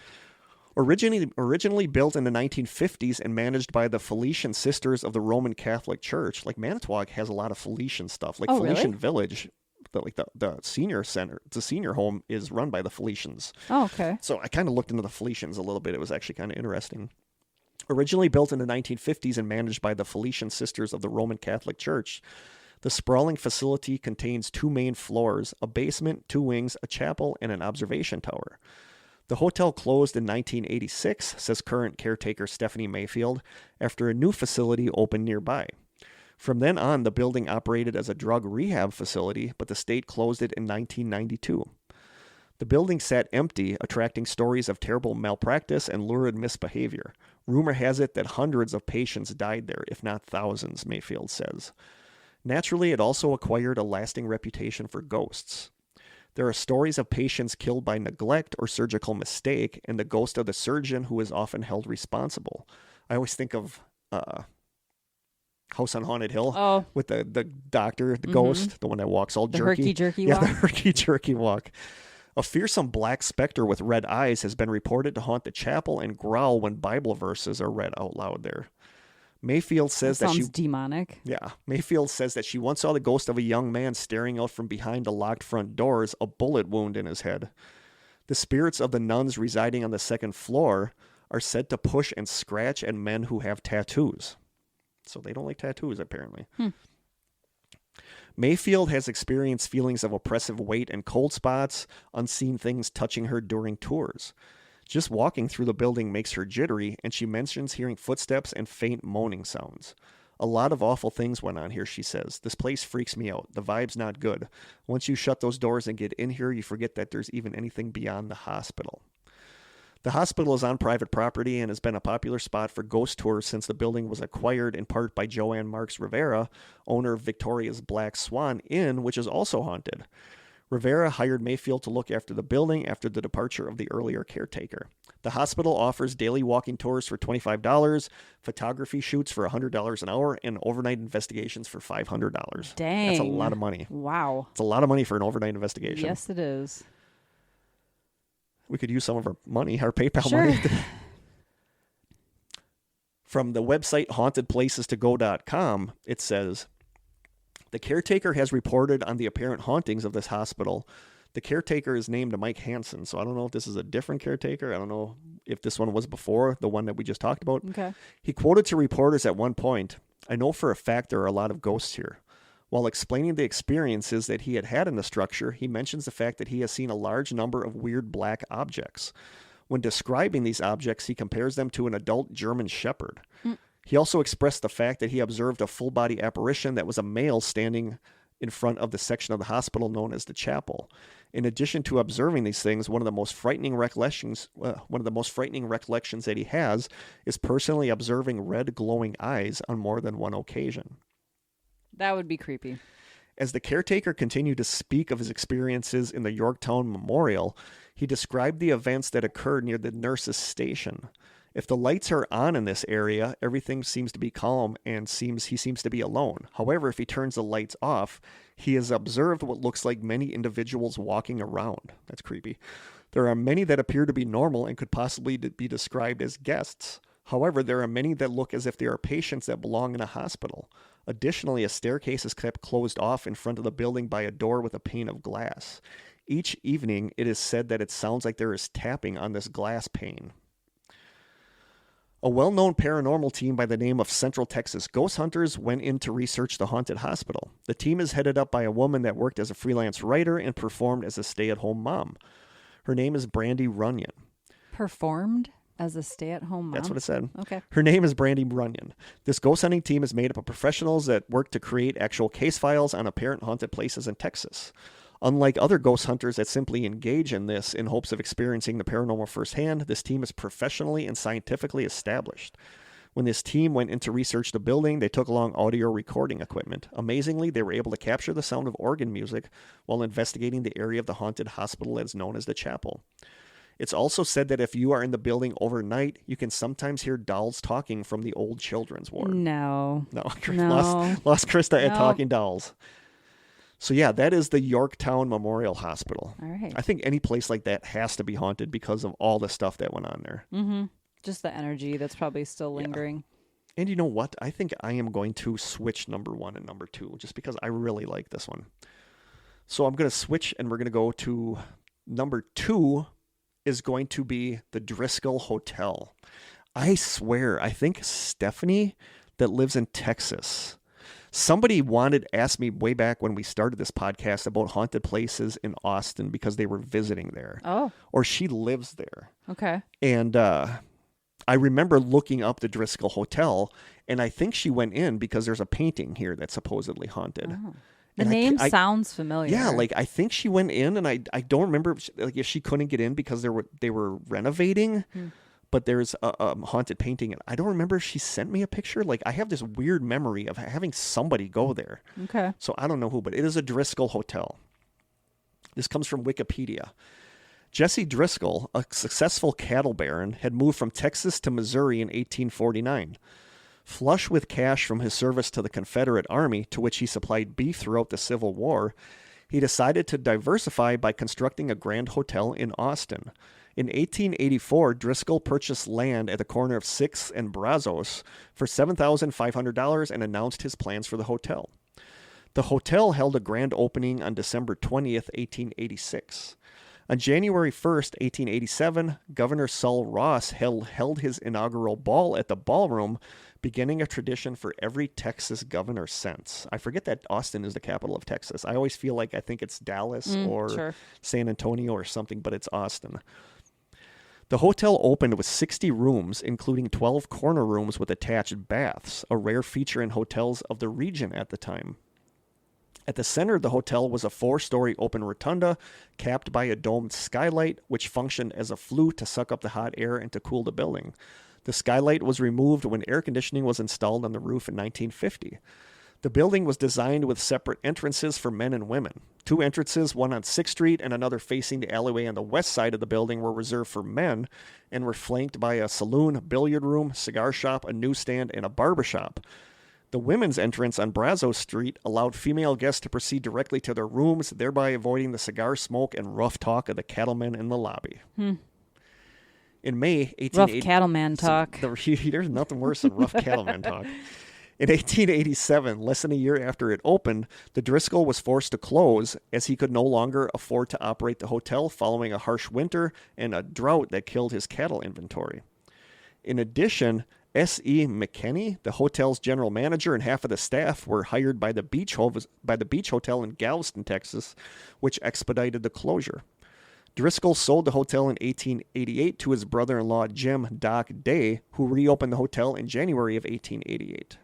Originally built in the 1950s and managed by the Felician Sisters of the Roman Catholic Church. Like Manitowoc has a lot of Felician stuff. Like Felician really? Village, the senior center, the senior home is run by the Felicians. Oh, okay. So I kind of looked into the Felicians a little bit. It was actually kind of interesting. Originally built in the 1950s and managed by the Felician Sisters of the Roman Catholic Church, the sprawling facility contains 2 main floors, a basement, 2 wings, a chapel, and an observation tower. The hotel closed in 1986, says current caretaker Stephanie Mayfield, after a new facility opened nearby. From then on, the building operated as a drug rehab facility, but the state closed it in 1992. The building sat empty, attracting stories of terrible malpractice and lurid misbehavior. Rumor has it that hundreds of patients died there, if not thousands, Mayfield says. Naturally, it also acquired a lasting reputation for ghosts. There are stories of patients killed by neglect or surgical mistake, and the ghost of the surgeon who is often held responsible. I always think of House on Haunted Hill with the doctor, the ghost, the one that walks all jerky. The herky-jerky walk? Yeah, the herky-jerky walk. A fearsome black specter with red eyes has been reported to haunt the chapel and growl when Bible verses are read out loud there. Mayfield says that sounds demonic. Yeah. Mayfield says that she once saw the ghost of a young man staring out from behind the locked front doors, a bullet wound in his head. The spirits of the nuns residing on the second floor are said to push and scratch at men who have tattoos. So they don't like tattoos, apparently. Mayfield has experienced feelings of oppressive weight and cold spots, unseen things touching her during tours. Just walking through the building makes her jittery, and she mentions hearing footsteps and faint moaning sounds. A lot of awful things went on here, she says. This place freaks me out. The vibe's not good. Once you shut those doors and get in here, you forget that there's even anything beyond the hospital. The hospital is on private property and has been a popular spot for ghost tours since the building was acquired in part by Joanne Marks Rivera, owner of Victoria's Black Swan Inn, which is also haunted. Rivera hired Mayfield to look after the building after the departure of the earlier caretaker. The hospital offers daily walking tours for $25, photography shoots for $100 an hour, and overnight investigations for $500. Dang. That's a lot of money. Wow. It's a lot of money for an overnight investigation. Yes, it is. We could use some of our money, our PayPal Sure. money. From the website hauntedplacestogo.com, it says, the caretaker has reported on the apparent hauntings of this hospital. The caretaker is named Mike Hansen, so I don't know if this is a different caretaker. I don't know if this one was before the one that we just talked about. Okay. He quoted to reporters at one point, "I know for a fact there are a lot of ghosts here." While explaining the experiences that he had in the structure, he mentions the fact that he has seen a large number of weird black objects. When describing these objects, he compares them to an adult German shepherd. He also expressed the fact that he observed a full-body apparition that was a male standing in front of the section of the hospital known as the chapel. In addition to observing these things, one of the most frightening recollections that he has is personally observing red glowing eyes on more than one occasion. That would be creepy. As the caretaker continued to speak of his experiences in the Yorktown Memorial, he described the events that occurred near the nurse's station. If the lights are on in this area, everything seems to be calm and he seems to be alone. However, if he turns the lights off, he has observed what looks like many individuals walking around. That's creepy. There are many that appear to be normal and could possibly be described as guests. However, there are many that look as if they are patients that belong in a hospital. Additionally, a staircase is kept closed off in front of the building by a door with a pane of glass. Each evening, it is said that it sounds like there is tapping on this glass pane. A well-known paranormal team by the name of Central Texas Ghost Hunters went in to research the haunted hospital. The team is headed up by a woman that worked as a freelance writer and performed as a stay-at-home mom. Her name is Brandy Runyon. Performed as a stay-at-home mom? That's what it said. Okay. Her name is Brandy Runyon. This ghost hunting team is made up of professionals that work to create actual case files on apparent haunted places in Texas. Unlike other ghost hunters that simply engage in this in hopes of experiencing the paranormal firsthand, this team is professionally and scientifically established. When this team went in to research the building, they took along audio recording equipment. Amazingly, they were able to capture the sound of organ music while investigating the area of the haunted hospital that is known as the chapel. It's also said that if you are in the building overnight, you can sometimes hear dolls talking from the old children's ward. No. Lost Krista at Talking Dolls. So yeah, that is the Yorktown Memorial Hospital. All right. I think any place like that has to be haunted because of all the stuff that went on there. Mm-hmm. Just the energy that's probably still lingering. Yeah. And you know what? I think I am going to switch number 1 and number 2 just because I really like this one. So I'm going to switch and we're going to go to number 2 is going to be the Driscoll Hotel. I swear, I think Stephanie that lives in Texas. Somebody asked me way back when we started this podcast about haunted places in Austin because they were visiting there. Oh. Or she lives there. Okay. And I remember looking up the Driscoll Hotel, and I think she went in because there's a painting here that's supposedly haunted. Oh. The name sounds familiar. Yeah, like I think she went in, and I don't remember if she couldn't get in because they were renovating. But there's a haunted painting, and I don't remember if she sent me a picture. Like, I have this weird memory of having somebody go there. Okay. So I don't know who, but it is a Driscoll Hotel. This comes from Wikipedia. Jesse Driscoll, a successful cattle baron, had moved from Texas to Missouri in 1849. Flush with cash from his service to the Confederate Army, to which he supplied beef throughout the Civil War, he decided to diversify by constructing a grand hotel in Austin. In 1884, Driscoll purchased land at the corner of 6th and Brazos for $7,500 and announced his plans for the hotel. The hotel held a grand opening on December 20th, 1886. On January 1st, 1887, Governor Sul Ross held his inaugural ball at the ballroom, beginning a tradition for every Texas governor since. I forget that Austin is the capital of Texas. I always feel like I think it's Dallas or San Antonio or something, but it's Austin. The hotel opened with 60 rooms, including 12 corner rooms with attached baths, a rare feature in hotels of the region at the time. At the center of the hotel was a 4-story open rotunda capped by a domed skylight, which functioned as a flue to suck up the hot air and to cool the building. The skylight was removed when air conditioning was installed on the roof in 1950. The building was designed with separate entrances for men and women. 2 entrances, one on 6th Street and another facing the alleyway on the west side of the building, were reserved for men and were flanked by a saloon, billiard room, cigar shop, a newsstand, and a barbershop. The women's entrance on Brazos Street allowed female guests to proceed directly to their rooms, thereby avoiding the cigar smoke and rough talk of the cattlemen in the lobby. In May 1880... Rough cattleman talk. There's nothing worse than rough cattleman talk. In 1887, less than a year after it opened, the Driscoll was forced to close as he could no longer afford to operate the hotel following a harsh winter and a drought that killed his cattle inventory. In addition, S.E. McKinney, the hotel's general manager, and half of the staff were hired by the Beach Hotel in Galveston, Texas, which expedited the closure. Driscoll sold the hotel in 1888 to his brother-in-law Jim Doc Day, who reopened the hotel in January of 1888.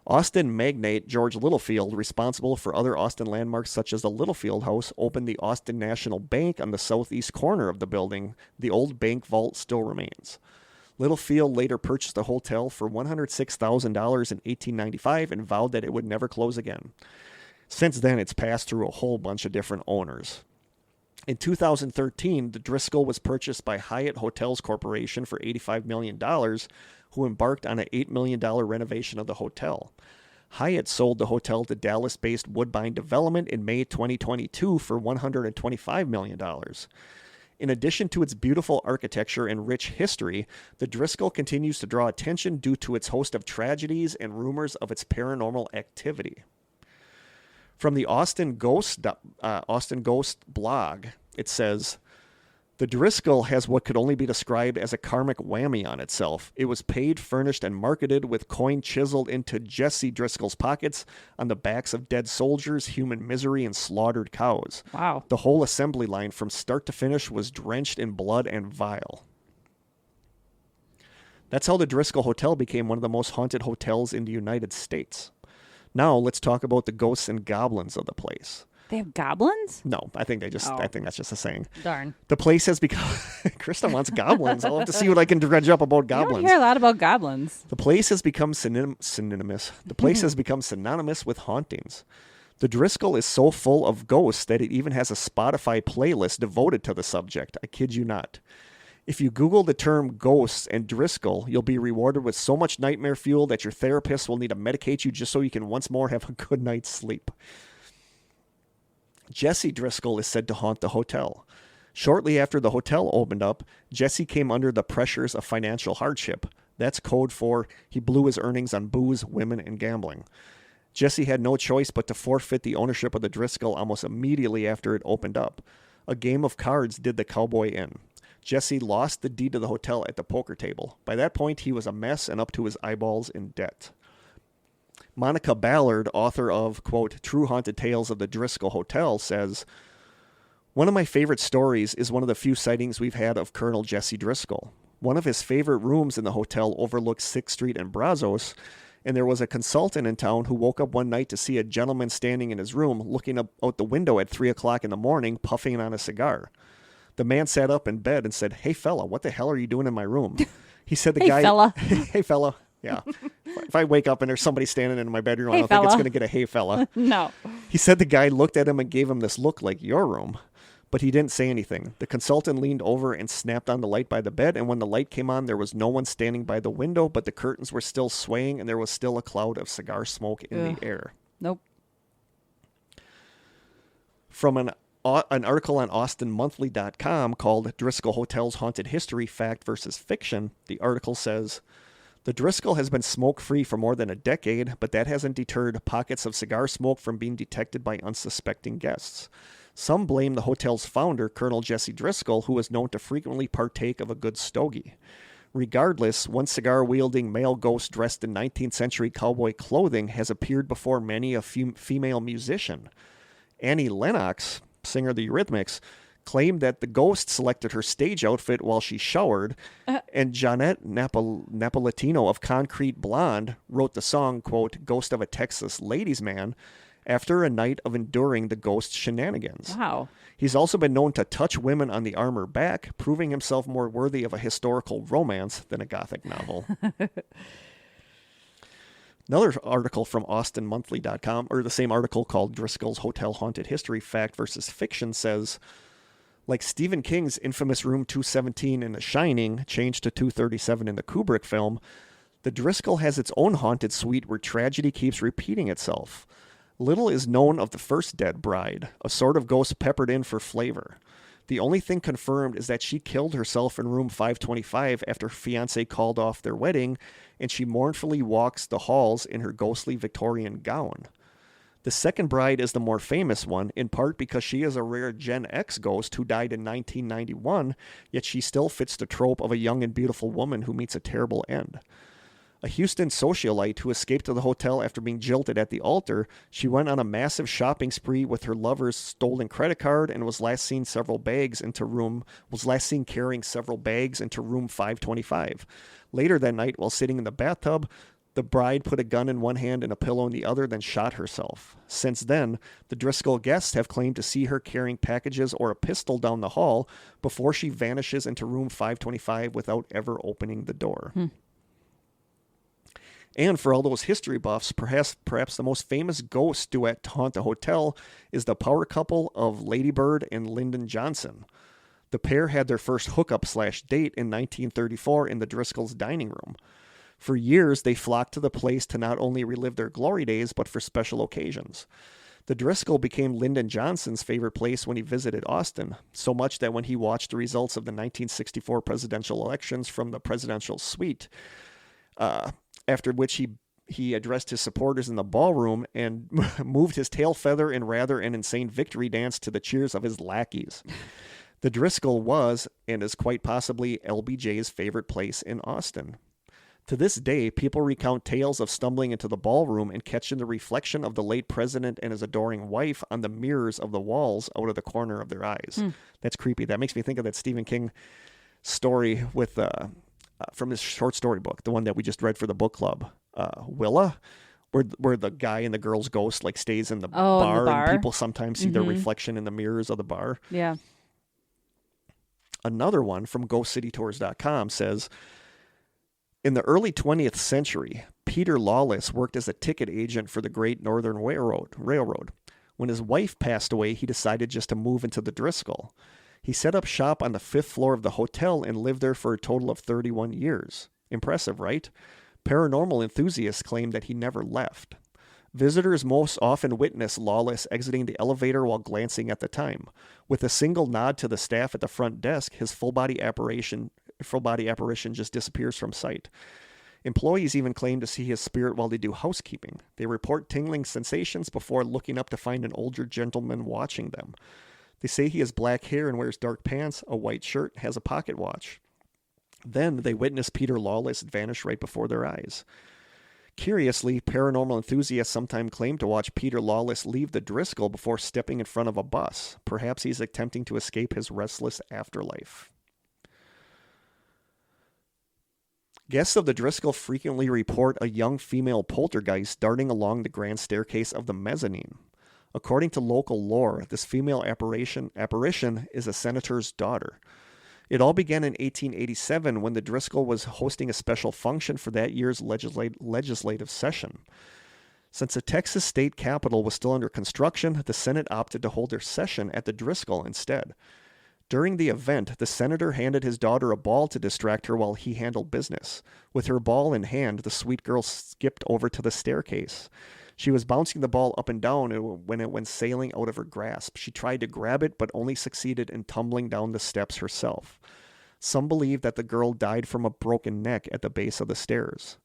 Austin magnate George Littlefield, responsible for other Austin landmarks such as the Littlefield House, opened the Austin National Bank on the southeast corner of the building. The old bank vault still remains. Littlefield later purchased the hotel for $106,000 in 1895 and vowed that it would never close again. Since then, it's passed through a whole bunch of different owners. In 2013, the Driscoll was purchased by Hyatt Hotels Corporation for $85 million, who embarked on an $8 million renovation of the hotel. Hyatt sold the hotel to Dallas-based Woodbine Development in May 2022 for $125 million. In addition to its beautiful architecture and rich history, the Driscoll continues to draw attention due to its host of tragedies and rumors of its paranormal activity. From the Austin Ghost blog, it says, "The Driscoll has what could only be described as a karmic whammy on itself. It was paid, furnished, and marketed with coin chiseled into Jesse Driscoll's pockets on the backs of dead soldiers, human misery, and slaughtered cows. Wow. The whole assembly line from start to finish was drenched in blood and vile." That's how the Driscoll Hotel became one of the most haunted hotels in the United States. Now let's talk about the ghosts and goblins of the place. They have goblins? No, I think I think that's just a saying. Darn. The place has become Krista wants goblins. I'll have to see what I can dredge up about goblins. I don't hear a lot about goblins. The place has become synonymous. The place has become synonymous with hauntings. The Driscoll is so full of ghosts that it even has a Spotify playlist devoted to the subject. I kid you not. If you Google the term ghosts and Driscoll, you'll be rewarded with so much nightmare fuel that your therapist will need to medicate you just so you can once more have a good night's sleep. Jesse Driscoll is said to haunt the hotel. Shortly after the hotel opened up, Jesse came under the pressures of financial hardship. That's code for he blew his earnings on booze, women, and gambling. Jesse had no choice but to forfeit the ownership of the Driscoll almost immediately after it opened up. A game of cards did the cowboy in. Jesse lost the deed to the hotel at the poker table. By that point, he was a mess and up to his eyeballs in debt. Monica Ballard, author of, quote, True Haunted Tales of the Driscoll Hotel, says, "One of my favorite stories is one of the few sightings we've had of Colonel Jesse Driscoll. One of his favorite rooms in the hotel overlooked 6th Street and Brazos, and there was a consultant in town who woke up one night to see a gentleman standing in his room looking out the window at 3 o'clock in the morning, puffing on a cigar. The man sat up in bed and said, 'Hey, fella, what the hell are you doing in my room?' He said the guy... fella. Hey, fella. Yeah. If I wake up and there's somebody standing in my bedroom, Hey, I don't think it's fella. going to get a hey, fella. No. He said the guy looked at him and gave him this look like your room, but he didn't say anything. The consultant leaned over and snapped on the light by the bed, and when the light came on, there was no one standing by the window, but the curtains were still swaying, and there was still a cloud of cigar smoke in the air." Nope. From an article on AustinMonthly.com called Driscoll Hotel's Haunted History, Fact versus Fiction, the article says, "The Driscoll has been smoke-free for more than a decade, but that hasn't deterred pockets of cigar smoke from being detected by unsuspecting guests. Some blame the hotel's founder, Colonel Jesse Driscoll, who was known to frequently partake of a good stogie. Regardless, one cigar-wielding male ghost dressed in 19th century cowboy clothing has appeared before many a female musician. Annie Lennox, singer of the Eurythmics, claimed that the ghost selected her stage outfit while she showered, and Jeanette Napolitano of Concrete Blonde wrote the song, quote, Ghost of a Texas Ladies' Man, after a night of enduring the ghost's shenanigans. Wow. He's also been known to touch women on the arm or back, proving himself more worthy of a historical romance than a gothic novel." Another article from AustinMonthly.com, or the same article called Driscoll's Hotel Haunted History, Fact versus Fiction, says, like Stephen King's infamous Room 217 in The Shining, changed to 237 in the Kubrick film, the Driscoll has its own haunted suite where tragedy keeps repeating itself. Little is known of the first dead bride, a sort of ghost peppered in for flavor. The only thing confirmed is that she killed herself in room 525 after her fiance called off their wedding, and she mournfully walks the halls in her ghostly Victorian gown. The second bride is the more famous one, in part because she is a rare Gen X ghost who died in 1991, yet she still fits the trope of a young and beautiful woman who meets a terrible end. A Houston socialite who escaped to the hotel after being jilted at the altar, she went on a massive shopping spree with her lover's stolen credit card and was last seen carrying several bags into room 525. Later that night, while sitting in the bathtub, the bride put a gun in one hand and a pillow in the other, then shot herself. Since then, the Driscoll guests have claimed to see her carrying packages or a pistol down the hall before she vanishes into room 525 without ever opening the door. And for all those history buffs, perhaps the most famous ghost duet to haunt the hotel is the power couple of Lady Bird and Lyndon Johnson. The pair had their first hookup/date in 1934 in the Driscoll's dining room. For years, they flocked to the place to not only relive their glory days, but for special occasions. The Driscoll became Lyndon Johnson's favorite place when he visited Austin, so much that when he watched the results of the 1964 presidential elections from the presidential suite, after which he addressed his supporters in the ballroom and moved his tail feather in rather an insane victory dance to the cheers of his lackeys. The Driscoll was, and is quite possibly, LBJ's favorite place in Austin. To this day, people recount tales of stumbling into the ballroom and catching the reflection of the late president and his adoring wife on the mirrors of the walls out of the corner of their eyes. That's creepy. That makes me think of that Stephen King story with from his short story book, the one that we just read for the book club, Willa, where the guy and the girl's ghost like stays in the bar, and people sometimes see their reflection in the mirrors of the bar. Yeah. Another one from GhostCityTours.com says, in the early 20th century, Peter Lawless worked as a ticket agent for the Great Northern Railroad. When his wife passed away, he decided just to move into the Driscoll. He set up shop on the 5th floor of the hotel and lived there for a total of 31 years. Impressive, right? Paranormal enthusiasts claim that he never left. Visitors most often witness Lawless exiting the elevator while glancing at the time. With a single nod to the staff at the front desk, his full body apparition just disappears from sight. Employees even claim to see his spirit while they do housekeeping. They report tingling sensations before looking up to find an older gentleman watching them. They say he has black hair and wears dark pants, a white shirt, has a pocket watch. Then they witness Peter Lawless vanish right before their eyes. Curiously, paranormal enthusiasts sometimes claim to watch Peter Lawless leave the Driscoll before stepping in front of a bus. Perhaps he's attempting to escape his restless afterlife. Guests of the Driscoll frequently report a young female poltergeist darting along the grand staircase of the mezzanine. According to local lore, this female apparition is a senator's daughter. It all began in 1887 when the Driscoll was hosting a special function for that year's legislative session. Since the Texas state capitol was still under construction, the Senate opted to hold their session at the Driscoll instead. During the event, the senator handed his daughter a ball to distract her while he handled business. With her ball in hand, the sweet girl skipped over to the staircase. She was bouncing the ball up and down when it went sailing out of her grasp. She tried to grab it, but only succeeded in tumbling down the steps herself. Some believe that the girl died from a broken neck at the base of the stairs.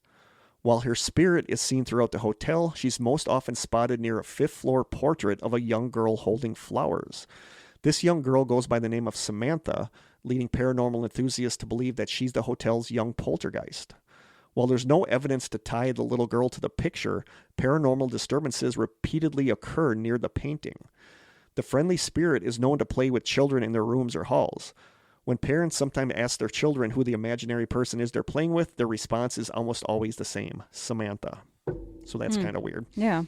While her spirit is seen throughout the hotel, she's most often spotted near a 5th floor portrait of a young girl holding flowers. This young girl goes by the name of Samantha, leading paranormal enthusiasts to believe that she's the hotel's young poltergeist. While there's no evidence to tie the little girl to the picture, paranormal disturbances repeatedly occur near the painting. The friendly spirit is known to play with children in their rooms or halls. When parents sometimes ask their children who the imaginary person is they're playing with, their response is almost always the same, Samantha. So that's kind of weird. Yeah.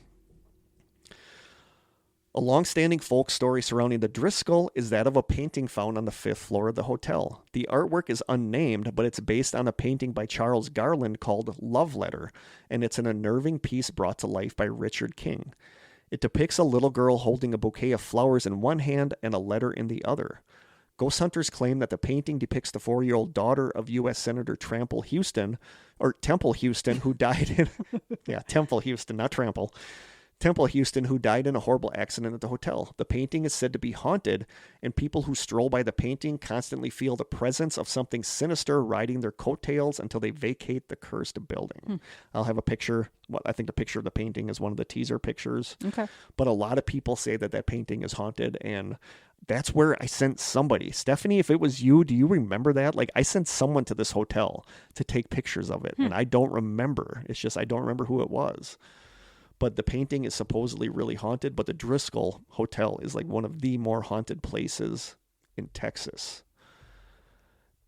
A long-standing folk story surrounding the Driscoll is that of a painting found on the 5th floor of the hotel. The artwork is unnamed, but it's based on a painting by Charles Garland called Love Letter, and it's an unnerving piece brought to life by Richard King. It depicts a little girl holding a bouquet of flowers in one hand and a letter in the other. Ghost hunters claim that the painting depicts the 4-year-old daughter of U.S. Senator Temple Houston, who died in... yeah, Temple Houston, not Trample. Temple Houston, who died in a horrible accident at the hotel. The painting is said to be haunted, and people who stroll by the painting constantly feel the presence of something sinister riding their coattails until they vacate the cursed building. I'll have a picture. I think the picture of the painting is one of the teaser pictures. Okay. But a lot of people say that painting is haunted, and that's where I sent somebody. Stephanie, if it was you, do you remember that? Like, I sent someone to this hotel to take pictures of it, and I don't remember. It's just I don't remember who it was. But the painting is supposedly really haunted, but the Driscoll Hotel is like one of the more haunted places in Texas.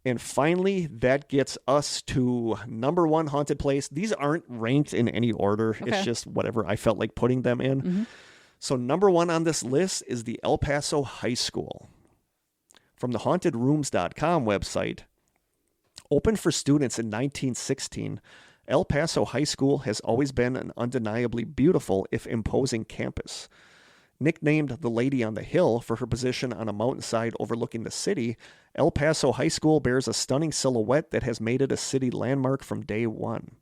And finally, that gets us to number 1 haunted place. These aren't ranked in any order. Okay. It's just whatever I felt like putting them in. Mm-hmm. So number 1 on this list is the El Paso High School. From the hauntedrooms.com website, opened for students in 1916, El Paso High School has always been an undeniably beautiful, if imposing, campus. Nicknamed the Lady on the Hill for her position on a mountainside overlooking the city, El Paso High School bears a stunning silhouette that has made it a city landmark from day one.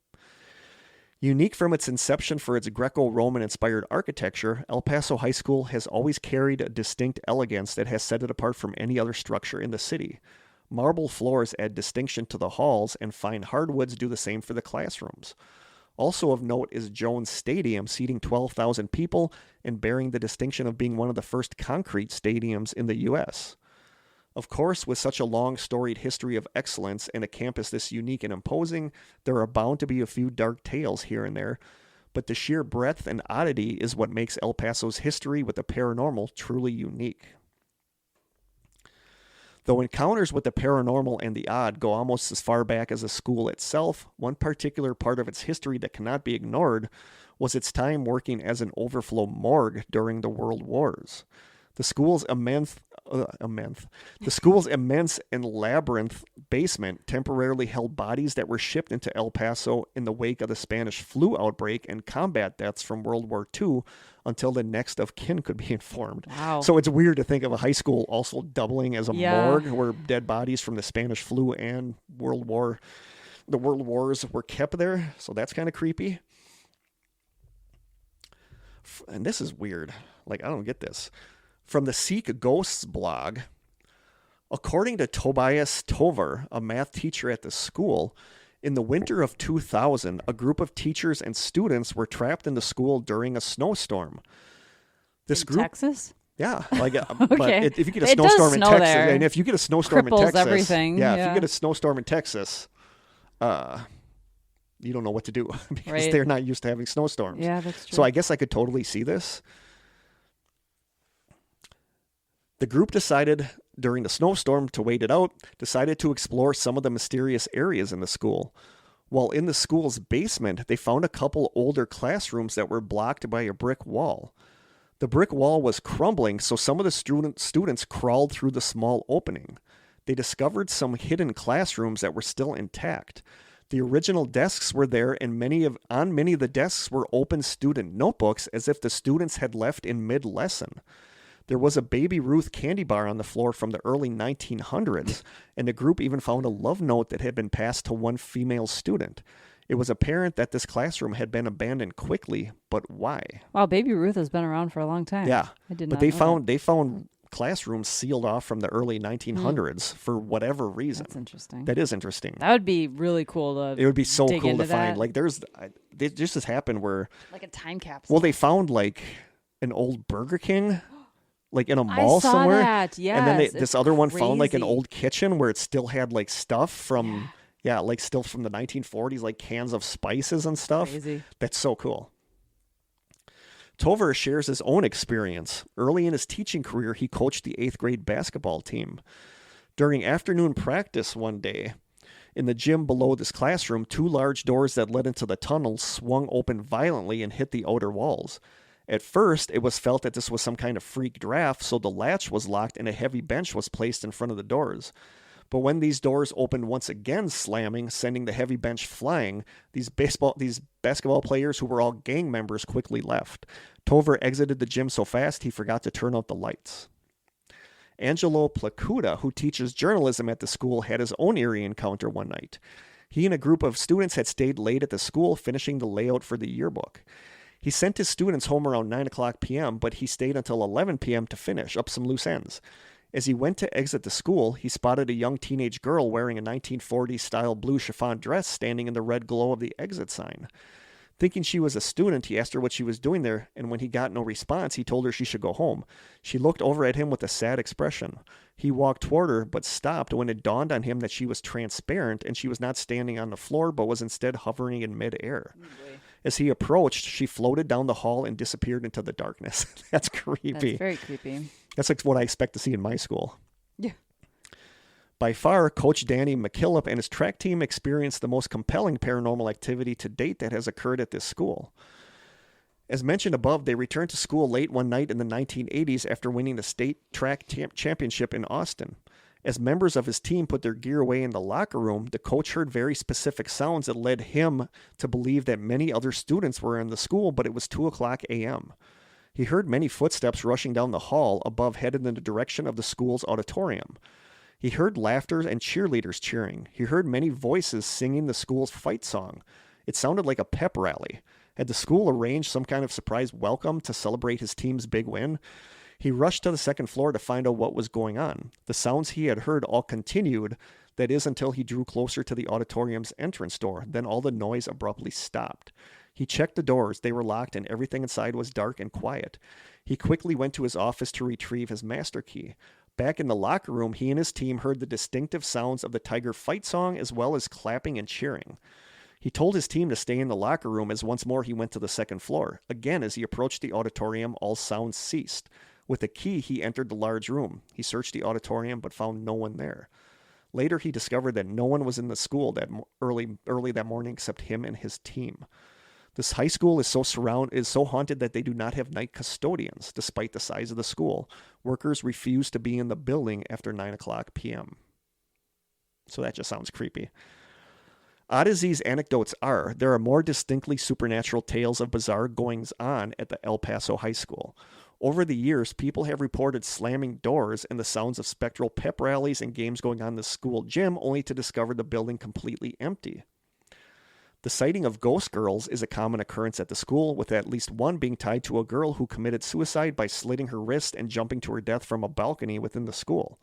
Unique from its inception for its Greco-Roman-inspired architecture, El Paso High School has always carried a distinct elegance that has set it apart from any other structure in the city. Marble floors add distinction to the halls, and fine hardwoods do the same for the classrooms. Also of note is Jones Stadium, seating 12,000 people and bearing the distinction of being one of the first concrete stadiums in the U.S. Of course, with such a long, storied history of excellence and a campus this unique and imposing, there are bound to be a few dark tales here and there, but the sheer breadth and oddity is what makes El Paso's history with the paranormal truly unique. Though encounters with the paranormal and the odd go almost as far back as the school itself, one particular part of its history that cannot be ignored was its time working as an overflow morgue during the World Wars. The school's immense and labyrinth basement temporarily held bodies that were shipped into El Paso in the wake of the Spanish flu outbreak and combat deaths from World War II until the next of kin could be informed. Wow. So it's weird to think of a high school also doubling as a morgue where dead bodies from the Spanish flu and the World Wars were kept there. So that's kind of creepy. And this is weird. Like, I don't get this. From the Seek Ghosts blog, according to Tobias Tover, a math teacher at the school, in the winter of 2000, a group of teachers and students were trapped in the school during a snowstorm. In Texas? Yeah, like okay. But if you get a snowstorm in Texas, there. and if you get a snowstorm Cripples in Texas, everything. Yeah, if you get a snowstorm in Texas, you don't know what to do because they're not used to having snowstorms. Yeah, that's true. So I guess I could totally see this. The group decided during the snowstorm to wait it out, decided to explore some of the mysterious areas in the school. While in the school's basement, they found a couple older classrooms that were blocked by a brick wall. The brick wall was crumbling, so some of the students crawled through the small opening. They discovered some hidden classrooms that were still intact. The original desks were there, and on many of the desks were open student notebooks as if the students had left in mid-lesson. There was a Baby Ruth candy bar on the floor from the early 1900s, and the group even found a love note that had been passed to one female student. It was apparent that this classroom had been abandoned quickly, but why? Wow, Baby Ruth has been around for a long time. Yeah, I did but they found classrooms sealed off from the early 1900s for whatever reason. That's interesting. That is interesting. That would be really cool to. It would be so cool to that. find. Like this has happened where like a time capsule. Well, they found like an old Burger King. Like in a mall I saw somewhere. That. Yes, and then this other one crazy. found like an old kitchen where it still had like stuff from, like still from the 1940s, like cans of spices and stuff. Crazy. That's so cool. Tover shares his own experience. Early in his teaching career, he coached the 8th grade basketball team. During afternoon practice one day, in the gym below this classroom, 2 large doors that led into the tunnel swung open violently and hit the outer walls. At first, it was felt that this was some kind of freak draft, so the latch was locked and a heavy bench was placed in front of the doors. But when these doors opened once again, slamming, sending the heavy bench flying, these basketball players who were all gang members quickly left. Tover exited the gym so fast he forgot to turn out the lights. Angelo Placuda, who teaches journalism at the school, had his own eerie encounter one night. He and a group of students had stayed late at the school, finishing the layout for the yearbook. He sent his students home around 9 o'clock p.m., but he stayed until 11 p.m. to finish up some loose ends. As he went to exit the school, he spotted a young teenage girl wearing a 1940s-style blue chiffon dress standing in the red glow of the exit sign. Thinking she was a student, he asked her what she was doing there, and when he got no response, he told her she should go home. She looked over at him with a sad expression. He walked toward her, but stopped when it dawned on him that she was transparent, and she was not standing on the floor, but was instead hovering in midair. As he approached, she floated down the hall and disappeared into the darkness. That's creepy. That's very creepy. That's like what I expect to see in my school. Yeah. By far, Coach Danny McKillop and his track team experienced the most compelling paranormal activity to date that has occurred at this school. As mentioned above, they returned to school late one night in the 1980s after winning the state track championship in Austin. As members of his team put their gear away in the locker room, the coach heard very specific sounds that led him to believe that many other students were in the school, but it was 2 o'clock a.m. He heard many footsteps rushing down the hall above headed in the direction of the school's auditorium. He heard laughter and cheerleaders cheering. He heard many voices singing the school's fight song. It sounded like a pep rally. Had the school arranged some kind of surprise welcome to celebrate his team's big win? He rushed to the second floor to find out what was going on. The sounds he had heard all continued, that is, until he drew closer to the auditorium's entrance door. Then all the noise abruptly stopped. He checked the doors. They were locked and everything inside was dark and quiet. He quickly went to his office to retrieve his master key. Back in the locker room, he and his team heard the distinctive sounds of the Tiger fight song as well as clapping and cheering. He told his team to stay in the locker room as once more he went to the second floor. Again, as he approached the auditorium, all sounds ceased. With a key, he entered the large room. He searched the auditorium but found no one there. Later, he discovered that no one was in the school that early that morning except him and his team. This high school is so haunted that they do not have night custodians, despite the size of the school. Workers refuse to be in the building after 9 o'clock p.m. So that just sounds creepy. Odd as these anecdotes are, there are more distinctly supernatural tales of bizarre goings-on at the El Paso High School. Over the years, people have reported slamming doors and the sounds of spectral pep rallies and games going on in the school gym, only to discover the building completely empty. The sighting of ghost girls is a common occurrence at the school, with at least one being tied to a girl who committed suicide by slitting her wrist and jumping to her death from a balcony within the school.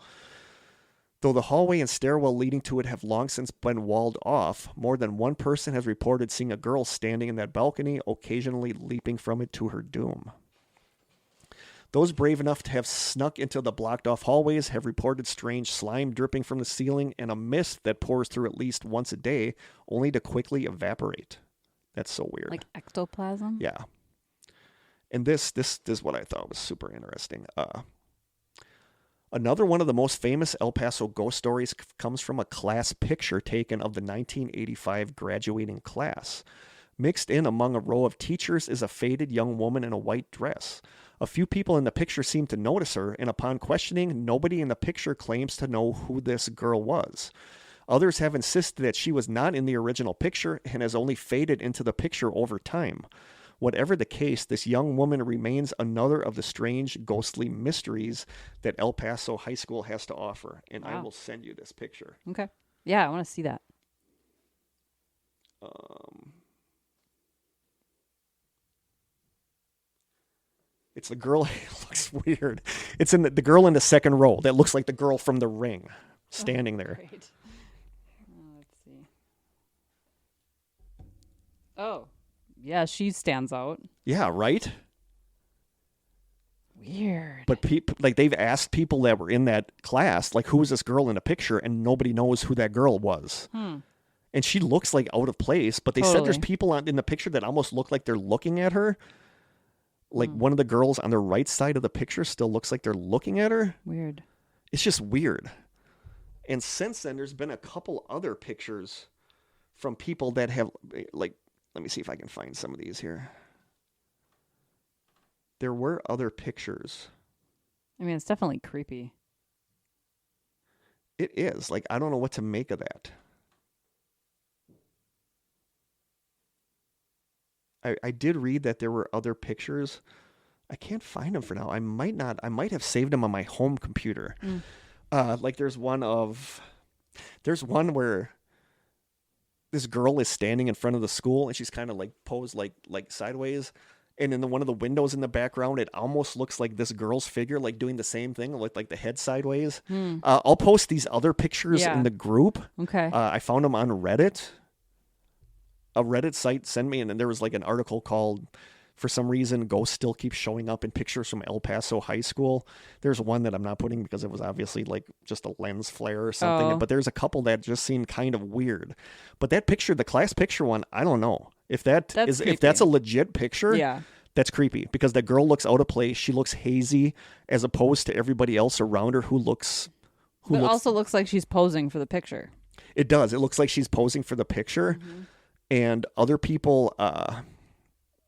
Though the hallway and stairwell leading to it have long since been walled off, more than one person has reported seeing a girl standing in that balcony, occasionally leaping from it to her doom. Those brave enough to have snuck into the blocked-off hallways have reported strange slime dripping from the ceiling and a mist that pours through at least once a day, only to quickly evaporate. That's so weird. Like ectoplasm? Yeah. And this is what I thought was super interesting. Another one of the most famous El Paso ghost stories comes from a class picture taken of the 1985 graduating class. Mixed in among a row of teachers is a faded young woman in a white dress. A few people in the picture seem to notice her, and upon questioning, nobody in the picture claims to know who this girl was. Others have insisted that she was not in the original picture and has only faded into the picture over time. Whatever the case, this young woman remains another of the strange, ghostly mysteries that El Paso High School has to offer. And wow. I will send you this picture. Okay. Yeah, I want to see that. It's the girl. It looks weird. It's in the girl in the second row that looks like the girl from The Ring, standing there. Great. Let's see. Oh, yeah, she stands out. Yeah, right? Weird. But people, like, they've asked people that were in that class, like, who was this girl in the picture, and nobody knows who that girl was. And she looks like out of place, but they said there's people in the picture that almost look like they're looking at her. Like one of the girls on the right side of the picture still looks like they're looking at her. Weird. It's just weird. And since then, there's been a couple other pictures from people that have, like, let me see if I can find some of these here. There were other pictures. I mean, it's definitely creepy. It is. Like, I don't know what to make of that. I did read that there were other pictures. I can't find them for now. I might have saved them on my home computer. Like there's one where this girl is standing in front of the school and she's kind of like posed like sideways, And in one of the windows in the background, it almost looks like this girl's figure, like doing the same thing, like the head sideways. I'll post these other pictures in the group. Okay. I found them on Reddit. A Reddit site sent me, and then there was like an article called, for some reason, ghosts still keep showing up in pictures from El Paso High School. There's one that I'm not putting because it was obviously like just a lens flare or something. But there's a couple that just seem kind of weird. But that picture, the class picture one, I don't know. If that's a legit picture, that's creepy because the girl looks out of place. She looks hazy as opposed to everybody else around her who also looks like she's posing for the picture. It does. It looks like she's posing for the picture. And other people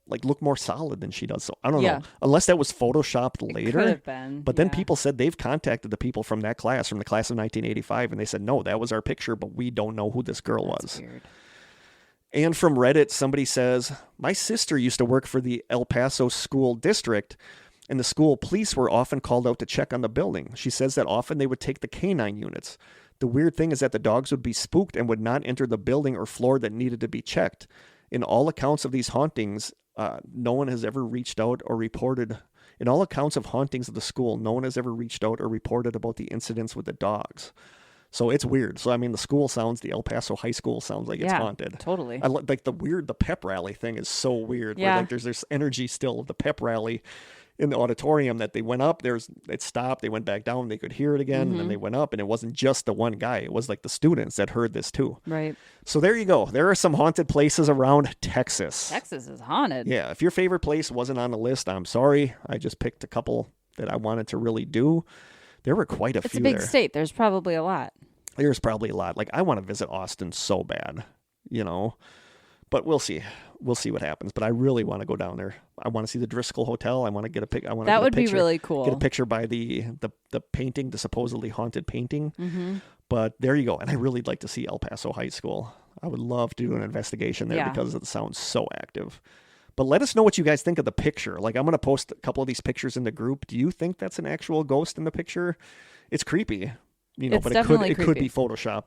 like look more solid than she does. So I don't know. Unless that was photoshopped later. Could have been. But then people said they've contacted the people from that class, from the class of 1985, and they said, no, that was our picture, but we don't know who this girl was. Weird. And from Reddit, somebody says, my sister used to work for the El Paso school district, and the school police were often called out to check on the building. She says that often they would take the canine units. The weird thing is that the dogs would be spooked and would not enter the building or floor that needed to be checked. In all accounts of these hauntings, no one has ever reached out or reported. In all accounts of hauntings of the school, no one has ever reached out or reported about the incidents with the dogs. So it's weird. So, I mean, the El Paso High School sounds like it's haunted. Totally. I like the pep rally thing is so weird. Yeah. Where, like, there's this energy still of the pep rally in the auditorium that they went up, it stopped, they went back down, they could hear it again, and then they went up, and it wasn't just the one guy. It was like the students that heard this too. Right. So there you go. There are some haunted places around Texas. Texas is haunted. Yeah. If your favorite place wasn't on the list, I'm sorry. I just picked a couple that I wanted to really do. There were quite a few there. It's a big state. There's probably a lot. There's probably a lot. Like, I want to visit Austin so bad, but we'll see. We'll see what happens. But I really want to go down there. I want to see the Driscoll Hotel. I want to get a pic. That would be really cool. Get a picture by the painting, the supposedly haunted painting. But there you go. And I really like to see El Paso High School. I would love to do an investigation there because it sounds so active. But let us know what you guys think of the picture. Like, I'm going to post a couple of these pictures in the group. Do you think that's an actual ghost in the picture? It's creepy. It's but it could be Photoshopped.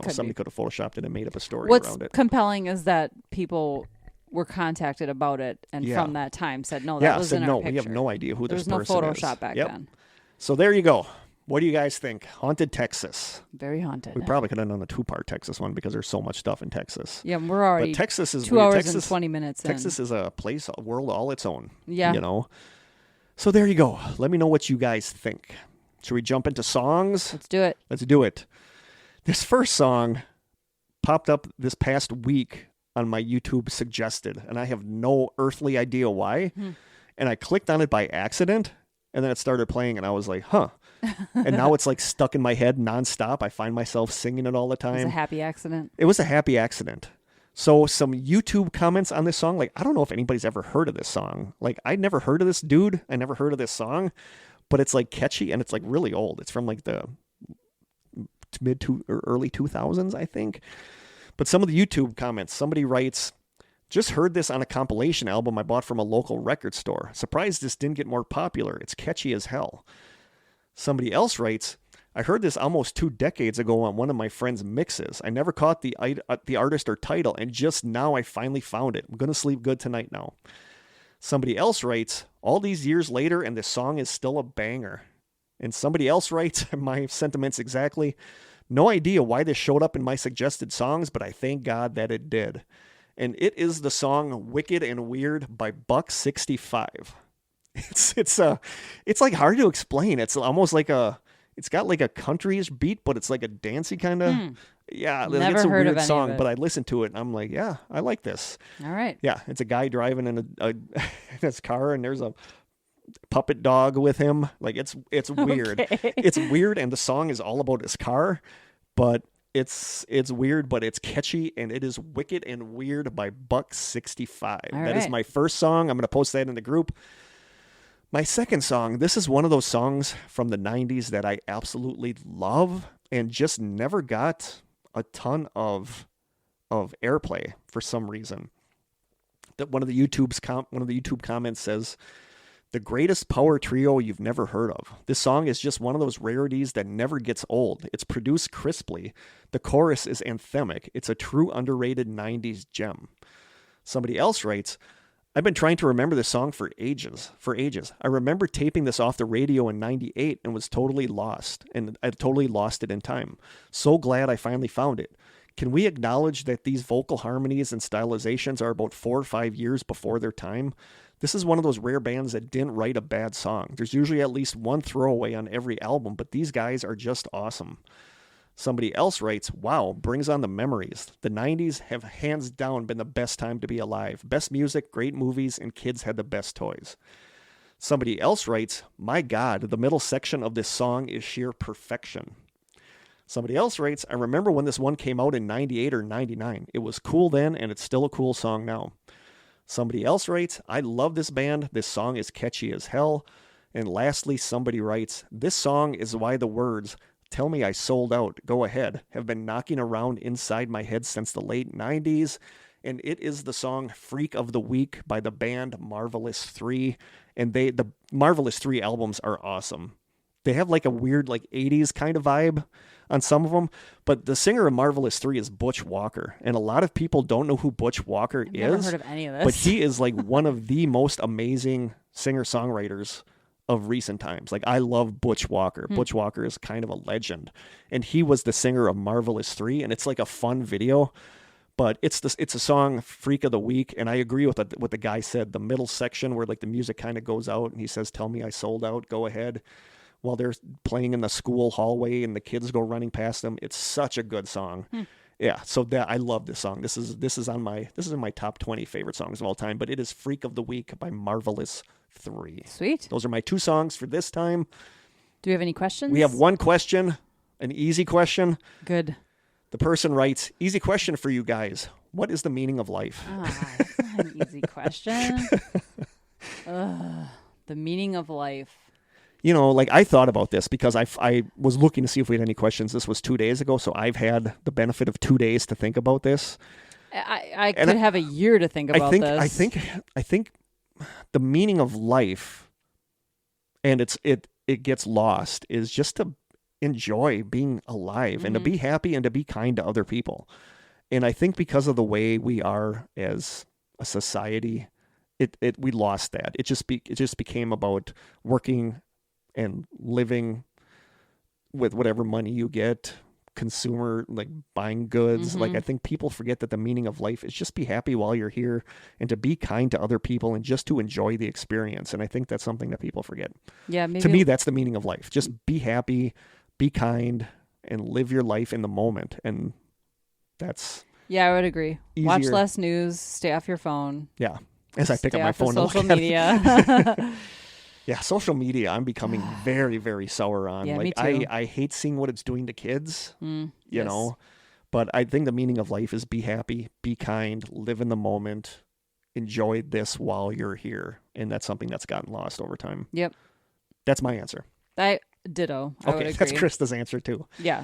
Somebody could have Photoshopped it and made up a story around it. What's compelling is that people were contacted about it, and from that time said, no, that was in our picture. We have no idea who this person is. There was no Photoshop back then. So there you go. What do you guys think? Haunted Texas. Very haunted. We probably could have done a 2-part Texas one because there's so much stuff in Texas. Yeah, we're already but Texas is 2 hours and 20 minutes Texas is a place, a world all its own. Yeah. So there you go. Let me know what you guys think. Should we jump into songs? Let's do it. Let's do it. This first song popped up this past week on my YouTube suggested, and I have no earthly idea why. And I clicked on it by accident, and then it started playing, and I was like, huh. And now it's like stuck in my head nonstop. I find myself singing it all the time. It was a happy accident. It was a happy accident. So some YouTube comments on this song, like, I don't know if anybody's ever heard of this song. Like, I'd never heard of this dude. I never heard of this song, but it's like catchy, and it's like really old. It's from like the early 2000s, I think. But some of the YouTube comments, somebody writes, just heard this on a compilation album I bought from a local record store. Surprised this didn't get more popular. It's catchy as hell. Somebody else writes, I heard this almost 2 decades ago on one of my friend's mixes. I never caught the artist or title, and just now I finally found it. I'm going to sleep good tonight now. Somebody else writes, all these years later, and this song is still a banger. And somebody else writes, my sentiments exactly, no idea why this showed up in my suggested songs, but I thank God that it did. And it is the song Wicked and Weird by Buck 65. It's like hard to explain. It's almost like it's got like a countryish beat, but it's like a dancey kind of. Yeah, it's a weird song, but I listened to it and I'm like, yeah, I like this. All right. Yeah, it's a guy driving in in his car, and there's a puppet dog with him. Like, it's weird. Okay. It's weird, and the song is all about his car, but it's weird, but it's catchy, and it is Wicked and Weird by Buck 65. That is my first song. I'm going to post that in the group. My second song, this is one of those songs from the 90s that I absolutely love and just never got a ton of airplay for some reason. That one of the YouTube comments says, the greatest power trio you've never heard of. This song is just one of those rarities that never gets old. It's produced crisply. The chorus is anthemic. It's a true underrated 90s gem. Somebody else writes, I've been trying to remember this song for ages. I remember taping this off the radio in 98 and was totally lost. And I totally lost it in time. So glad I finally found it. Can we acknowledge that these vocal harmonies and stylizations are about 4 or 5 years before their time? This is one of those rare bands that didn't write a bad song. There's usually at least one throwaway on every album, but these guys are just awesome. Somebody else writes, wow, brings on the memories. The 90s have hands down been the best time to be alive. Best music, great movies, and kids had the best toys. Somebody else writes, my God, the middle section of this song is sheer perfection. Somebody else writes, I remember when this one came out in 98 or 99. It was cool then, and it's still a cool song now. Somebody else writes, I love this band. This song is catchy as hell. And lastly, somebody writes, this song is why the words, tell me I sold out, go ahead, have been knocking around inside my head since the late 90s. And it is the song Freak of the Week by the band Marvelous 3. And the Marvelous 3 albums are awesome. They have like a weird like 80s kind of vibe on some of them. But the singer of Marvelous 3 is Butch Walker. And a lot of people don't know who Butch Walker is. Never heard of any of this. But he is like one of the most amazing singer-songwriters of recent times. Like, I love Butch Walker. Butch Walker is kind of a legend. And he was the singer of Marvelous 3. And it's like a fun video. But it's a song, Freak of the Week, and I agree with what the guy said. The middle section where like the music kind of goes out, and he says, "Tell me I sold out, go ahead," while they're playing in the school hallway and the kids go running past them. It's such a good song. Yeah, so that I love this song. This is in my top 20 favorite songs of all time. But it is "Freak of the Week" by Marvelous 3. Sweet. Those are my 2 songs for this time. Do we have any questions? We have one question, an easy question. Good. The person writes, easy question for you guys. What is the meaning of life? That's not an easy question. The meaning of life. You know, like I thought about this because I was looking to see if we had any questions. This was 2 days ago, so I've had the benefit of 2 days to think about this. I could have a year to think about this. I think the meaning of life, and it gets lost, is just to enjoy being alive and to be happy and to be kind to other people. And I think because of the way we are as a society, we lost that. It just became about working and living with whatever money you get, consumer, like buying goods. Like, I think people forget that the meaning of life is just be happy while you're here and to be kind to other people and just to enjoy the experience. And I think that's something that people forget. Yeah, maybe. To me, that's the meaning of life. Just be happy, be kind, and live your life in the moment. And that's I would agree. Easier. Watch less news, stay off your phone. Yeah. As I pick up my phone to social media. Yeah, social media I'm becoming very, very sour on. Yeah, like me too. I hate seeing what it's doing to kids. You know. But I think the meaning of life is be happy, be kind, live in the moment, enjoy this while you're here. And that's something that's gotten lost over time. Yep. That's my answer. Ditto. I would agree. That's Krista's answer too. Yeah.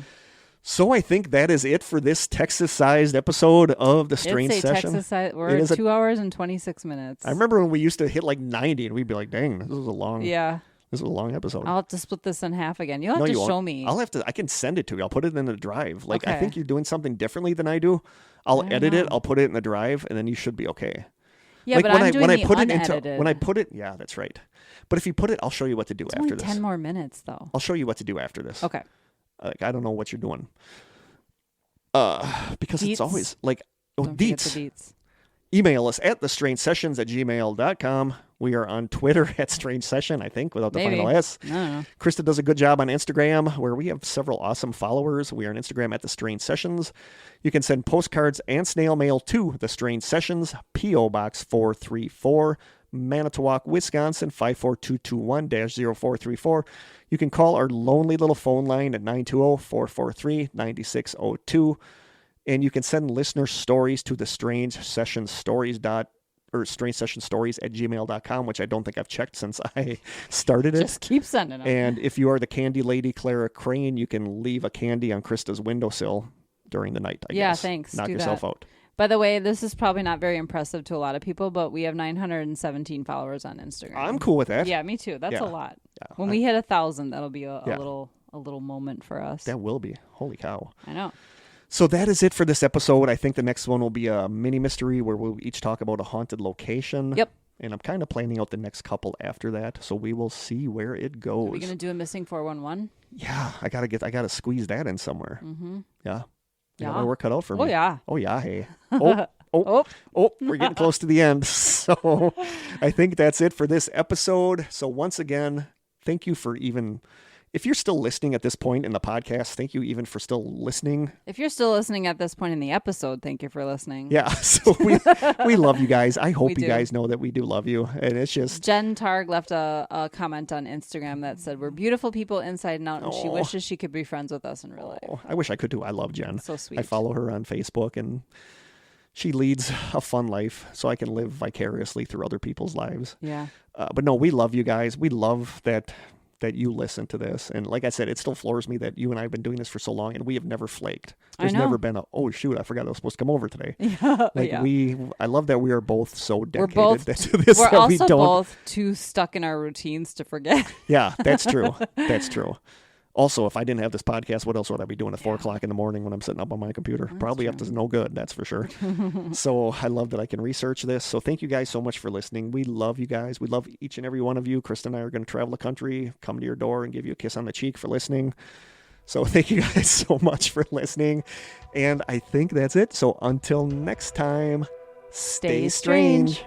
So I think that is it for this Texas-sized episode of the Strange Session. We're at 2 hours and 26 minutes. I remember when we used to hit like 90 and we'd be like, dang, this was a long This was a long episode. I'll have to split this in half again. You'll have to show me. I can send it to you. I'll put it in the drive. Like, okay. I think you're doing something differently than I do. I'll edit it. I'll put it in the drive, and then you should be okay. Yeah, like, but I'm doing the unedited. When I put it, yeah, that's right. But if you put it, I'll show you what to do after this. 10 more minutes, though. I'll show you what to do after this. Okay. Like, I don't know what you're doing. Because Deets. It's always like, Deets. Email us at thestrangesessions@gmail.com. We are on Twitter at Strange Session, I think, without the final S. I don't know. Krista does a good job on Instagram, where we have several awesome followers. We are on Instagram at The Strange Sessions. You can send postcards and snail mail to The Strange Sessions, P.O. Box 434, Manitowoc, Wisconsin, 54221-0434. You can call our lonely little phone line at 920-443-9602. And you can send listener stories to the Strange Session Stories strangesessionstories@gmail.com, which I don't think I've checked since I started it. Just keep sending them. And if you are the candy lady, Clara Crane, you can leave a candy on Krista's windowsill during the night, I guess. Yeah, thanks. Knock yourself out. By the way, this is probably not very impressive to a lot of people, but we have 917 followers on Instagram. I'm cool with that. Yeah, me too. That's a lot. Yeah, when we hit 1,000, that'll be a little moment for us. That will be. Holy cow. I know. So that is it for this episode. I think the next one will be a mini mystery where we'll each talk about a haunted location. Yep. And I'm kind of planning out the next couple after that, so we will see where it goes. Are we gonna do a missing 411? Yeah, I gotta squeeze that in somewhere. Mm-hmm. Yeah. Yeah. My work cut out for me. Oh yeah. Oh yeah. Hey. Oh, we're getting close to the end. So I think that's it for this episode. So once again, thank you for even, if you're still listening at this point in the podcast, thank you even for still listening. If you're still listening at this point in the episode, thank you for listening. Yeah. So we love you guys. I hope We you do. guys know that we do love you. And it's just, Jen Targ left a comment on Instagram that said, "We're beautiful people inside and out, and she Oh. wishes she could be friends with us in real life." I wish I could too. I love Jen. So sweet. I follow her on Facebook, and she leads a fun life, so I can live vicariously through other people's lives. Yeah. But no, we love you guys. We love that you listen to this. And like I said, it still floors me that you and I have been doing this for so long, and we have never flaked. There's know. never been a, oh shoot, I forgot I was supposed to come over today. Yeah. Like yeah. I love that we are both so dedicated both- to this. We're that we also don't. both too stuck in our routines to forget. Yeah, that's true. That's true. Also, if I didn't have this podcast, what else would I be doing at 4 o'clock in the morning when I'm sitting up on my computer? Probably up to no good, that's for sure. So I love that I can research this. So thank you guys so much for listening. We love you guys. We love each and every one of you. Krista and I are going to travel the country, come to your door, and give you a kiss on the cheek for listening. So thank you guys so much for listening. And I think that's it. So until next time, stay strange.